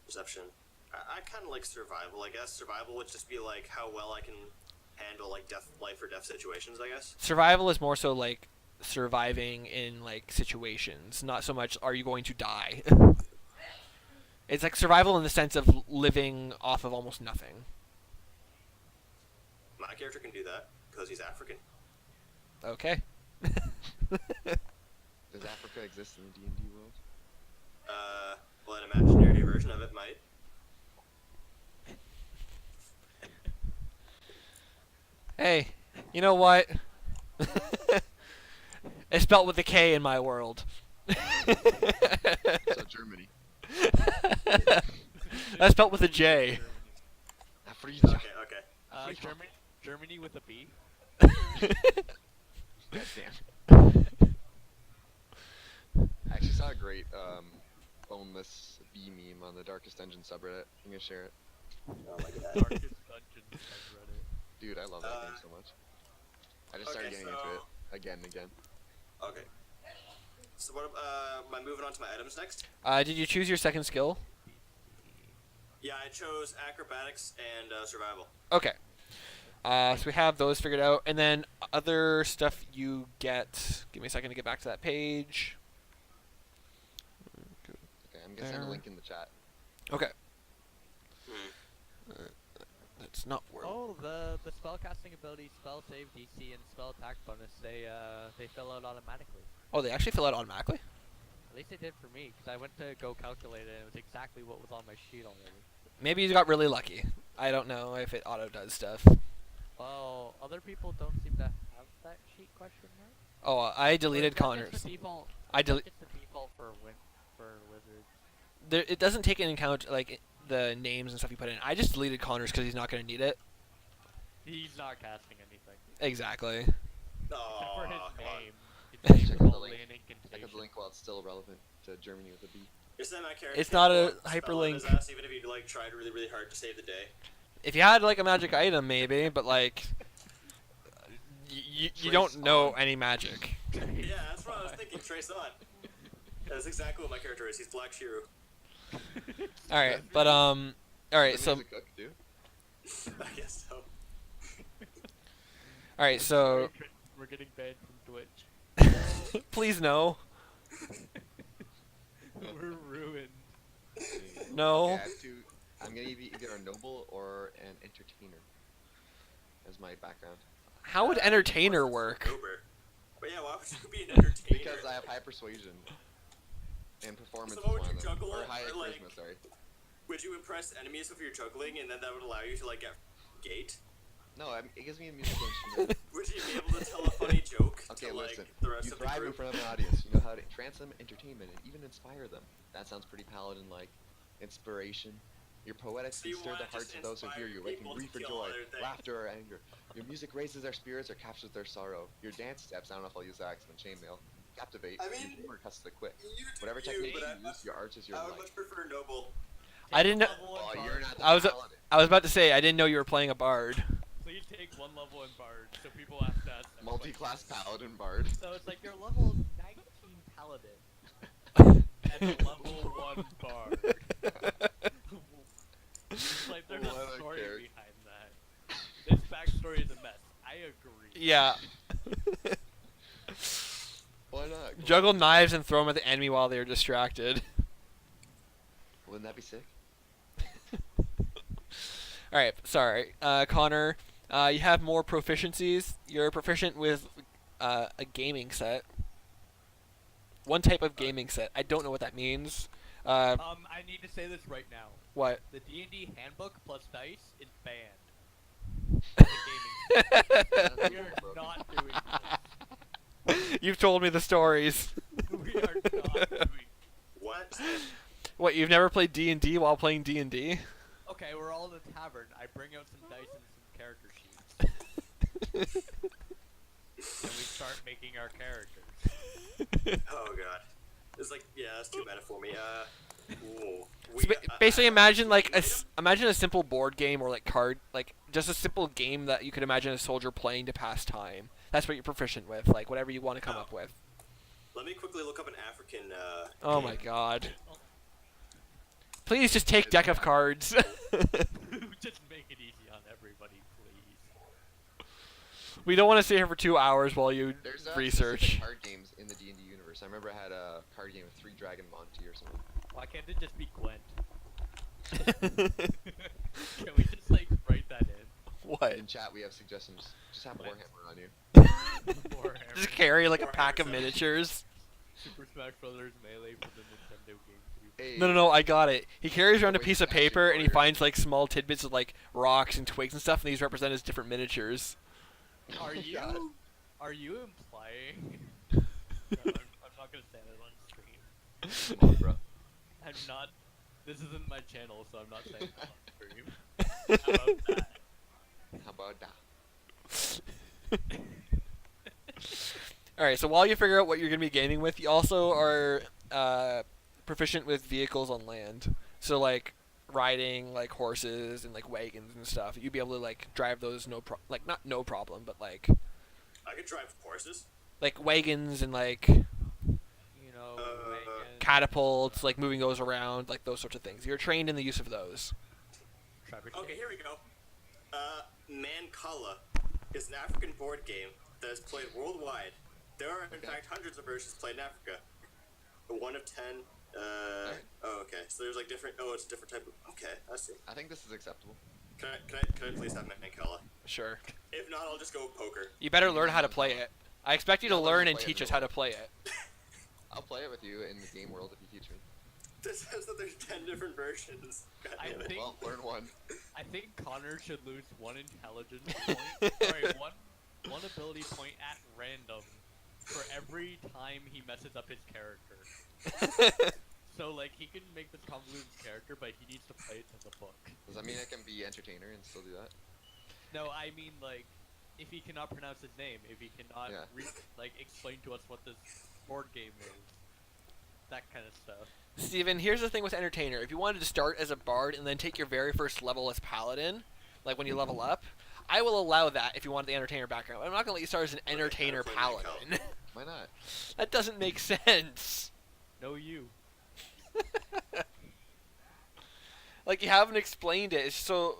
Perception. I kind of like survival, I guess. Survival would just be like how well I can handle like life or death situations, I guess. Survival is more so like surviving in like situations, not so much are you going to die. It's like survival in the sense of living off of almost nothing. My character can do that because he's African. Okay. Does Africa exist in the D&D world? Well, an imaginary version of it might. Hey, you know what? It's spelled with a K in my world. So Germany. That's spelled with a J. Afrika. Okay. Germany with a B. Goddamn. I actually saw a great boneless bee meme on the Darkest Dungeon subreddit. I'm gonna share it. Oh my god. Darkest Dungeon subreddit. Dude, I love that game so much. I just started getting into it again and again. Okay. So what? Am I moving on to my items next? Did you choose your second skill? Yeah, I chose acrobatics and survival. Okay. So we have those figured out, and then other stuff you get. Give me a second to get back to that page. Okay, I'm gonna send a link in the chat. Okay. That's not where. Oh, the spellcasting ability, spell save DC, and spell attack bonus, they fill out automatically. Oh, they actually fill out automatically? At least they did for me, because I went to go calculate it, and it was exactly what was on my sheet already. Maybe you got really lucky. I don't know if it auto does stuff. Well, other people don't seem to have that sheet question mark. Oh, I deleted Or is that Connor's. just the default? I It's delete. the default for wizards. There, it doesn't take into account like the names and stuff you put in. I just deleted Connor's because he's not going to need it. He's not casting anything. Exactly. Except for his Come on. name. Check It's out the probably link. an Check out incantation. the link while it's still relevant to Germany with a B. You're saying my character It's can't not pull a a spell out of hyperlink. his ass, even if he like tried really, really hard to save the day. If you had like a magic item, maybe, but like, you don't Trace know on. any magic. Yeah, that's what I was thinking. Trace on. That's exactly what my character is. He's Black Shiru. All right, but all right, He's so a cook, dude. I guess so. all right, so We're getting banned from Twitch. please no, We're ruined. no. Okay, I have to, I'm gonna be either a noble or an entertainer as my background. How would entertainer work? Uber. But yeah, why would you be an entertainer? Because I have high persuasion and performance. So is what would one you of them. juggle Or it, high or, like- charisma, sorry. Would you impress enemies with your juggling, and then that would allow you to like get gate? No, it gives me a musical instrument. Would you be able to tell a funny joke Okay, to like listen. the rest You of the thrive in group? front of an audience. You know how to translate entertainment and even inspire them. That sounds pretty paladin-like. Inspiration. Your poetics So can you stir the wanna hearts just of those who hear inspire you, making people to grief or kill joy, other things. laughter or anger. Your music raises their spirits or captures their sorrow. Your dance steps, I don't know if I'll use that 'cause I'm chainmail, captivate. I Your mean, humor cuts to the quick. You do Whatever you, technique but you use, your art is your I would life. much prefer noble. I didn't know. Level in Oh, Bard. you're not the I was paladin. I was about to say I didn't know you were playing a bard. Please take one level in Bard, so people have to ask that Multi-class question. paladin bard. So it's like you're level 19 paladin and a level 1 bard. It's like there's What a a story character. behind that. This backstory is a mess. I agree. Yeah. Why not? Juggle knives and throw them at the enemy while they're distracted. Wouldn't that be sick? All right, sorry, Connor. You have more proficiencies. You're proficient with a gaming set. One type of gaming set. I don't know what that means. I need to say this right now. What? The D&D handbook plus dice is banned. As a gaming set. We are not doing this. You've told me the stories. We are not doing. What? What? You've never played D&D while playing D&D? Okay, we're all in the tavern. I bring out some dice and some character sheets. And we start making our characters. Oh god. It's like, yeah, that's too meta for me. Ooh. So basically, imagine like imagine a simple board game or like card, like just a simple game that you could imagine a soldier playing to pass time. That's what you're proficient with, like whatever you want to come up with. Let me quickly look up an African. Oh game. my god! Please just take deck of cards. Just make it easy on everybody, please. We don't want to stay here for 2 hours while you There's research. specific card games in the D&D universe. I remember I had a card game of 3 Dragon Monty or something. Why can't it just be Gwent? Can we just like write that in? What? In chat, we have suggestions. Just have What? Warhammer on you. Warhammer. Just carry like a pack of miniatures. Super Smash Brothers Melee for the Nintendo GameCube. Hey, No, I got it. He carries around a Wait, piece of actually, paper and he Warrior. finds like small tidbits of like rocks and twigs and stuff, and these represent as different miniatures. Oh Are my you? God. Are you implying? No, I'm not gonna say that on stream. Come on, bro. I'm not. This isn't my channel, so I'm not saying that on stream. How about that? How about that? Alright, so while you figure out what you're going to be gaming with, you also are proficient with vehicles on land. So, like, riding, like, horses and, like, wagons and stuff. You'd be able to, like, drive those not no problem, but, like, I could drive horses. wagons and, like, You know, Megan, catapults, like, moving those around, like, those sorts of things. You're trained in the use of those. Trebuchet. Okay, here we go. Mancala is an African board game that is played worldwide. There are, in fact, hundreds of versions played in Africa. 1 of 10. Oh, okay. So there's like different. Oh, it's a different type of. Okay, I see. I think this is acceptable. Can I please have Mancala? Sure. If not, I'll just go with poker. You better learn how to play it. I expect you to Yeah, let me learn and play it teach in us the how to world. play it. I'll play it with you in the game world if you teach me. This says that there's 10 different versions. God I damn it. think- Well, learn one. I think Connor should lose 1 intelligence point. Sorry, one ability point at random for every time he messes up his character. So like he can make this convoluted character, but he needs to play it to the book. Does that mean I can be entertainer and still do that? No, I mean like if he cannot pronounce his name, if he cannot Yeah. explain to us what this board game is, that kind of stuff. Steven, here's the thing with Entertainer. If you wanted to start as a bard and then take your very first level as paladin, like when you level up, I will allow that if you want the Entertainer background. But I'm not going to let you start as an Entertainer play paladin. Why not? That doesn't make sense. No, you. Like, you haven't explained it. So,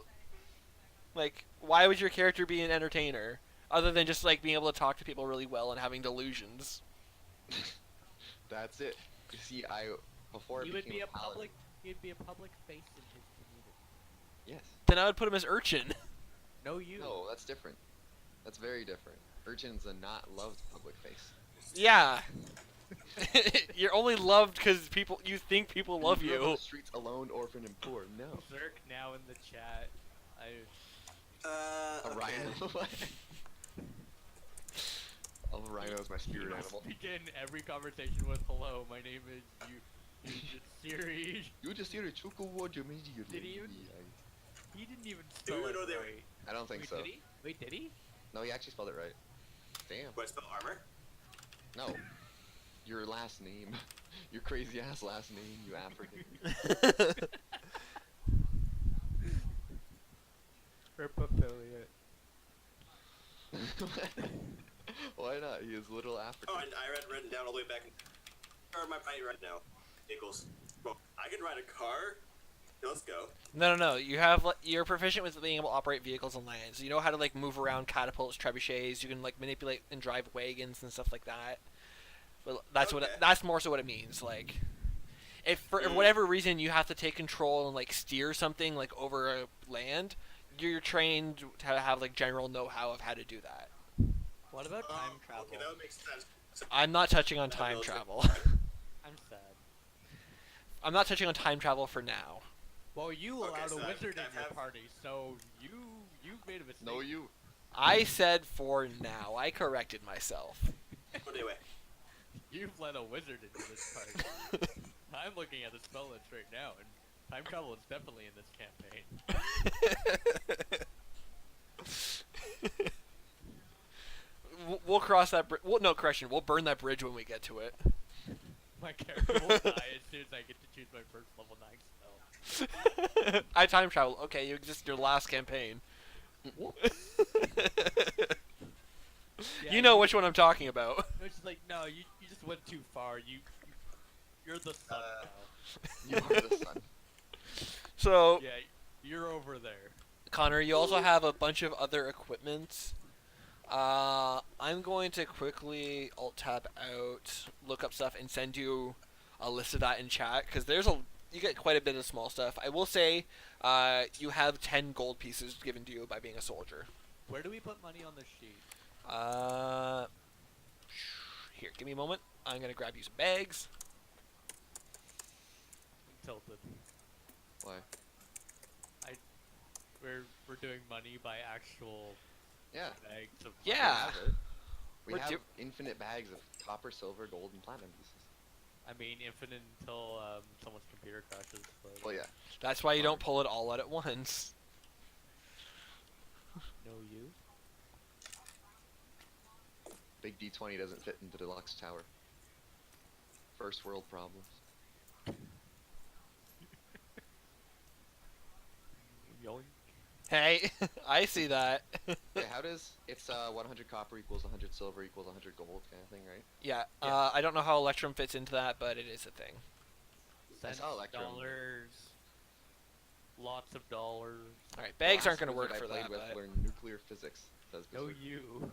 like, why would your character be an Entertainer? Other than just, like, being able to talk to people really well and having delusions. That's it. You see, before I He would became be a paladin- public. He'd be a public face in his community. Yes. Then I would put him as Urchin. No, you. No, that's different. That's very different. Urchin's a not loved public face. Yeah. You're only loved because you think people love You live on you. the streets alone, orphan, and poor. No. Zerk now in the chat. A Okay. rhino. A rhino is my spirit You animal. begin every conversation with "Hello, my name is you Siri." You just hear a chuckle word immediately. Did he even- He didn't even Do spell we it know they- right. I don't think Wait, so. did he? Wait, did he? No, he actually spelled it right. Damn. Do I spell armor? No. Your last name. Your crazy ass last name, you African. Rip affiliate. Why not? He is little African. Oh, I read written down all the way back. Or my bite right now. Equals. Well, I can ride a car. Yeah, let's go. No. You're proficient with being able to operate vehicles on land. So you know how to like move around catapults, trebuchets. You can like manipulate and drive wagons and stuff like that. But that's Okay. that's more so what it means. Like, if for whatever reason you have to take control and like steer something like over a land, you're trained to have like general know-how of how to do that. What about time travel? Okay, that would make sense. So, I'm not touching on Yeah, time those are- travel. I'm sad. I'm not touching on time travel for now. Well, you Okay, allowed so a wizard in I your have- party, so you made a mistake. No, you. I said for now. I corrected myself. but anyway. You've let a wizard into this party. I'm looking at the spell list right now, and time travel is definitely in this campaign. we'll cross that. Well, no, correction. We'll burn that bridge when we get to it. My character will die as soon as I get to choose my first level 9 spell. I time travel. Okay, you just your last campaign. Yeah, You know which one I'm talking about. It's just like, no, you just went too far. You're the sun now. You are the sun. So, Yeah, you're over there. Connor, you also have a bunch of other equipment. I'm going to quickly alt tab out, look up stuff, and send you a list of that in chat because you get quite a bit of small stuff. I will say, you have 10 gold pieces given to you by being a soldier. Where do we put money on the sheet? Here, give me a moment. I'm gonna grab you some bags. I'm tilted. Why? We're doing money by actual Yeah. bags of money. Yeah. We We're have do- infinite bags of copper, silver, gold, and platinum pieces. I mean, infinite until someone's computer crashes. But Well, yeah. That's why you don't pull it all out at once. no you. Big D20 doesn't fit into Deluxe Tower. First world problems. Yoink. Hey, I see that. Yeah, how does it's 100 copper equals 100 silver equals 100 gold kind of thing, right? Yeah, Yeah. I don't know how Electrum fits into that, but it is a thing. Cents, saw Electrum. dollars. Lots of dollars. All right, bags The aren't last going to wizard work I for played that. with But... learned nuclear physics. Says No Berserk. you.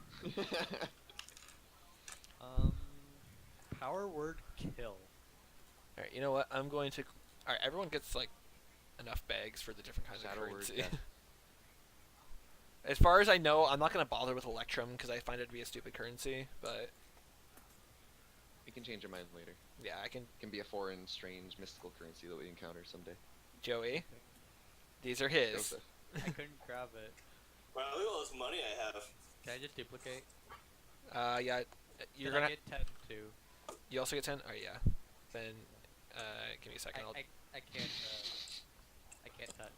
Power word kill. All right, you know what? I'm going to. All right, everyone gets like enough bags for the different kinds Shadow of word, currency. yeah. As far as I know, I'm not going to bother with Electrum because I find it to be a stupid currency. But We can change our mind later. yeah, I can. It can be a foreign, strange, mystical currency that we encounter someday. Joey, these are his. Joseph. I couldn't grab it. Wow, look at all this money I have. Can I just duplicate? Yeah, you're 'Cause gonna. I get 10 too. You also get 10. Oh yeah. Then, give me a second. I can't. I can't touch.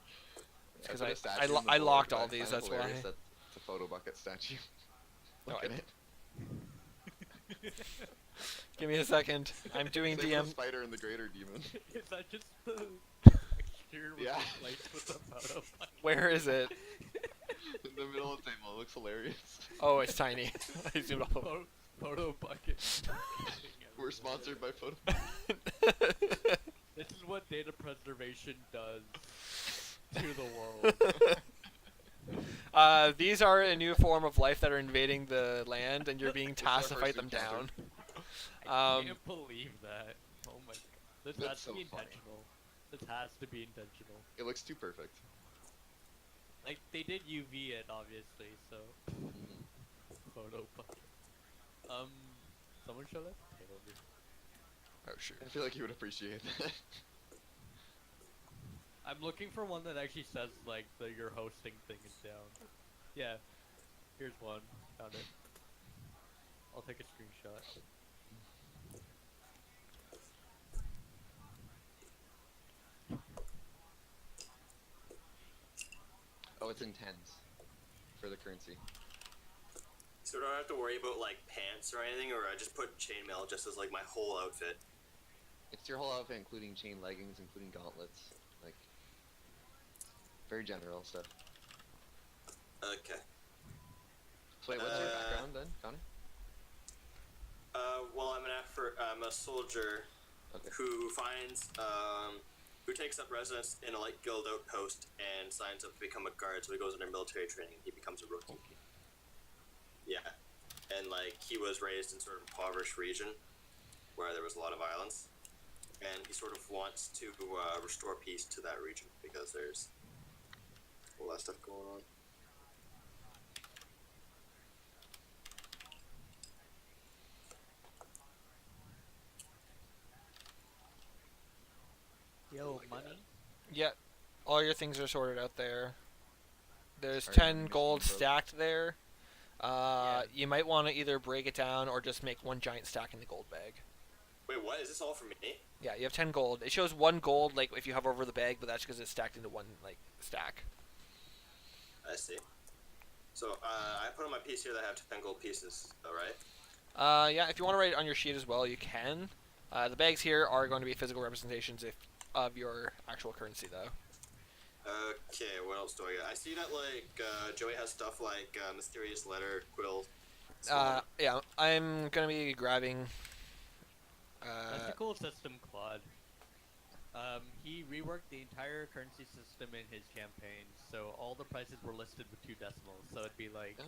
It's 'cause put a I statue lo- on the I board, locked but all I these, find it that's why. hilarious that it's a photo bucket statue. Oh, Look at I- it. Give me a second. I'm doing Same DM. with Spider and the Greater Demon. Is that just the texture with Yeah. the lights with the photo? Where is it? In the middle of the table, it looks hilarious. Oh, it's tiny. I zoomed off. Photo bucket. We're sponsored by Photo. This is what data preservation does to the world. These are a new form of life that are invading the land, and you're being It's tasked to our fight first them down. I can't believe that. Oh my god. This That's has to so be funny. intentional. This has to be intentional. It looks too perfect. Like, they did UV it, obviously, so. Photo bucket. Someone show that table here. Oh shoot. I feel like you would appreciate that. I'm looking for one that actually says, like, your hosting thing is down. Yeah. Here's one. Found it. I'll take a screenshot. Oh, it's in tens for the currency. So do I have to worry about like pants or anything, or I just put chainmail just as like my whole outfit? It's your whole outfit, including chain leggings, including gauntlets, like very general stuff. Okay. So wait, what's your background then, Connor? Well, I'm a soldier Okay. who finds who takes up residence in a light guild outpost and signs up to become a guard. So he goes under military training. He becomes a rookie. Yeah, and like he was raised in sort of a impoverished region where there was a lot of violence, and he sort of wants to restore peace to that region because there's all that stuff going on. Yo, Like money? that. Yeah, all your things are sorted out there. There's Sorry, 10 I'm gold missing, bro. stacked there. Yeah. You might want to either break it down or just make one giant stack in the gold bag. Wait, what? Is this all for me? Yeah, you have 10 gold. It shows 1 gold, like, if you hover over the bag, but that's because it's stacked into one, like, stack. I see. So I put on my piece here that I have 10 gold pieces. All right. Yeah, if you want to write it on your sheet as well, you can. The bags here are going to be physical representations of your actual currency, though. Okay, what else do I got? I see that like Joey has stuff like mysterious letter, quill. Swan. Yeah, I'm gonna be grabbing. That's a cool system, Claude. He reworked the entire currency system in his campaign, so all the prices were listed with 2 decimals. So it'd be like,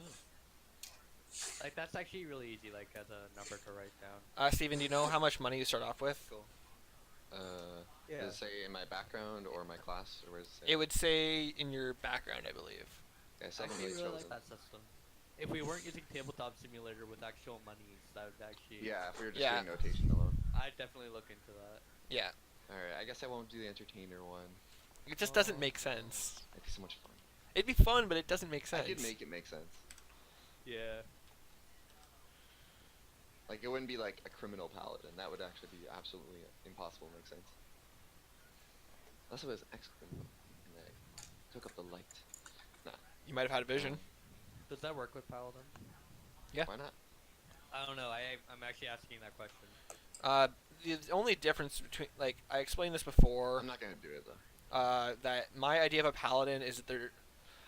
like that's actually really easy, like as a number to write down. Steven, do you know how much money you start off with? Cool. Yeah. Does it say in my background or my class, or where does it say? It would say in your background, I believe. Okay, I actually secondly really chosen. like that system. If we weren't using Tabletop Simulator with actual monies, that would actually. Yeah, if we were just Yeah. doing notation alone. I'd definitely look into that. Yeah, Alright, I guess I won't do the entertainer one. it just doesn't make sense. It'd be so much fun. It'd be fun, but it doesn't make sense. I did make it make sense. Yeah. Like, it wouldn't be like a criminal paladin. That would actually be absolutely impossible to make sense. Unless it was excellent. And I took up the light. You might have had a vision. Does that work with Paladin? Yeah. Why not? I don't know. I'm actually asking that question. The only difference between, like, I explained this before. I'm not gonna do it though. That my idea of a paladin is that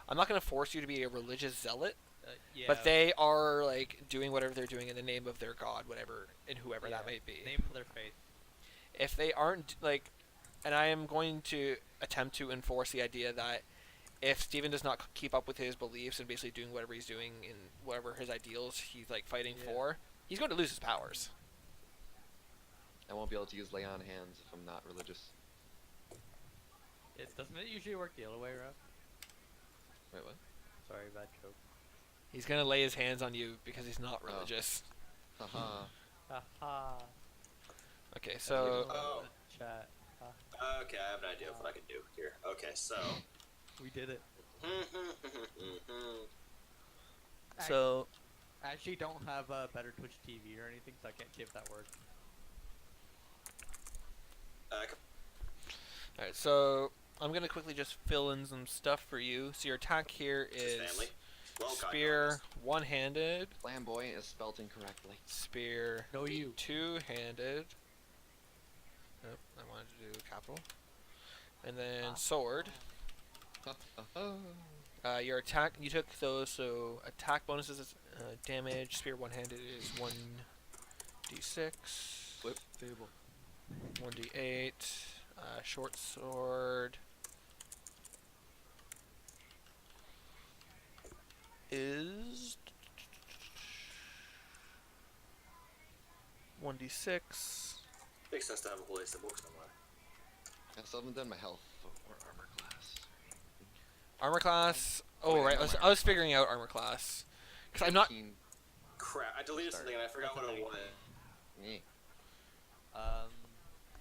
I'm not going to force you to be a religious zealot, Yeah. but they are like doing whatever they're doing in the name of their god, whatever and whoever that may be. Name for their faith. If they aren't like, and I am going to attempt to enforce the idea that if Steven does not keep up with his beliefs and basically doing whatever he's doing in whatever his ideals he's like fighting Yeah. for, he's going to lose his powers. I won't be able to use lay on hands if I'm not religious. Doesn't it usually work the other way around? Wait, what? Sorry, bad joke. He's going to lay his hands on you because he's not Oh. religious. Haha. Haha. Okay, so Oh. Chat. Okay, I have an idea of what I can do here. Okay, so. We did it. so I actually don't have a better Twitch TV or anything, so I can't see if that works. Alright, so I'm gonna quickly just fill in some stuff for you. So your attack here is family. Well, God spear knows. one-handed, Flamboyant is spelt incorrectly. spear No, you. two-handed. Nope, I wanted to do capital. And then sword. Your attack, you took those, so attack bonuses is damage. Spear one-handed is 1d6. Flip table. 1d8. Short sword is 1d6. Makes sense to have a holy symbol somewhere. I still haven't done my health or armor class. Armor class. Oh, Oh, yeah, right. no I armor was figuring out armor class because I'm not. 15. Crap, I deleted Start. something and I forgot what it was. Yeah.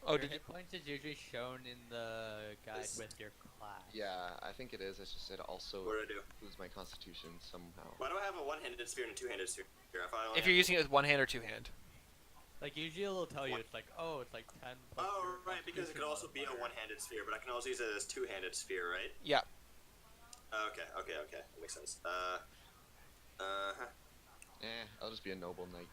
Oh, your did you? hit points is usually shown in the guide This- with your class. Yeah, I think it is. It's just it also What do I do? includes my constitution somehow. Why do I have a one-handed spear and a two-handed spear? I finally If have- you're using it with one hand or two hand. Like usually it'll tell you it's like, oh, it's like 10. Plus Oh, your right, because it could also be a modifier. one-handed sphere, but I can also use it as two-handed sphere, right? Yeah. Okay, that makes sense. I'll just be a noble knight.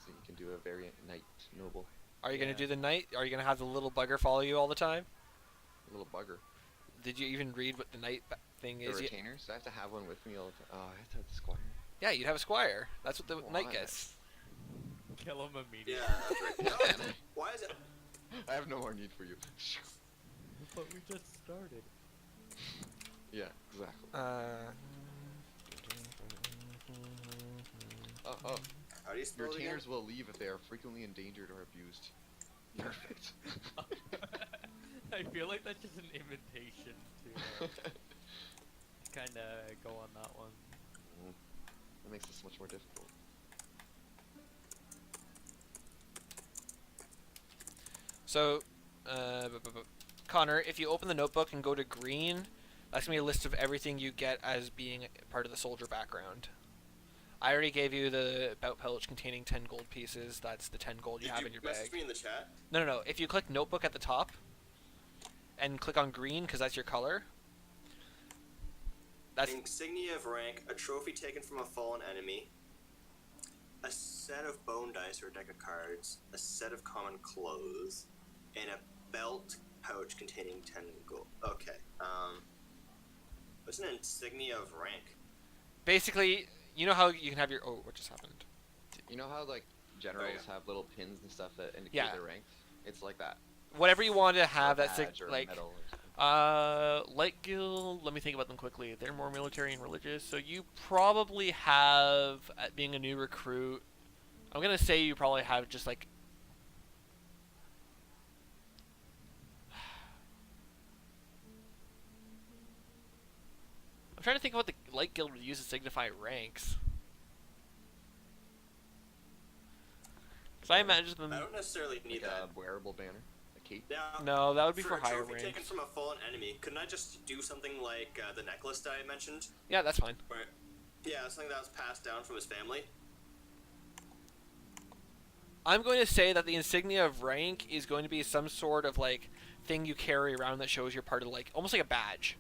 So you can do a variant knight noble. Are you gonna Yeah. do the knight? Are you gonna have the little bugger follow you all the time? A little bugger. Did you even read what the knight thing The is? retainers? Do I have to have one with me all the time? Oh, I have to have the squire. Yeah, you'd have a squire. That's what the knight Why? gets. Kill him immediately. Yeah, that's right. No, why is it? I have no more need for you. But we just started. Yeah, exactly. Oh, How do you spell it again? retainers will leave if they are frequently endangered or abused. Perfect. I feel like that's just an invitation to kind of go on that one. That makes this much more difficult. So, Connor, if you open the notebook and go to green, that's gonna be a list of everything you get as being part of the soldier background. I already gave you the bout pouch containing 10 gold pieces. That's the 10 gold you Did have you in your message bag. me in the chat? No. If you click notebook at the top and click on green because that's your color, That's Insignia of rank, a trophy taken from a fallen enemy, a set of bone dice or a deck of cards, a set of common clothes, and a belt pouch containing 10 gold. Okay. What's an insignia of rank? basically, you know how you can have your. Oh, what just happened? You know how like generals yeah. have little pins and stuff that indicate Yeah. their rank? It's like that. Whatever you want to have Or a that's badge or a like. medal or something. Light Guild. Let me think about them quickly. They're more military and religious, so you probably have, at being a new recruit. I'm gonna say you probably have just like. I'm trying to think of what the Light Guild would use to signify ranks. Because I imagine them. I don't necessarily need Like that. a wearable banner, a cape. Now, No, that would be for for a higher trophy taken ranks. from a fallen enemy, couldn't I just do something like the necklace that I mentioned? Yeah, that's fine. Where, yeah, something that was passed down from his family. I'm going to say that the insignia of rank is going to be some sort of like thing you carry around that shows you're part of like almost like a badge.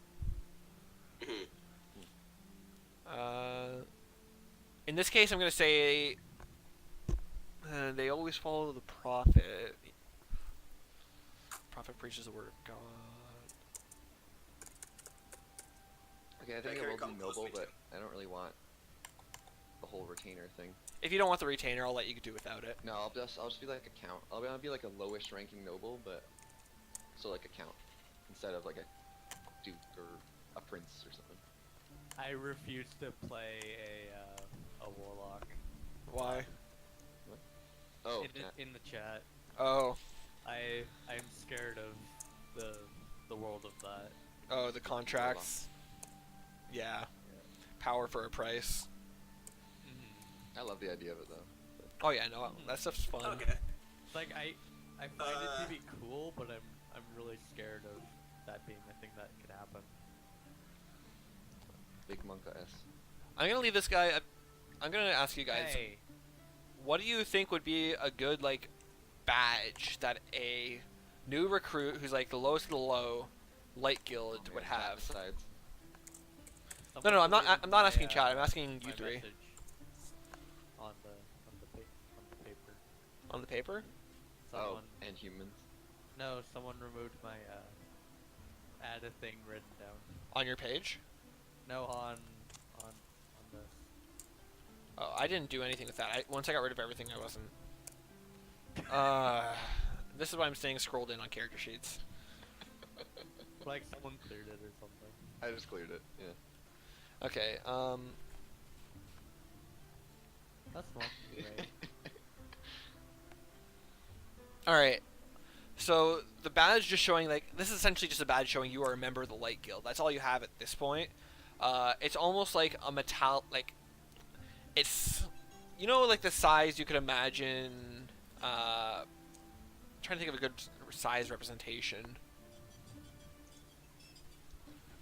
Mhm. In this case, I'm going to say they always follow the prophet. Prophet preaches the word of God. Okay, I think That it carry will come be close to noble, me, but I don't really want the whole retainer thing. If you don't want the retainer, I'll let you do without it. No, I'll just be like a count. I'll be like a lowish ranking noble, but so like a count instead of like a duke or a prince or something. I refuse to play a warlock. Why? Oh, in, yeah. in the chat, Oh, I'm scared of the world of that. oh, the contracts. Yeah, power for a price. I love the idea of it though. Oh yeah, no, that stuff's fun. Okay. It's like I find it to be cool, but I'm really scared of that being a thing that could happen. Big Monka S. I'm gonna leave this guy. I'm gonna ask you guys. Hey, What do you think would be a good like badge that a new recruit who's like the lowest of the low Light Guild would have? Besides, No, I'm not. someone I'm not my, asking chat. I'm asking you my three. message on the paper. On the paper? Someone, and humans. no, someone removed my add a thing written down. On your page? No, on this. Oh, I didn't do anything with that. Once I got rid of everything, I wasn't. This is why I'm staying scrolled in on character sheets. Like someone cleared it or something. I just cleared it. Yeah. Okay. That's not right. All right. So the badge just showing like this is essentially just a badge showing you are a member of the Light Guild. That's all you have at this point. It's almost like a like it's like the size you could imagine. Trying to think of a good size representation.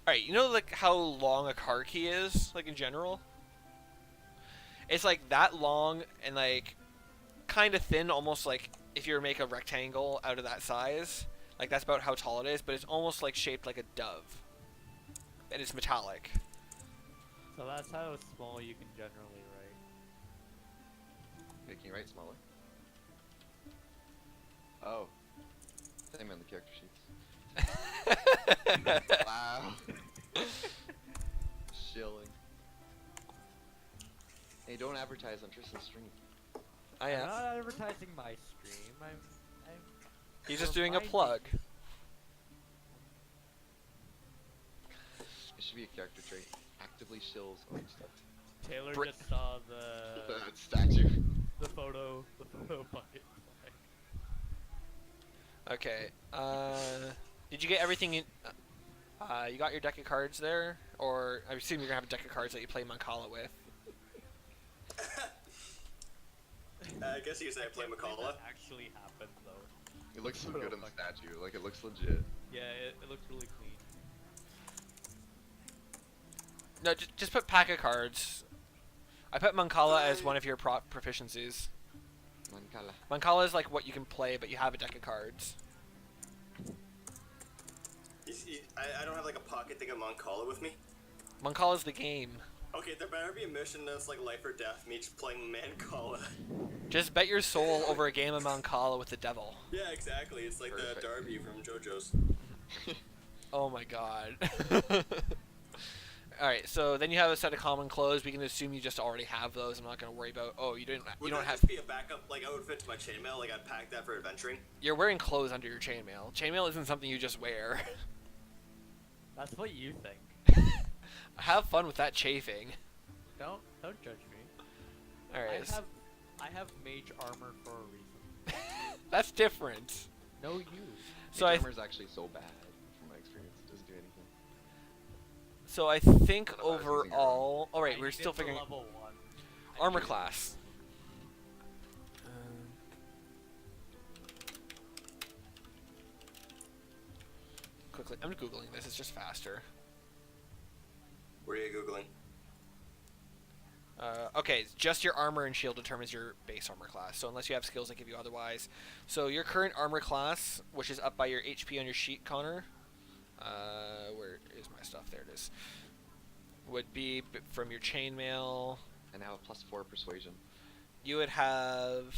All right, like how long a car key is, like in general. It's like that long and like kind of thin, almost like if you were to make a rectangle out of that size. Like that's about how tall it is, but it's almost like shaped like a dove, and it's metallic. So that's how small you can generally write. Okay, can you write smaller? Oh. Same on the character sheets. Wow. Shilling. Hey, don't advertise on Tristan's stream. I I'm am. not advertising my stream. I'm He's just doing a reminding- plug. It should be a character trait. Actively shills on stuff. Taylor Br- just saw the That statue. photo bucket. Okay. Did you get everything in? You got your deck of cards there, or I assume you're gonna have a deck of cards that you play Mancala with. I guess you could say I play can't believe Makala. that actually happened though. It looks so Photo good on the bucket. statue. Like, it looks legit. Yeah, it looks really clean. No, just put pack of cards. I put Mancala as one of your proficiencies. Mancala. Mancala is like what you can play, but you have a deck of cards. I don't have like a pocket thing of Moncala with me. Mancala's the game. Okay, there better be a mission that's like life or death, me just playing Mancala. Just bet your soul over a game of Mancala with the devil. Yeah, exactly. It's like Perfect. the Darby from JoJo's. Oh my god. Alright, so then you have a set of common clothes. We can assume you just already have those. I'm not going to worry about, oh, you don't Would have... that just be a backup, like, outfit to my chainmail? Like, I'd pack that for adventuring? You're wearing clothes under your chainmail. Chainmail isn't something you just wear. That's what you think. Have fun with that chafing. Don't judge me. Alright. I have mage armor for a reason. That's different. No, you. So Mage armor's actually so bad, from my experience. It doesn't do anything. So I think I was using your overall... I Alright, we're need still it for figuring... level 1. Armor class. Quickly, I'm googling this. It's just faster. What are you Googling? Okay, just your armor and shield determines your base armor class. So unless you have skills that give you otherwise. So your current armor class, which is up by your HP on your sheet, Connor. Where is my stuff? There it is. Would be from your chainmail. And now a +4 persuasion. You would have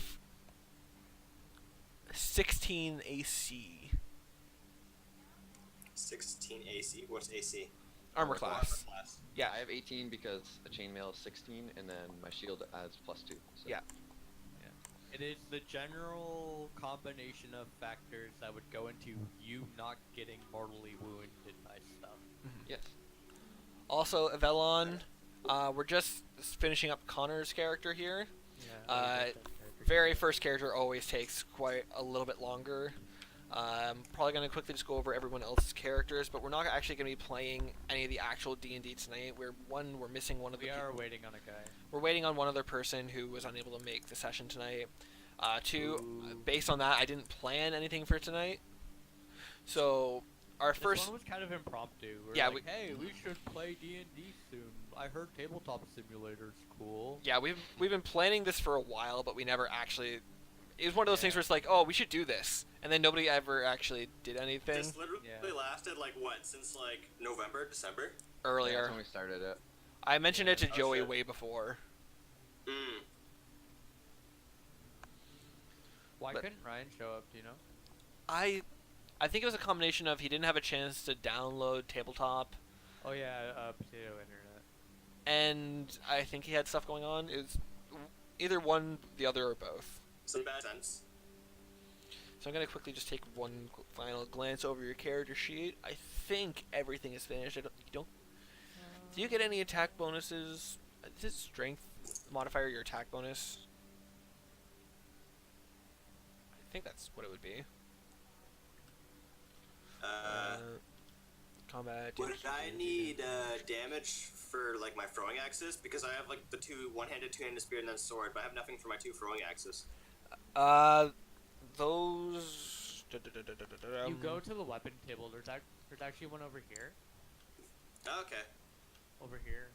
16 AC. 16 AC. What's AC? Armor class. Yeah, I have 18 because a chainmail is 16, and then my shield adds +2. So. Yeah. It is the general combination of factors that would go into you not getting mortally wounded by stuff. Yes. Also, Avelon, we're just finishing up Connor's character here. Yeah. Very first character always takes quite a little bit longer. Probably going to quickly just go over everyone else's characters, but we're not actually going to be playing any of the actual D&D tonight. We're missing one of the We are people. waiting on a guy. We're waiting on one other person who was unable to make the session tonight. Two, based on that, I didn't plan anything for tonight. So, our This first... one was kind of impromptu. We're Yeah, like, hey, we should play D&D soon. I heard Tabletop Simulator's cool. Yeah, we've been planning this for a while, but we never actually... It was one of those things Yeah. where it's like, oh, we should do this. And then nobody ever actually did anything This literally Yeah. lasted, like, what, since, like, November, December? Yeah, earlier. that's when we started it. I mentioned it to Oh, Joey shit. way before. Mm. Why But- couldn't Ryan show up, do you know? I think it was a combination of he didn't have a chance to download Tabletop, Oh yeah, potato internet. and I think he had stuff going on. It was either one, the other, or both. Some bad sense. So I'm going to quickly just take one final glance over your character sheet. I think everything is finished. Do you get any attack bonuses? Is it strength modifier your attack bonus? I think that's what it would be. Combat. Would I need damage for, like, my throwing axes? Because I have, like, the two one-handed, two-handed spear, and then sword, but I have nothing for my two throwing axes. Those. You go to the weapon table. There's actually one over here. Oh, okay. Over here.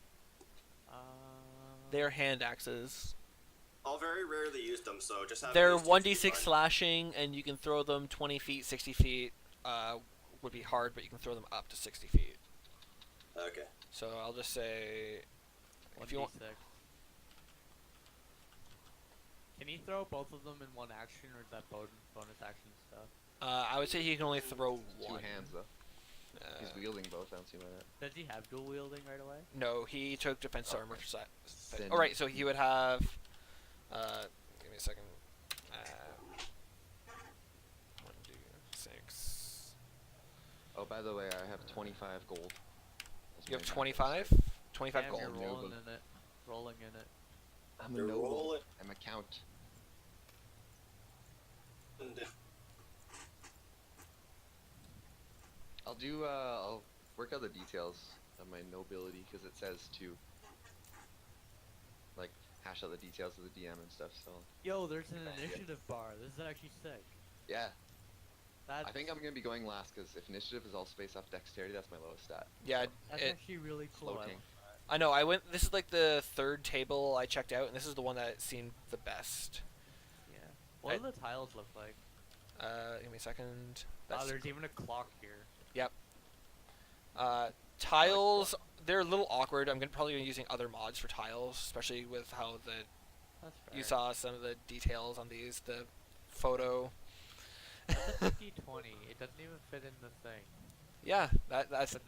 They're hand axes. I'll very rarely use them, so just have They're these two 1d6 be fine. slashing, and you can throw them 20 feet, 60 feet. Would be hard, but you can throw them up to 60 feet. Okay. So I'll just say, if you want, 1d6. Can he throw both of them in one action, or is that bonus action stuff? I would say he can only throw Two one. hands, though. He's wielding both, I don't see why not. Does he have dual wielding right away? No, he took defense Oh, armor okay. for set. Then- All right, so he would have. Give me a second. 1d6. Oh, by the way, I have 25 gold. That's You have my 25. 25 Damn, gold. You're No, rolling but- in it. Rolling in it. I'm a They're noble. rolling. I'm a count. I'll work out the details of my nobility, because it says to, like, hash out the details of the DM and stuff, so, Yo, there's an Yeah. initiative bar. This is actually sick. yeah. That's, I think I'm going to be going last, because if initiative is all space off dexterity, that's my lowest stat. Yeah, That's it, actually really cool. I Floating. like that. I know. I went. This is like the third table I checked out, and this is the one that seemed the best. Yeah. What do the tiles look like? Give me a second. Oh, That's, there's even a clock here. Tiles, they're a little awkward. I'm probably gonna be using other mods for tiles, especially with how That's fair. you saw some of the details on these, the photo. That's a 50-20. It doesn't even fit in the thing. Yeah, that's Doesn't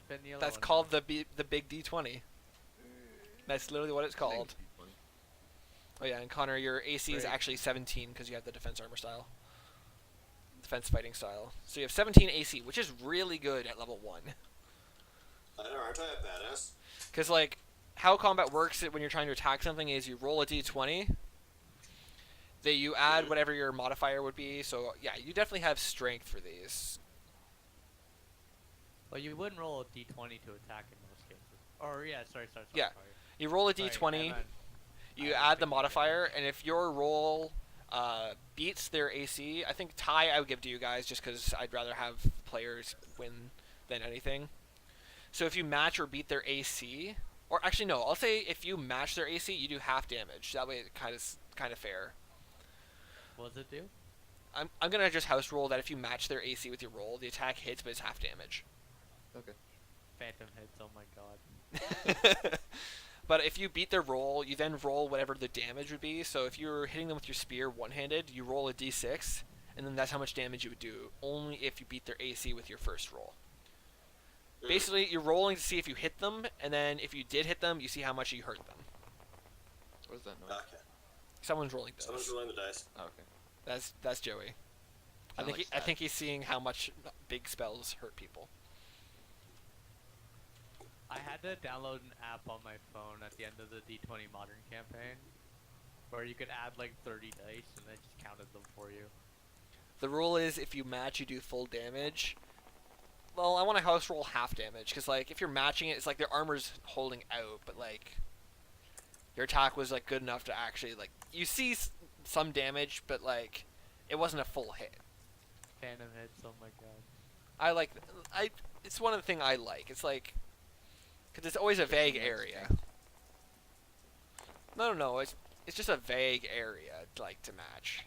fit in the yellow that's one. called the big D20. That's literally what it's called. Oh yeah, and Connor, your AC is Great. actually 17 because you have the defense armor style, defense fighting style. So you have 17 AC, which is really good at level 1. I know, aren't I a badass? Because like how combat works when you're trying to attack something is you roll a D20. That you add whatever your modifier would be. So yeah, you definitely have strength for these. Well, you wouldn't roll a d20 to attack in most cases. Or yeah, sorry. Yeah. You roll a Sorry, D20. I meant- You I was add the thinking modifier, and if your roll beats their AC, I think tie I would give to you guys just because I'd rather have players win than anything. So if you match or beat their AC, or actually no, I'll say if you match their AC, you do half damage. That way it kind of fair. What does it do? I'm gonna just house roll that if you match their AC with your roll, the attack hits, but it's half damage. Okay. Phantom hits. Oh my god. But if you beat their roll, you then roll whatever the damage would be. So if you're hitting them with your spear one-handed, you roll a d6, and then that's how much damage you would do, only if you beat their AC with your first roll. Basically, you're rolling to see if you hit them, and then if you did hit them, you see how much you hurt them. What is that noise? Okay. Someone's rolling dice. Someone's rolling the dice. Oh, okay. That's Joey. I Sound think like I think he's seeing how much big spells hurt people. I had to download an app on my phone at the end of the D20 Modern campaign, where you could add like 30 dice and it just counted them for you. The rule is if you match, you do full damage. Well, I want to house roll half damage, because like if you're matching it, it's like their armor's holding out, but like your attack was like good enough to actually like you see some damage, but like it wasn't a full hit. Phantom hits. Oh my god. I like it's one of the things I like. It's like because it's always a vague area. No, it's just a vague area like to match.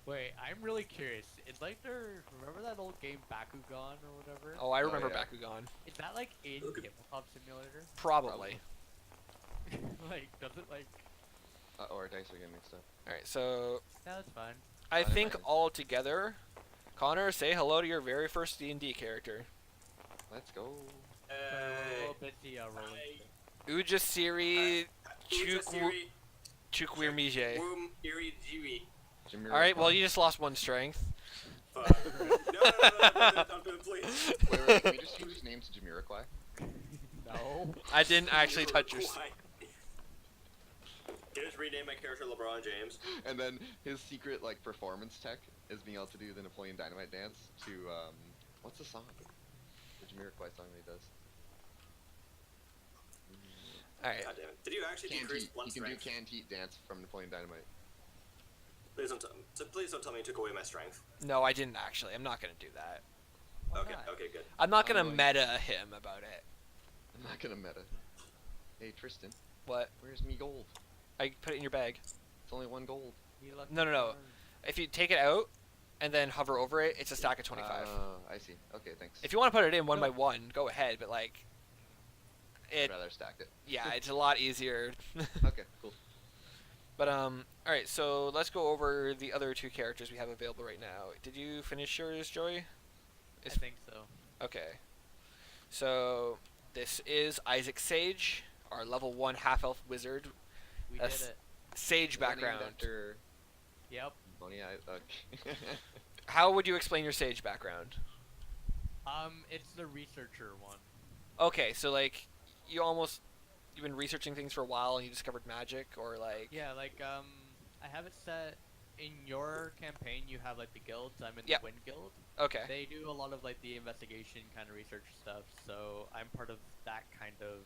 Wait, I'm really curious. It's like remember that old game Bakugan or whatever? Oh, I remember yeah. Bakugan. Is that like in Tabletop Simulator? Probably. Like, does it like? Or our dice are getting mixed up. All right, so No, it's fine. I Fine, think fine. all together, Connor, say hello to your very first D&D character. Let's go. We're a little bit rolling. Ujasiri Chukwirmije. Womb Iri Jiwi. Jimmy Alright, well, you just lost one strength. Fuck. No, don't do it, please. Wait, can we just change his name to Jamiroquai? No. I didn't actually touch your... Why? Can I just rename my character LeBron James? And then his secret like performance tech is being able to do the Napoleon Dynamite dance to what's the song? The Jamiroquai song that he does. Alright. God damn it. Did you actually Can't decrease eat. one He can do strength? can't eat dance from Napoleon Dynamite. Please don't tell me you took away my strength. No, I didn't actually. I'm not going to do that. Why Okay, not? okay, good. I'm not going I'm to going- meta him about it. I'm not gonna meta. Hey Tristan, What? where's me gold? I put it in your bag. It's only one gold. He left No. the If you take it out and then hover over it, it's a stack of 25. I see. Okay, thanks. If you want to put it in one No. by one, go ahead, but like... I'd rather stacked it. Yeah, it's a lot easier. Okay, cool. But alright, so let's go over the other two characters we have available right now. Did you finish yours, Joey? I think so. Okay. So this is Isaac Sage, our level 1 half-elf wizard. We That's- did it. Sage Is that named background. After Yep. Boney okay. How would you explain your Sage background? It's the researcher one. Okay, so like you've been researching things for a while and you discovered magic, or like Yeah, like I have it set in your campaign. You have like the guilds. I'm in Yep. the Wind Guild. Okay. They do a lot of like the investigation kind of research stuff. So I'm part of that kind of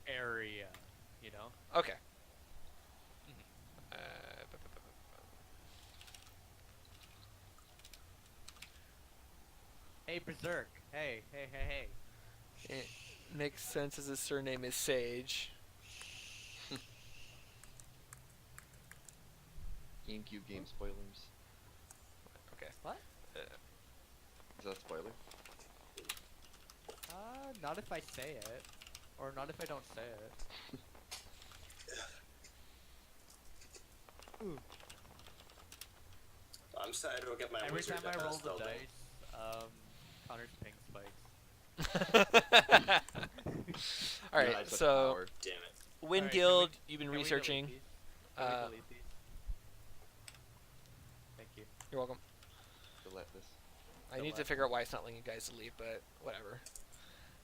area. You know. Okay. Hey, Berserk. Hey. It makes sense as his surname is Sage. GameCube game spoilers. Okay. What? Is that a spoiler? Not if I say it, or not if I don't say it. Ooh. I'm excited to go get my Every wizard time I roll the spell done. dice, Connor's ping spikes. All right, God, such so power. Damn it. Wind Alright, Guild, you've been can we delete researching. these? Can we delete these? Thank you. You're welcome. Delete this. I need to Delete. figure out why it's not letting you guys delete, but whatever.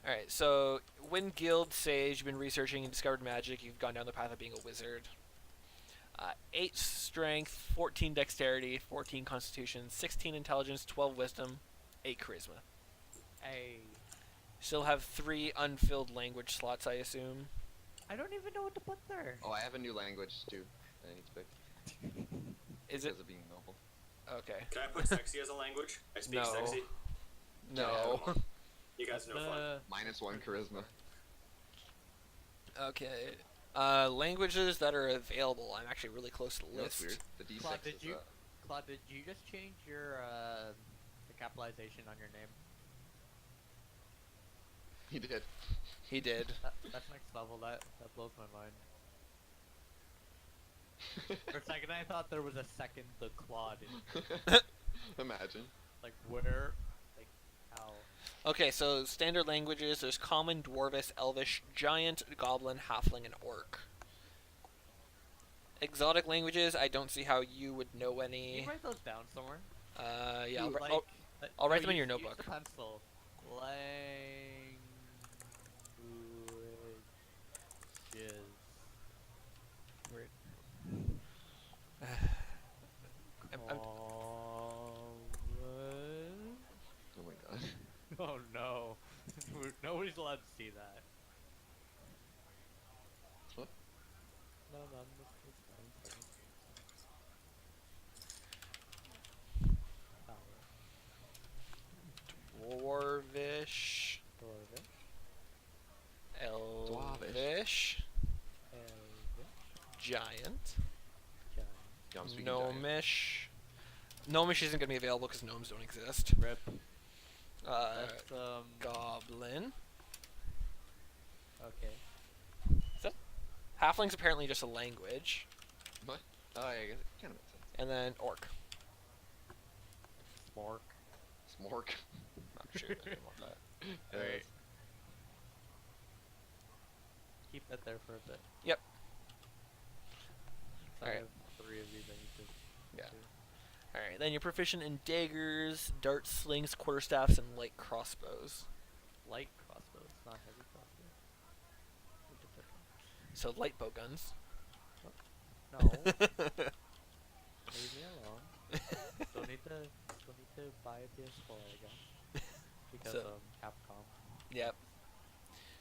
Alright, so Wind Guild Sage, you've been researching and discovered magic. You've gone down the path of being a wizard. 8 strength, 14 dexterity, 14 constitution, 16 intelligence, 12 wisdom, 8 charisma. Hey. Still have 3 unfilled language slots, I assume. I don't even know what to put there. Oh, I have a new language too. That I need to pick. Is it? Because of being noble. Okay. Can I put sexy as a language? I speak No. sexy. No. Yeah, come on. You guys are no fun. -1 charisma. Okay. Languages that are available. I'm actually really close to the You know what's list. weird? The D6 Claude, did is, you Claude, did you just change your the capitalization on your name? he did. He did. That's next level. That blows my mind. For a second, I thought there was a second the Claude. Imagine. Like where? Like how? Okay, so standard languages, there's Common, Dwarvish, Elvish, Giant, Goblin, Halfling, and Orc. Exotic languages, I don't see how you would know Can you any. write those down somewhere? Yeah, Like, I'll write no, them in your use notebook. the pencil. Languages. I'm- Oh my god. Oh no. Nobody's allowed to see that. What? No, no, Dwarvish, Elvish, Giant, Yeah, I'm speaking giant. Gnomish. Gnomish isn't going to be available because gnomes don't exist. Rip. That's, Goblin. okay. Halfling's apparently just a language. What? Oh, yeah, I guess it kind of makes sense. And then Orc. Smork. Smork. Not sure I didn't want that. Alright. Keep that there for a bit. Yep. So Alright. I have 3 of these I need to Yeah. do. Alright, then you're proficient in daggers, darts, slings, quarterstaffs, and light crossbows. Light crossbows, not heavy crossbows. What's the difference? So light bow guns. No. Leave me alone. Still need to buy a PS4, I guess. Because So- Capcom. Yep.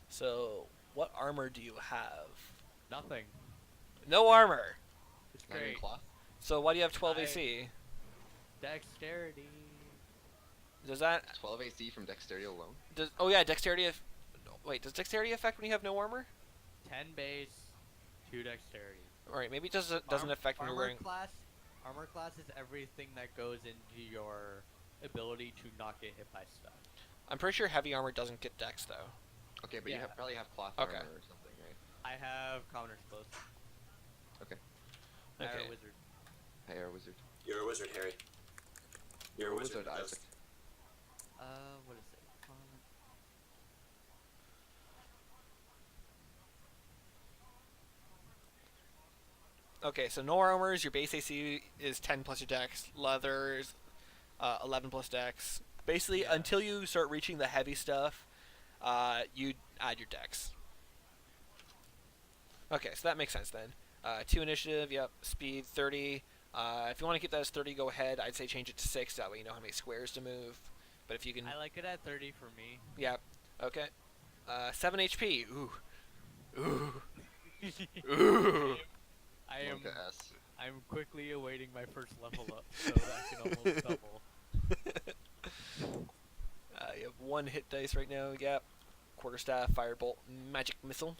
So, what armor do you have? Nothing. No armor! It's Not even great. cloth? So why do you have 12 I- AC? Dexterity. Does that... 12 AC from dexterity alone? Oh yeah, dexterity... No, wait, does dexterity affect when you have no armor? 10 base, 2 dexterity. Alright, maybe it doesn't affect when you're wearing... Armor class is everything that goes into your ability to not get hit by stuff. I'm pretty sure heavy armor doesn't get dex, though. Okay, but you Yeah. probably have cloth Okay. armor or something, right? I have commoner's clothes. Okay. I have Okay. a wizard. Hey, our wizard. You're a wizard, Harry. You're a wizard, Isaac. What is it? Okay, so no armors, your base AC is 10 plus your dex, leather is 11 plus dex. Basically, Yeah. until you start reaching the heavy stuff, you add your dex. Okay, so that makes sense then. 2 initiative, yep, speed 30. If you want to keep that as 30, go ahead. I'd say change it to 6, that way you know how many squares to move. But if you can... I like it at 30 for me. Yep, okay. 7 HP, ooh. Ooh. Ooh. I'm quickly awaiting my first level up, so that I can almost double. You have 1 hit dice right now, yep. Quarterstaff, firebolt, magic missile.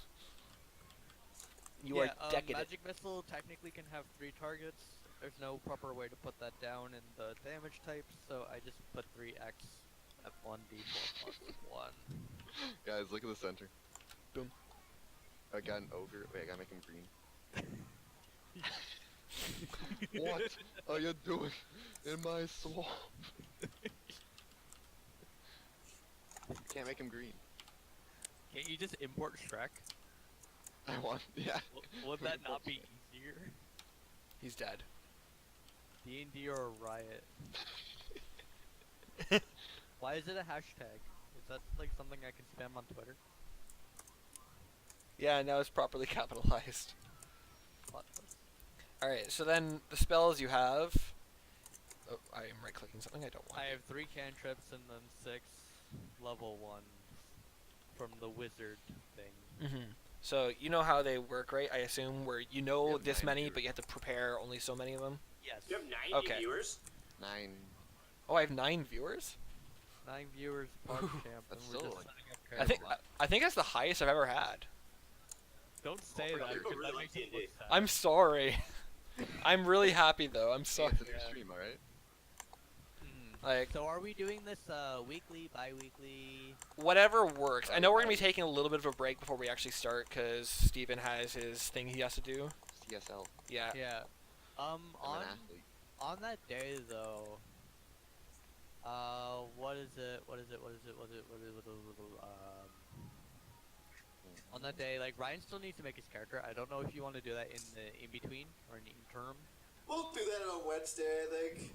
You are decadent. Magic missile technically can have 3 targets. There's no proper way to put that down in the damage types, so I just put 3x at 1d4 plus 1. Guys, look at the center. Boom. I got an ogre. Wait, I gotta make him green. What are you doing in my swamp? Can't make him green. Can't you just import Shrek? I want, yeah. Would that not be easier? He's dead. D&D or a riot? Why is it a hashtag? Is that like something I can spam on Twitter? Yeah, now it's properly capitalized. Plot twist. Alright, so then the spells you have... Oh, I am right-clicking something I don't want. I have 3 cantrips and then 6 level 1s from the wizard thing. Mm-hmm. So you know how they work, right? I assume, where you know You have this 9 many, viewers. but you have to prepare only so many of them? Yes. You have 90 Okay. viewers? 9. Oh, I have 9 viewers? 9 viewers, Ooh, PogChamp, and that's we're still just like- setting up I think characters. I think that's the highest I've ever had. Don't say Oh, that people because really that like makes it D&D. look sad. I'm sorry. I'm really happy though. I'm sorry. It's a new Yeah. stream, alright? Like So are we doing this weekly, bi-weekly? whatever works. I know we're gonna be taking a little bit of a break before we actually start because Steven has his thing he has to do. CSL. Yeah. Yeah. I'm an athlete. On that day though, what is it? On that day, like Ryan still needs to make his character. I don't know if you want to do that in the in between or in the interim. We'll do that on Wednesday, I think.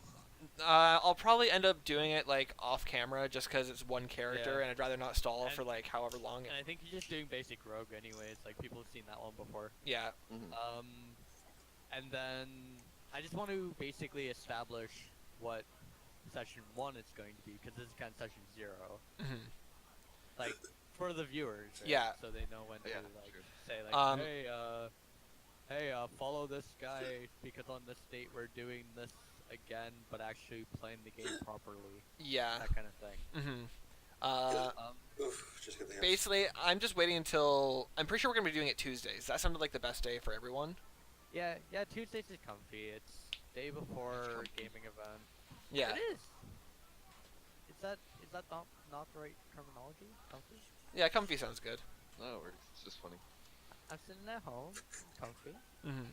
I'll probably end up doing it like off camera just because it's one character Yeah. and I'd rather not stall And- for like however long. And I think you're just doing basic rogue anyways. Like people have seen that one before. Yeah. Mhm. And then I just want to basically establish what session 1 is going to be because this is kind of session 0. Mhm. Like for the viewers. Right? Yeah. So they know when to Yeah, like sure. say like, Um, hey, follow this guy because on this date we're doing this again, but actually playing the game properly. Yeah. That kind of thing. Oof, just get the Basically, I'm just waiting until I'm pretty sure we're gonna be doing it Tuesdays. That sounded like the best day for everyone. Yeah, Tuesdays is comfy. It's day before comfy. gaming event. Yeah. It is. Is that not the right terminology? Comfy? Yeah, comfy sounds good. No, it works. It's just funny. I'm sitting at home, comfy. Mm-hmm.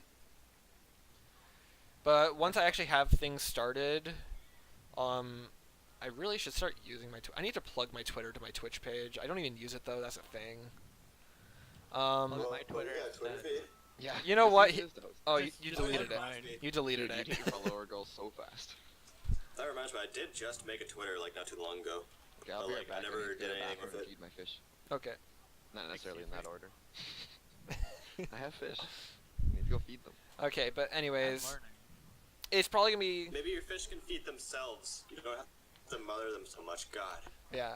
But once I actually have things started, I really should start using my. I need to plug my Twitter to my Twitch page. I don't even use it though. That's a thing. Plug Well, my Twitter yeah, Twitter instead. feed. Yeah. You know this what? is the host. Oh, Just- you just deleted like it. mine. You deleted Dude, it. you take your follower goals so fast. That reminds me, I did just make a Twitter like not too long ago. Okay, I'll But, be like, right I back. never need to did get a anything bathroom with and it. feed my fish. Okay. Not necessarily in Excuse that me? order. I have fish. I need to go feed them. Okay, but I'm anyways, learning. it's probably gonna be Maybe your fish can feed themselves. You don't have to mother them so much. God. yeah.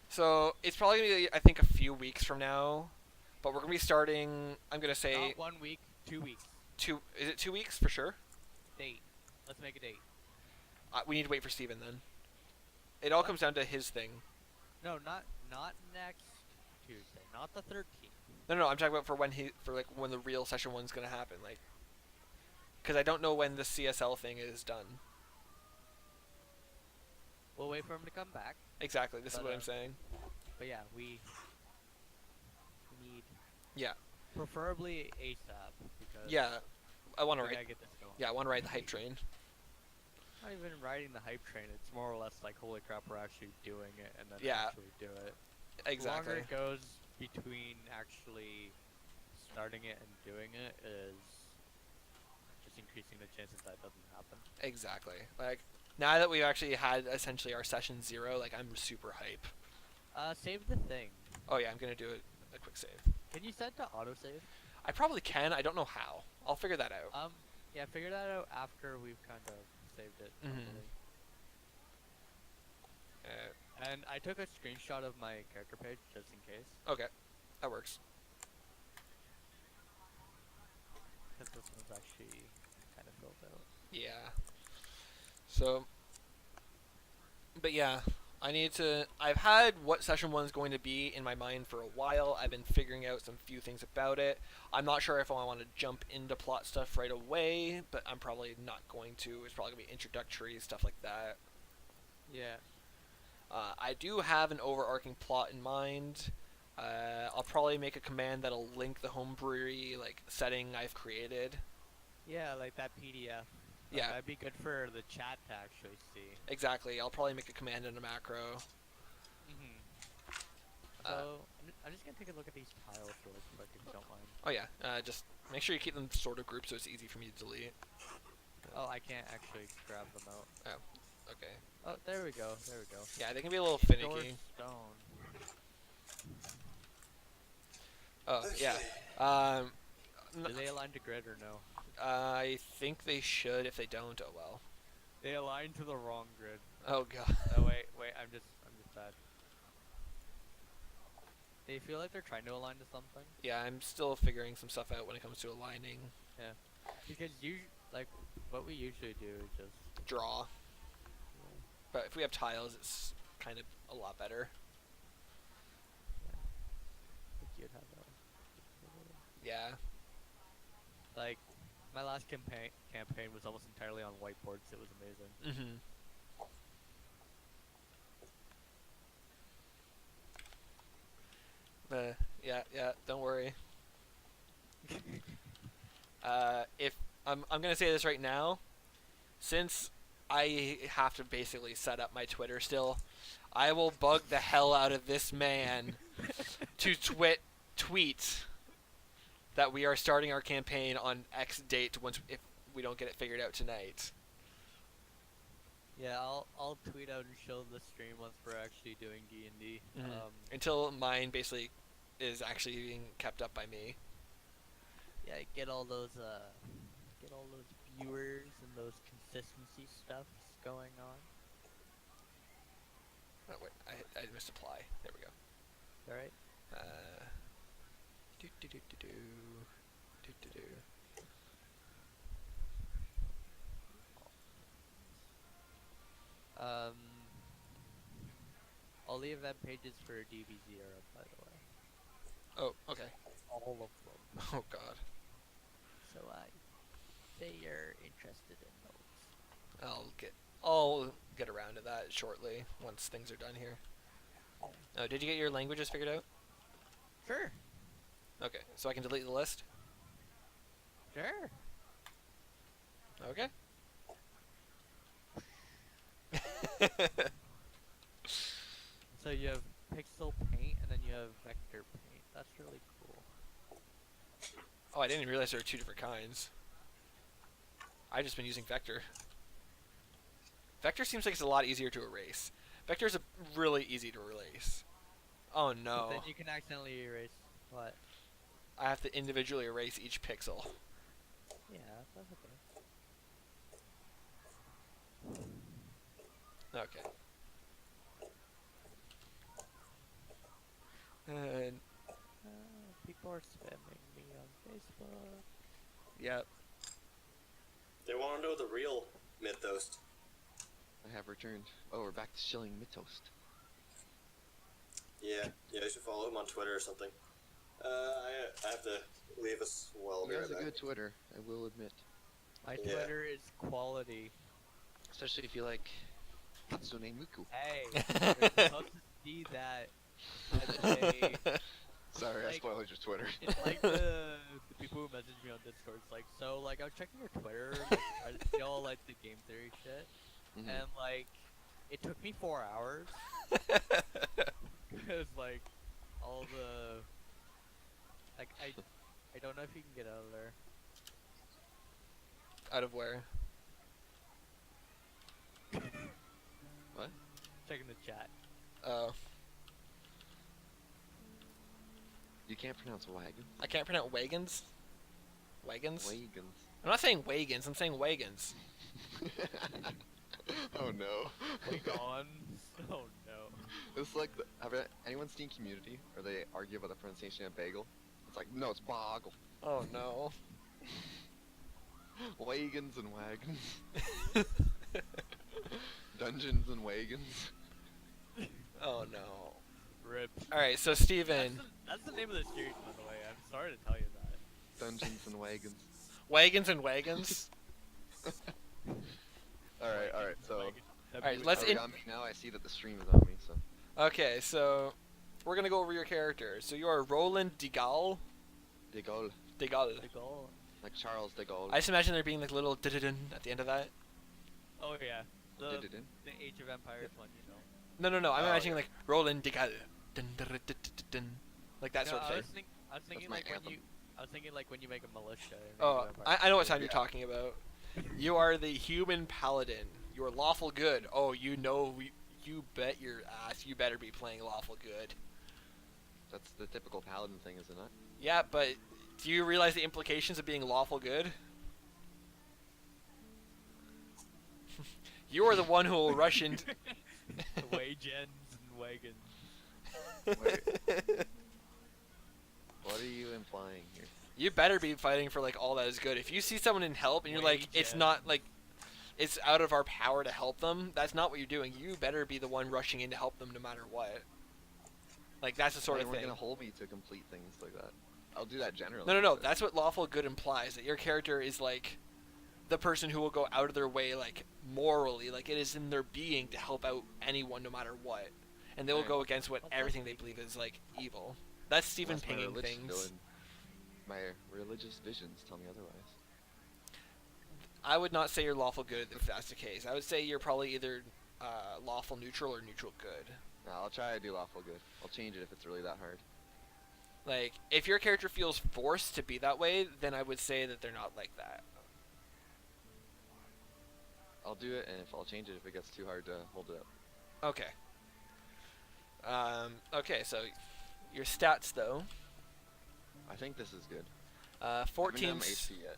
So it's probably gonna be I think a few weeks from now, but we're gonna be starting. I'm gonna say Not 1 week, 2 weeks. 2. Is it 2 weeks for sure? Date. Let's make a date. We need to wait for Steven then. It all comes down to his thing. No, not next Tuesday. Not the 13th. No, I'm talking about for when the real session 1's gonna happen, like, because I don't know when the CSL thing is done. We'll wait for him to come back. Exactly. This is But, what I'm saying. But yeah, we need. Yeah. Preferably ASAP because. Yeah. I want to we ride. gotta get this going. Yeah, I want to ride the hype train. Not even riding the hype train. It's more or less like, holy crap, we're actually doing it, and then Yeah. actually do it. Exactly. The longer it goes between actually starting it and doing it is just increasing the chances that doesn't happen. Exactly. Like now that we've actually had essentially our session 0, like I'm super hype. Save the thing. Oh yeah, I'm gonna do a quick save. Can you set to autosave? I probably can. I don't know how. I'll figure that out. Yeah, figure that out after we've kind of saved it. Mhm. properly. And I took a screenshot of my character page just in case. Okay, that works. Because this one's actually kind of filled out. Yeah. So, but yeah, I've had what session 1 is going to be in my mind for a while. I've been figuring out some few things about it. I'm not sure if I want to jump into plot stuff right away, but I'm probably not going to. It's probably going to be introductory, stuff like that. Yeah. I do have an overarching plot in mind. I'll probably make a command that'll link the home brewery like setting I've created. Yeah, like that PDF. Yeah. That'd be good for the chat to actually see. Exactly. I'll probably make a command and a macro. Mm-hmm. Uh, So, I'm just gonna take a look at these tiles real quick if you don't mind. Oh yeah. Just make sure you keep them sort of grouped so it's easy for me to delete. Oh, I can't actually grab them out. Okay. Oh, there we go. There we go. Yeah, they can be a little Indoor finicky. stone. Oh yeah. Do they align to grid or no? I think they should. If they don't, oh well. They align to the wrong grid. Oh god. Oh wait, I'm just bad. They feel like they're trying to align to something. Yeah, I'm still figuring some stuff out when it comes to aligning. Yeah. Because what we usually do is just Draw. But if we have tiles, it's kind of a lot better. think you'd have that. Yeah. Like, my last campaign was almost entirely on whiteboards. It was amazing. Mm-hmm. Yeah, don't worry. If I'm gonna say this right now, since I have to basically set up my Twitter still, I will bug the hell out of this man to tweet that we are starting our campaign on X date if we don't get it figured out tonight. Yeah, I'll tweet out and show the stream once we're actually doing D&D. Mm-hmm. Until mine basically is actually being kept up by me. Yeah, get all those viewers and those consistency stuffs going on. Oh wait, I missed apply. There we go. All right. Do do do do do do do do. All the event pages for DBZ are up, by the way. Oh, okay. All of them. Oh god. So I say you're interested in those. I'll get around to that shortly once things are done here. Yeah. Oh, did you get your languages figured out? Sure. Okay, so I can delete the list? Sure. Okay. So you have pixel paint and then you have vector paint. That's really cool. Oh, I didn't even realize there were two different kinds. I've just been using vector. Vector seems like it's a lot easier to erase. Vector is really easy to erase. Oh no. But then you can accidentally erase what? I have to individually erase each pixel. Yeah, that's okay. Okay. And People are spamming me on Facebook. yep. They want to know the real Mythos. I have returned. Oh, we're back to shilling Mythos. Yeah, you should follow him on Twitter or something. I have to leave us. Well, He has a good Twitter, I will admit. My Yeah. Twitter is quality. Especially if you like Hatsune Miku. Hey, you're supposed to see that as a... Sorry, I Like- spoiled your Twitter. It's like the people who message me on Discord. It's like, so, like, I was checking your Twitter, like, I just see all, like, the game theory shit, Mhm. and, like, it took me 4 hours, because, like, all the... Like, I don't know if you can get out of there. Out of where? What? Checking the chat. Oh. You can't pronounce wagon. I can't pronounce wagons? Wagons? Wagons. I'm not saying wagons, I'm saying wagons. Oh no. Wagons? Oh no. It's like, have anyone seen Community? Or they argue about the pronunciation of bagel? It's like, no, it's boggle. Oh no. Wagons and wagons. Dungeons and wagons. Oh no. Rip. Alright, so Steven. That's the name of the series, by the way. I'm sorry to tell you that. Dungeons and wagons. Wagons and wagons? Alright, so. Alright, let's Oh, in- you got me now, I see that the stream is on me, so. Okay, so we're gonna go over your character. So you are Roland de Gaulle. De Gaulle, De Gaulle. The goal. like Charles de Gaulle. I just imagine there being like little dun at the end of that. Oh yeah. The Did it in? the Age of Empires one, you know. No. I'm Oh, imagining yeah. like Roland de Gaulle. Like that No, sort of I thing. was thinking my like when anthem. you. I was thinking like when you make a militia. in Age Oh, of Empires. I know what sound you're Yeah. talking about. You are the human paladin. You are lawful good. Oh, you know, you bet your ass you better be playing lawful good. That's the typical paladin thing, isn't it? Yeah, but do you realize the implications of being lawful good? You are the one who will rush into. Wagens and wagons. What are you implying here? You better be fighting for like all that is good. If you see someone in help and you're like, it's Wages. not like, it's out of our power to help them. That's not what you're doing. You better be the one rushing in to help them no matter what. Like that's the sort They of weren't thing. gonna hold me to complete things like that. I'll do that generally. No. but- That's what lawful good implies. That your character is like the person who will go out of their way, like morally, like it is in their being to help out anyone no matter what, and they will Right. go against what Well, everything they believe is like evil. That's Stephen unless my pinging religious things. villain- My religious visions tell me otherwise. I would not say you're lawful good if that's the case. I would say you're probably either lawful neutral or neutral good. No, I'll try to do lawful good. I'll change it if it's really that hard. Like, if your character feels forced to be that way, then I would say that they're not like that. I'll do it, and if I'll change it if it gets too hard to hold it up. Okay. Okay, so your stats though. I think this is good. 14. I haven't done HP yet.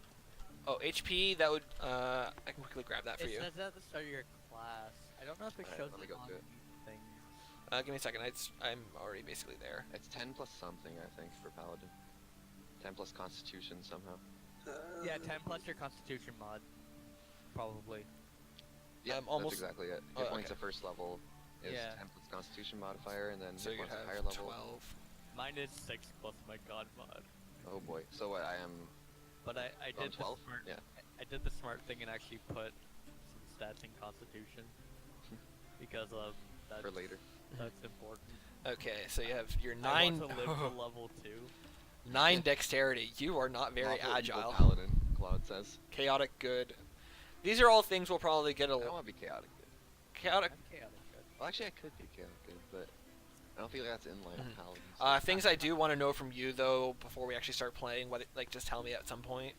Oh, HP. That would. I can quickly grab that for It you. says at the start of your class. I don't know if it Alright, shows let me it go on to it. things. Give me a second. I'm already basically there. It's 10 plus something, I think, for Paladin. 10 plus Constitution somehow. Yeah, 10 plus your Constitution mod. Probably. Yeah, almost- that's exactly it. oh, Hit points okay. at first level is Yeah. 10 plus Constitution modifier, and then So hit you points at higher have level. 12. Mine is 6 plus my God mod. Oh boy. So what? I am But I on did 12? the smart. Yeah. I did the smart thing and actually put some stats in Constitution because that's for later. that's important. Okay, so you have your I 9 want to live to level 2. 9 dexterity. You are not very Lawful evil agile. Paladin, Claude says. Chaotic good. These are all things we'll probably get a I don't little want to be chaotic good. chaotic. I'm chaotic good. Well, actually, I could be chaotic good, but I don't feel like that's in line Mhm. with Paladins. Things I do want to know from you though before we actually start playing, what like just tell me at some point,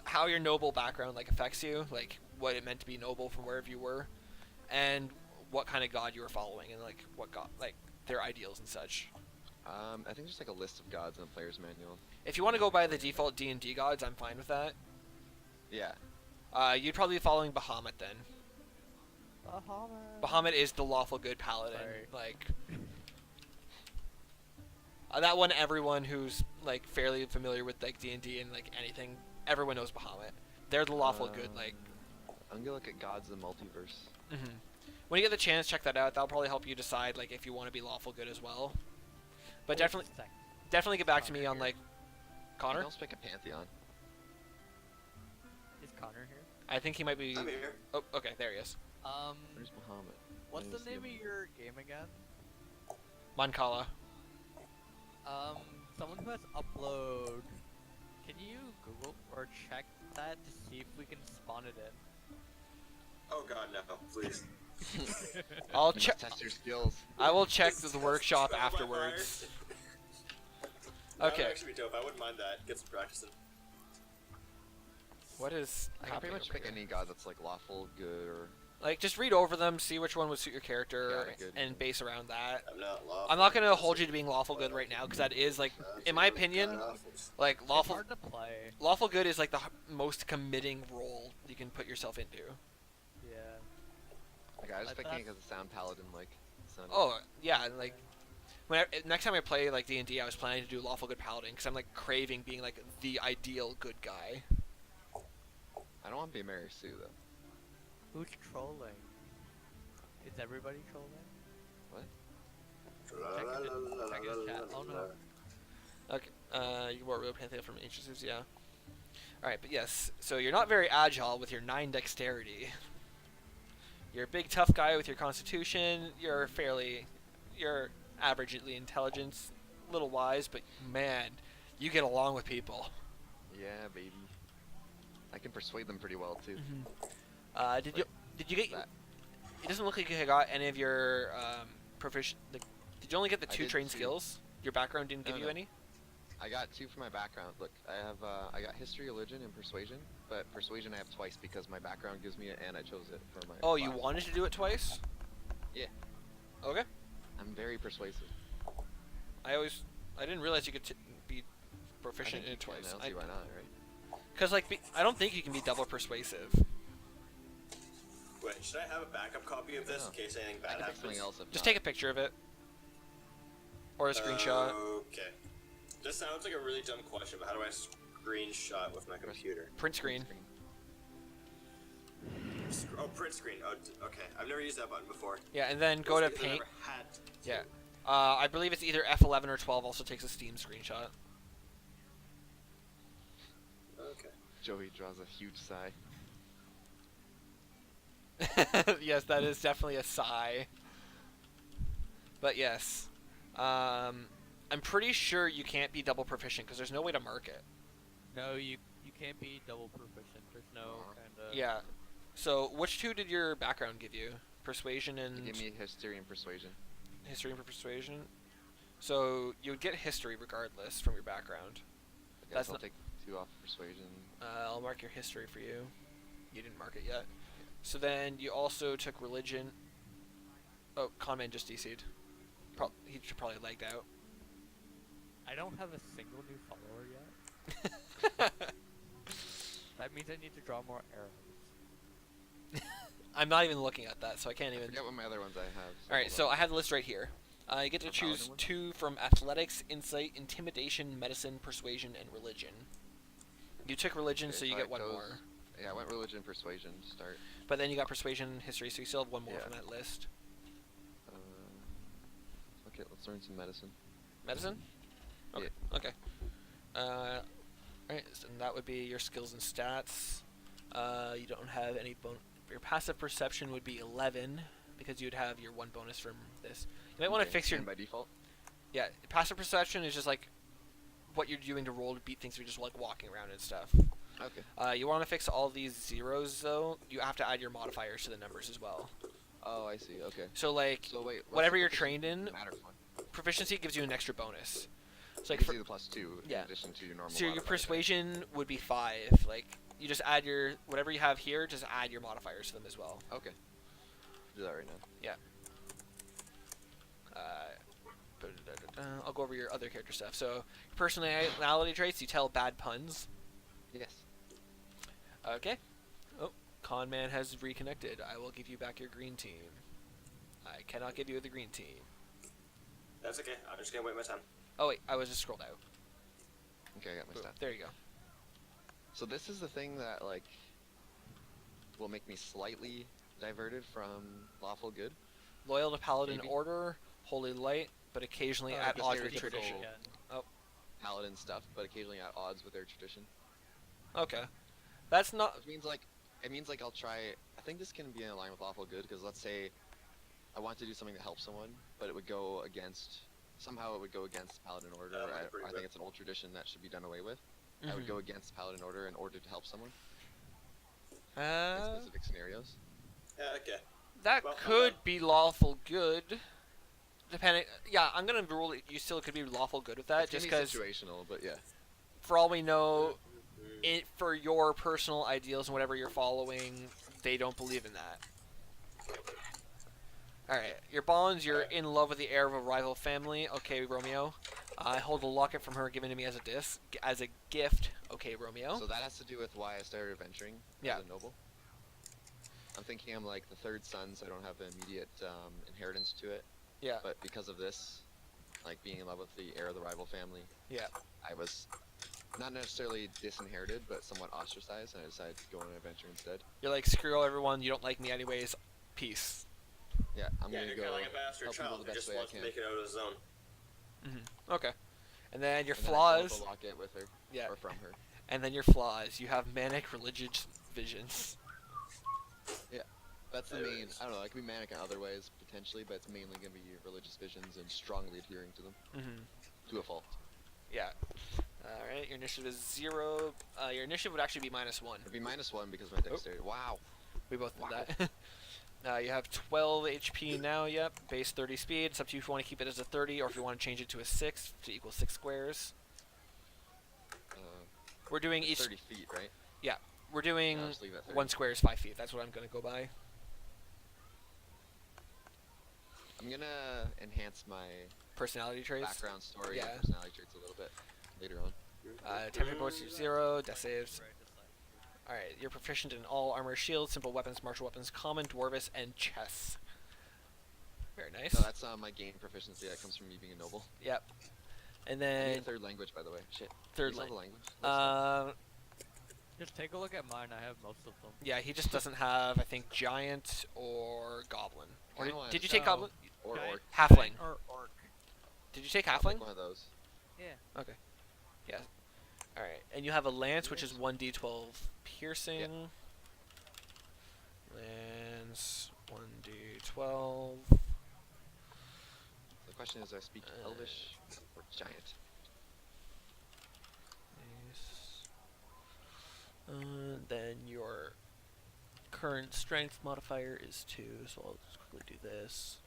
how your noble background like affects you, like what it meant to be noble from wherever you were, and what kind of god you were following, and like what god like their ideals and such. I think there's like a list of gods in the player's manual. If you want to go by the default D&D gods, I'm fine with that. Yeah. You'd probably be following Bahamut then. Bahamut is the lawful good paladin. Sorry. Like that one, everyone who's like fairly familiar with like D&D and like anything, everyone knows Bahamut. They're the lawful good. Like, I'm gonna look at gods of the multiverse. when you get the chance, check that out. That'll probably help you decide like if you want to be lawful good as well. But definitely get back to me on like Connor. I'll pick a pantheon. Is Connor here? I think he might be. I'm here. Oh, okay, there he is. Where's Muhammad? What's the Where's name of your game again? Mancala. Someone who has upload. Can you Google or check that to see if we can spawn it in? Oh god, no, please. I'll You must check. test your skills. I will check This the is workshop trial by afterwards. fire. That Okay. would actually be dope. I wouldn't mind that. Get some practicing. What is I can happening pretty much over pick here? any god that's like lawful, good, or Like, just read over them, see which one would suit your character, Chaotic good. and base around that. I'm not lawful. I'm not gonna hold you to being lawful good right now, because that is like, in my opinion, like It's lawful hard to play. lawful good is like the most committing role you can put yourself into. Yeah. like I was Like picking it that's- because it sound paladin like. Sounded. Oh yeah, and like next time I play like D&D, I was planning to do lawful good paladin because I'm like craving being like the ideal good guy. I don't want to be Mary Sue though. Who's trolling? Is everybody trolling? Check his chat. Oh no. Okay, you wore Real Pantheon from Ancient Zeus, yeah. Alright, but yes, so you're not very agile with your 9 dexterity. You're a big tough guy with your constitution, you're you're averagely intelligent, little wise, but man, you get along with people. Yeah, baby. I can persuade them pretty well too. Did you get? That. It doesn't look like you got any of your proficient. Like, did you only get the I two did trained two. skills? Your background didn't give No, you no. any. I got 2 for my background. Look, I got history, religion, and persuasion. But persuasion I have twice because my background gives me it, and I chose it for my. Oh, you class. wanted to do it twice? Yeah. Okay. I'm very persuasive. I didn't realize you could be I proficient think in you it twice. can, I don't see why not, right? Because I don't think you can be double persuasive. Wait, should I have a backup copy of this No. in case anything I bad can pick happens? something else if Just not. take a picture of it. Or a screenshot. Okay. This sounds like a really dumb question, but how do I screenshot with my computer? Print screen. Oh, print screen. Oh, okay. I've never used that button before. Yeah, and then go to Because I've paint. never had to. Yeah. I believe it's either F11 or 12 also takes a Steam screenshot. Okay. Joey draws a huge sigh. Yes, that is definitely a sigh. But yes. I'm pretty sure you can't be double proficient because there's no way to mark it. No, you can't be double proficient. There's no kind of. Yeah. So, which 2 did your background give you? Persuasion and Give me history and persuasion. history and persuasion. So you would get history regardless from your background. I guess That's I'll not- take 2 off persuasion. I'll mark your history for you. You didn't mark it yet. So then you also took religion. Oh, Conman just DC'd. He should probably lagged out. I don't have a single new follower yet. That means I need to draw more arrows. I'm not even looking at that, so I can't I even. forget what my other ones I have. All right, hold so on. I have the list right here. You get to The choose paladin one? 2 from athletics, insight, intimidation, medicine, persuasion, and religion. You took religion, Okay, so you I get like 1 those. more. Yeah, I went religion, persuasion to start. But then you got persuasion and history, so you still have 1 more Yeah. from that list. Okay, let's learn some medicine. Medicine? Okay. Okay. Alright, so that would be your skills and stats. You don't have any your passive perception would be 11 because you'd have your 1 bonus from this. You might want to Okay, fix your and by default. yeah. Passive perception is just like what you're doing to roll to beat things. If you're just like walking around and stuff. Okay. You want to fix all these zeros though. You have to add your modifiers to the numbers as well. Oh, I see. Okay. So like So wait, what's whatever the you're proficiency trained in, matter one? proficiency gives you an extra bonus. So like Gives for, you the +2 yeah. in addition to your normal. so your modifier. persuasion would be 5. Like you just add your whatever you have here, just add your modifiers to them as well. Okay. Do that right now. I'll go over your other character stuff. So personality traits, you tell bad puns. Yes. Okay. Oh, Conman has reconnected. I will give you back your green team. I cannot give you the green team. That's okay. I'm just gonna wait my time. Oh wait, I was just scrolled out. Okay, I got my Boom. stuff. There you go. So this is the thing that like will make me slightly diverted from lawful good. Loyal to Paladin Maybe. Order, Holy Light, but occasionally Oh, at the odds with stereotypical- tradition. Again. Paladin stuff, but occasionally at odds with their tradition. Okay. That's not. It means like I'll try. I think this can be in line with lawful good because let's say I want to do something to help someone, but it would go against somehow it would go against Paladin Order. That might I agree think with. it's an old tradition that should be done away with. I would Mhm. go against Paladin Order in order to help someone in Uh, specific scenarios. Yeah, okay. that Well, could be lawful good. Depending, yeah, I'm gonna rule it. You still could be lawful good with that, It's just gonna be because, situational, but yeah. for all we know, for your personal ideals and whatever you're following, they don't believe in that. All right, your bonds. You're in love with the heir of a rival family. Okay, Romeo. I hold a locket from her given to me as a gift. Okay, Romeo. So that has to do with why I started adventuring Yeah. as a noble. I'm thinking I'm like the 3rd son, so I don't have an immediate inheritance to it. Yeah. But because of this, like being in love with the heir of the rival family, Yeah. I was not necessarily disinherited, but somewhat ostracized, and I decided to go on an adventure instead. You're like, screw everyone. You don't like me anyways. Peace. Yeah, I'm Yeah, gonna you're go kind of like a bastard help people child the who best just way I wants to can. make it out of his zone. Okay. And then your And then I pull out flaws. the locket with her, Yeah. or from her. And then your flaws. You have manic religious visions. Yeah. That's the main. Anyways. I don't know. It could be manic in other ways potentially, but it's mainly gonna be religious visions and strongly adhering to them to a fault. Yeah. All right. Your initiative is 0. Your initiative would actually be -1. It'd be -1 because of my dexterity. Wow. We both did Wow. that. You have 12 HP now. Yep. Base 30 speed. It's up to you if you want to keep it as a 30 or if you want to change it to a 6 to equal 6 squares. We're doing It's each. 30 feet, right? Yeah. We're doing I'll just leave it at 30. 1 square is 5 feet. That's what I'm gonna go by. I'm gonna enhance my Personality traits. background story Yeah. and personality traits a little bit later on. Temporary bonus 0. Death saves. Alright, you're proficient in all armor, shields, simple weapons, martial weapons, common, dwarvish, and chess. Very nice. No, that's my gain proficiency. That comes from me being a noble. Yep. And I need a then third language, by the way. Shit. third Can you spell the language. language? Just take a look at mine. I have most of them. Yeah, he just doesn't have, I think, giant or goblin. Or Kinda did you take No. goblin? Or Giant- orc. Halfling. Or orc. Did you take I'll halfling? take one of those. Yeah. Okay. Yeah. Alright, and you have a lance, which is 1d12 piercing. Lance, 1d12. The question is, do I speak Elvish or Giant? Then your current strength modifier is 2, so I'll just quickly do this.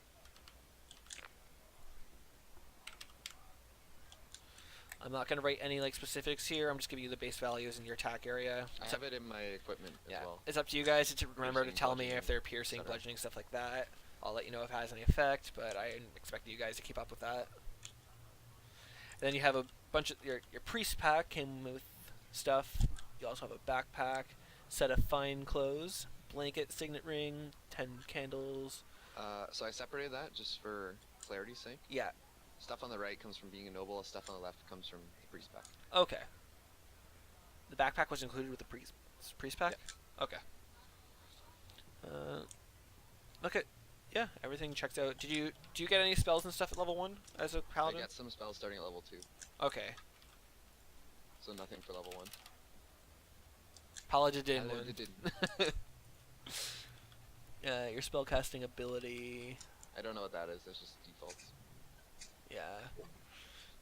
I'm not going to write any like specifics here. I'm just giving you the base values in your attack area. I have it in my equipment as Yeah, well. it's up to you guys to remember to Piercing, tell me if bludgeoning, they're piercing, etc. bludgeoning, stuff like that. I'll let you know if it has any effect, but I expect you guys to keep up with that. Then you have a bunch of your priest pack came with stuff. You also have a backpack, set of fine clothes, blanket, signet ring, 10 candles. So I separated that just for clarity's sake. Yeah. Stuff on the right comes from being a noble. Stuff on the left comes from the priest pack. Okay. The backpack was included with the priest pack. Okay. Okay. Yeah, everything checks out. Do you get any spells and stuff at level 1 as a I paladin? got some spells starting at level 2, Okay. so nothing for level 1. Paladin didn't. Paladin. Your spellcasting ability. I don't know what that is. That's just defaults. Yeah.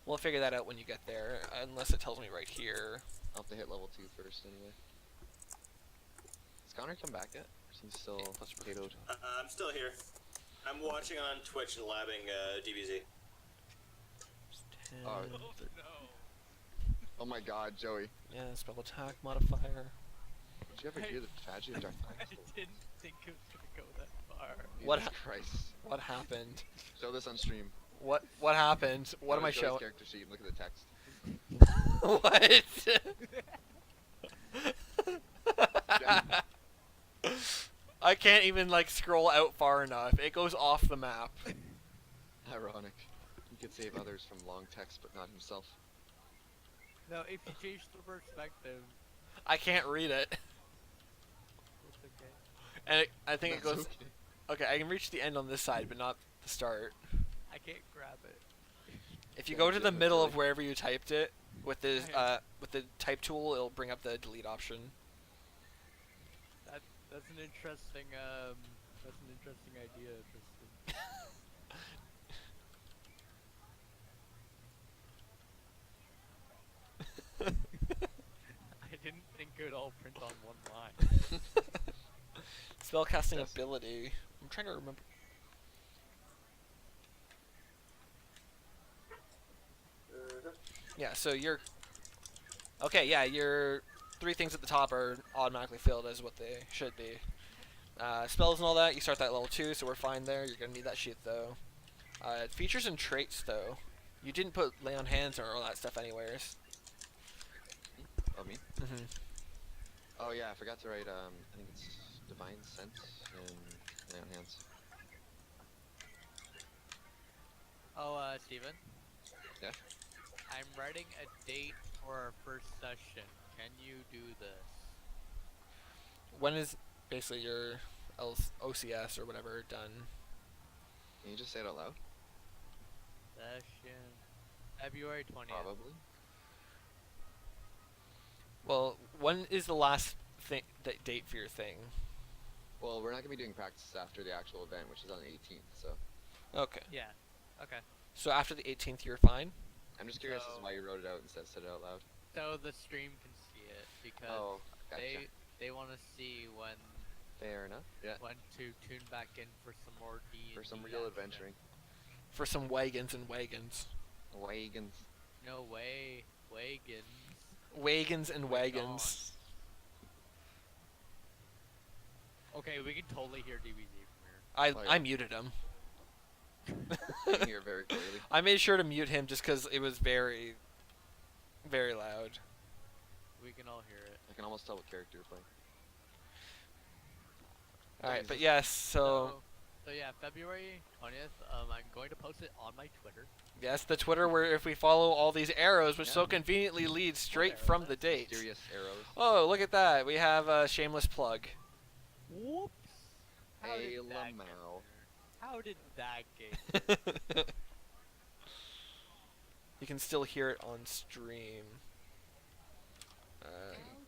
We'll figure that out when you get there, unless it tells me right here. I'll have to hit level 2 first anyway. Has Connor come back yet? Or is he still potatoed? I'm still here. I'm watching on Twitch and labbing DBZ. 10, Oh. Oh my god, Joey. yeah, spell attack modifier. Did you ever hear the tragedy of Darth I Vader? didn't think it was gonna go that far. What Jesus Christ. What happened? Show this on stream. What happened? What am I Joey's showing? character sheet and look at the text. What? I can't even like scroll out far enough. It goes off the map. Ironic. He could save others from long text, but not himself. No, if you change the perspective, I can't read it. it's okay. And I think it That's goes. okay. Okay, I can reach the end on this side, but not the start. I can't grab it. If you Yeah, go to just the the middle delete. of wherever you typed it with the Yeah. with the type tool, it'll bring up the delete option. That's an interesting idea. Tristan. I didn't think it would all print on one line. Spellcasting Yes. ability. I'm trying to remember. Yeah, so you're. Okay, yeah, your 3 things at the top are automatically filled as what they should be. Spells and all that, you start that at level 2, so we're fine there. You're gonna need that sheet though. Features and traits though. You didn't put lay on hands or all that stuff anywheres. Oh, me? Mm-hmm. Oh yeah, I forgot to write, I think it's Divine Sense and Lay on Hands. Oh, Steven? Yeah? I'm writing a date for our first session. Can you do this? When is basically your OCS or whatever done? Can you just say it out loud? Session February 20th. Probably. Well, when is the last date for your thing? Well, we're not gonna be doing practice after the actual event, which is on the 18th. So Okay. Yeah. Okay. So after the 18th, you're fine. I'm just curious as So- to why you wrote it out instead of said it out loud. So the stream can see it because Oh, gotcha. they want to see Fair enough. Yeah. when to tune back in for some more D. For some real adventuring. For some wagons and wagons. Wagons. No way, wagons. Wagons and Oh my wagons. Okay, we can totally hear DBZ from here. I Oh, yeah. I muted him. You can hear very clearly. I made sure to mute him just because it was very, very loud. We can all hear it. I can almost tell what character you're playing. All right, Jesus. but yes, so So yeah, February 20th. I'm going to post it on my Twitter. yes, the Twitter where if we follow all these arrows, which so Yeah. conveniently leads straight arrows, from huh? the date. Mysterious arrows. Oh, look at that! We have a shameless plug. Whoops. How Hey, did that get Lamau. there? How did that get? You can still hear it on stream. How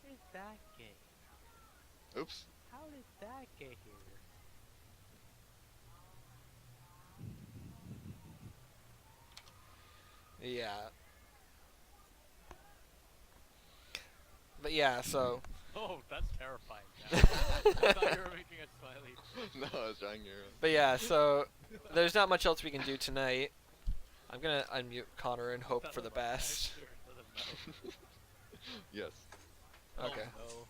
did that get? Oops. How did that get here? Yeah. But yeah, so Oh, that's terrifying. I thought you were making a smiley. No, I was trying your. but yeah, so there's not much else we can do tonight. I'm gonna unmute Connor and hope for the best. Yes. Okay. Oh,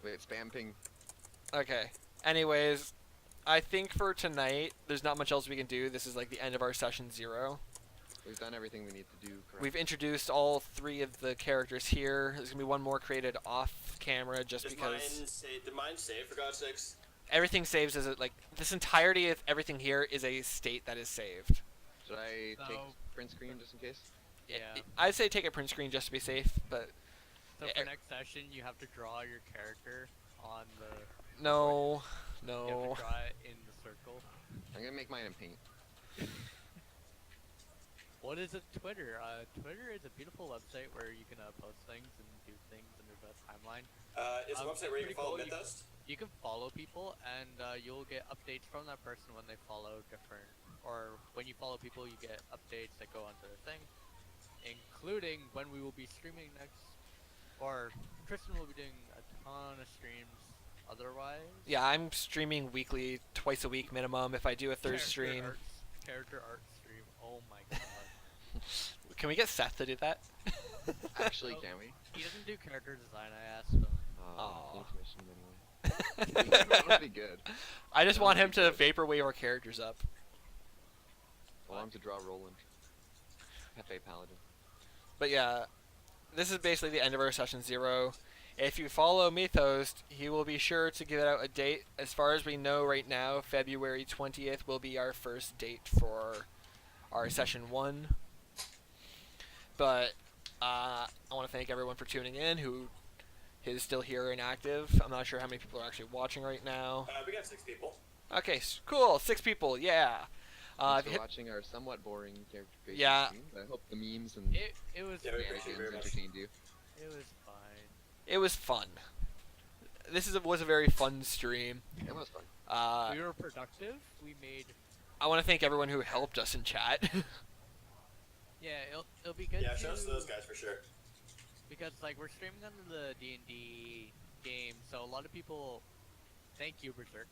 Wait, spam ping. Okay. Anyways, I think for tonight, there's not much else we can do. This is like the end of our session 0. We've done everything we need to do. Correct. We've introduced all 3 of the characters here. There's gonna be one more created off camera just Did because mine save, for God's sakes? everything saves as it like this entirety of everything here is a state that is saved. Should I take So- print screen just in case? Yeah. I'd say take a print screen just to be safe, but So Eh, for next session, you have to draw your character on the. no, You have no. to draw it in the circle. I'm gonna make mine in paint. What is a Twitter? Twitter is a beautiful website where you can post things and do things under the timeline. It's a website where you pretty can follow cool. Mythos. You can follow people, and you'll get updates from that person when they follow different. Or when you follow people, you get updates that go onto their thing, including when we will be streaming next. Or Tristan will be doing a ton of streams. Otherwise, Yeah, I'm streaming weekly, twice a week minimum. If I do a third stream, character art stream. Oh my god. can we get Seth to do that? Actually, Oh. can we? He doesn't do character design. I asked him. Oh, Aw. commission anyway. That would be good. I just That want would him be to good. vaporwave our characters up. I want him to draw Roland. Pepe Paladin. But yeah, this is basically the end of our session 0. If you follow Mythos, he will be sure to give out a date. As far as we know right now, February 20th will be our first date for our session 1. But I want to thank everyone for tuning in who is still here and active. I'm not sure how many people are actually watching right now. We got 6 people. Okay, cool. 6 people, yeah. Thanks if you for hit- watching our somewhat boring character creation Yeah. streams. I hope the memes and It was Yeah, we fine. appreciate it very games much. entertained you. It was fine. it was fun. Was a very fun stream. It was fun. We were productive. We made. I want to thank everyone who helped us in chat. Yeah, it'll be good. Yeah, to, shout out to those guys for sure. Because like we're streaming under the D&D game, so a lot of people. Thank you, Berserk.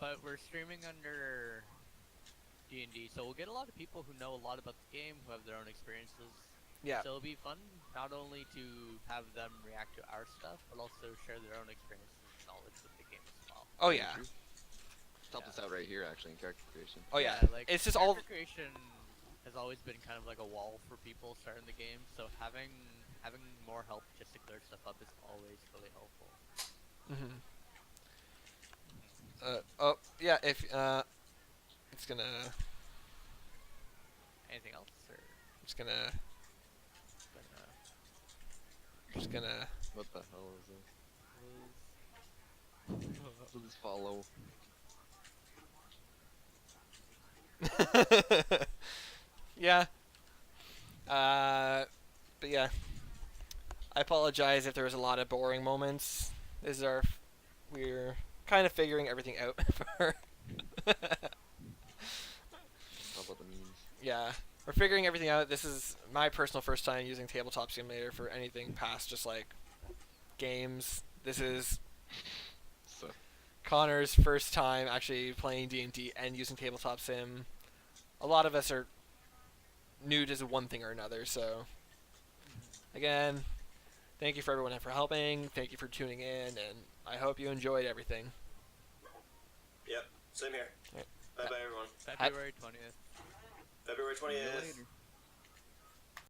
But we're streaming under D&D, so we'll get a lot of people who know a lot about the game, who have their own experiences. Yeah. So it'll be fun not only to have them react to our stuff, but also share their own experiences and knowledge with the game as well. Oh yeah. It's helped us out right here, actually, in character creation. Oh yeah. like It's just all. character creation has always been kind of like a wall for people starting the game, so having more help just to clear stuff up is always really helpful. Mhm. Oh yeah. If it's gonna. Anything else, or It's gonna. Just gonna. What the hell is this? Please follow. Yeah. But yeah. I apologize if there was a lot of boring moments. This is we're kind of figuring everything out for. How about the memes? Yeah, we're figuring everything out. This is my personal first time using Tabletop Simulator for anything past just like games. This is So, Connor's first time actually playing D&D and using Tabletop Sim. A lot of us are new to one thing or another, so again, thank you for everyone for helping. Thank you for tuning in, and I hope you enjoyed everything. Yep. Same here. Right. Bye bye everyone. February 20th. February see you 20th. later.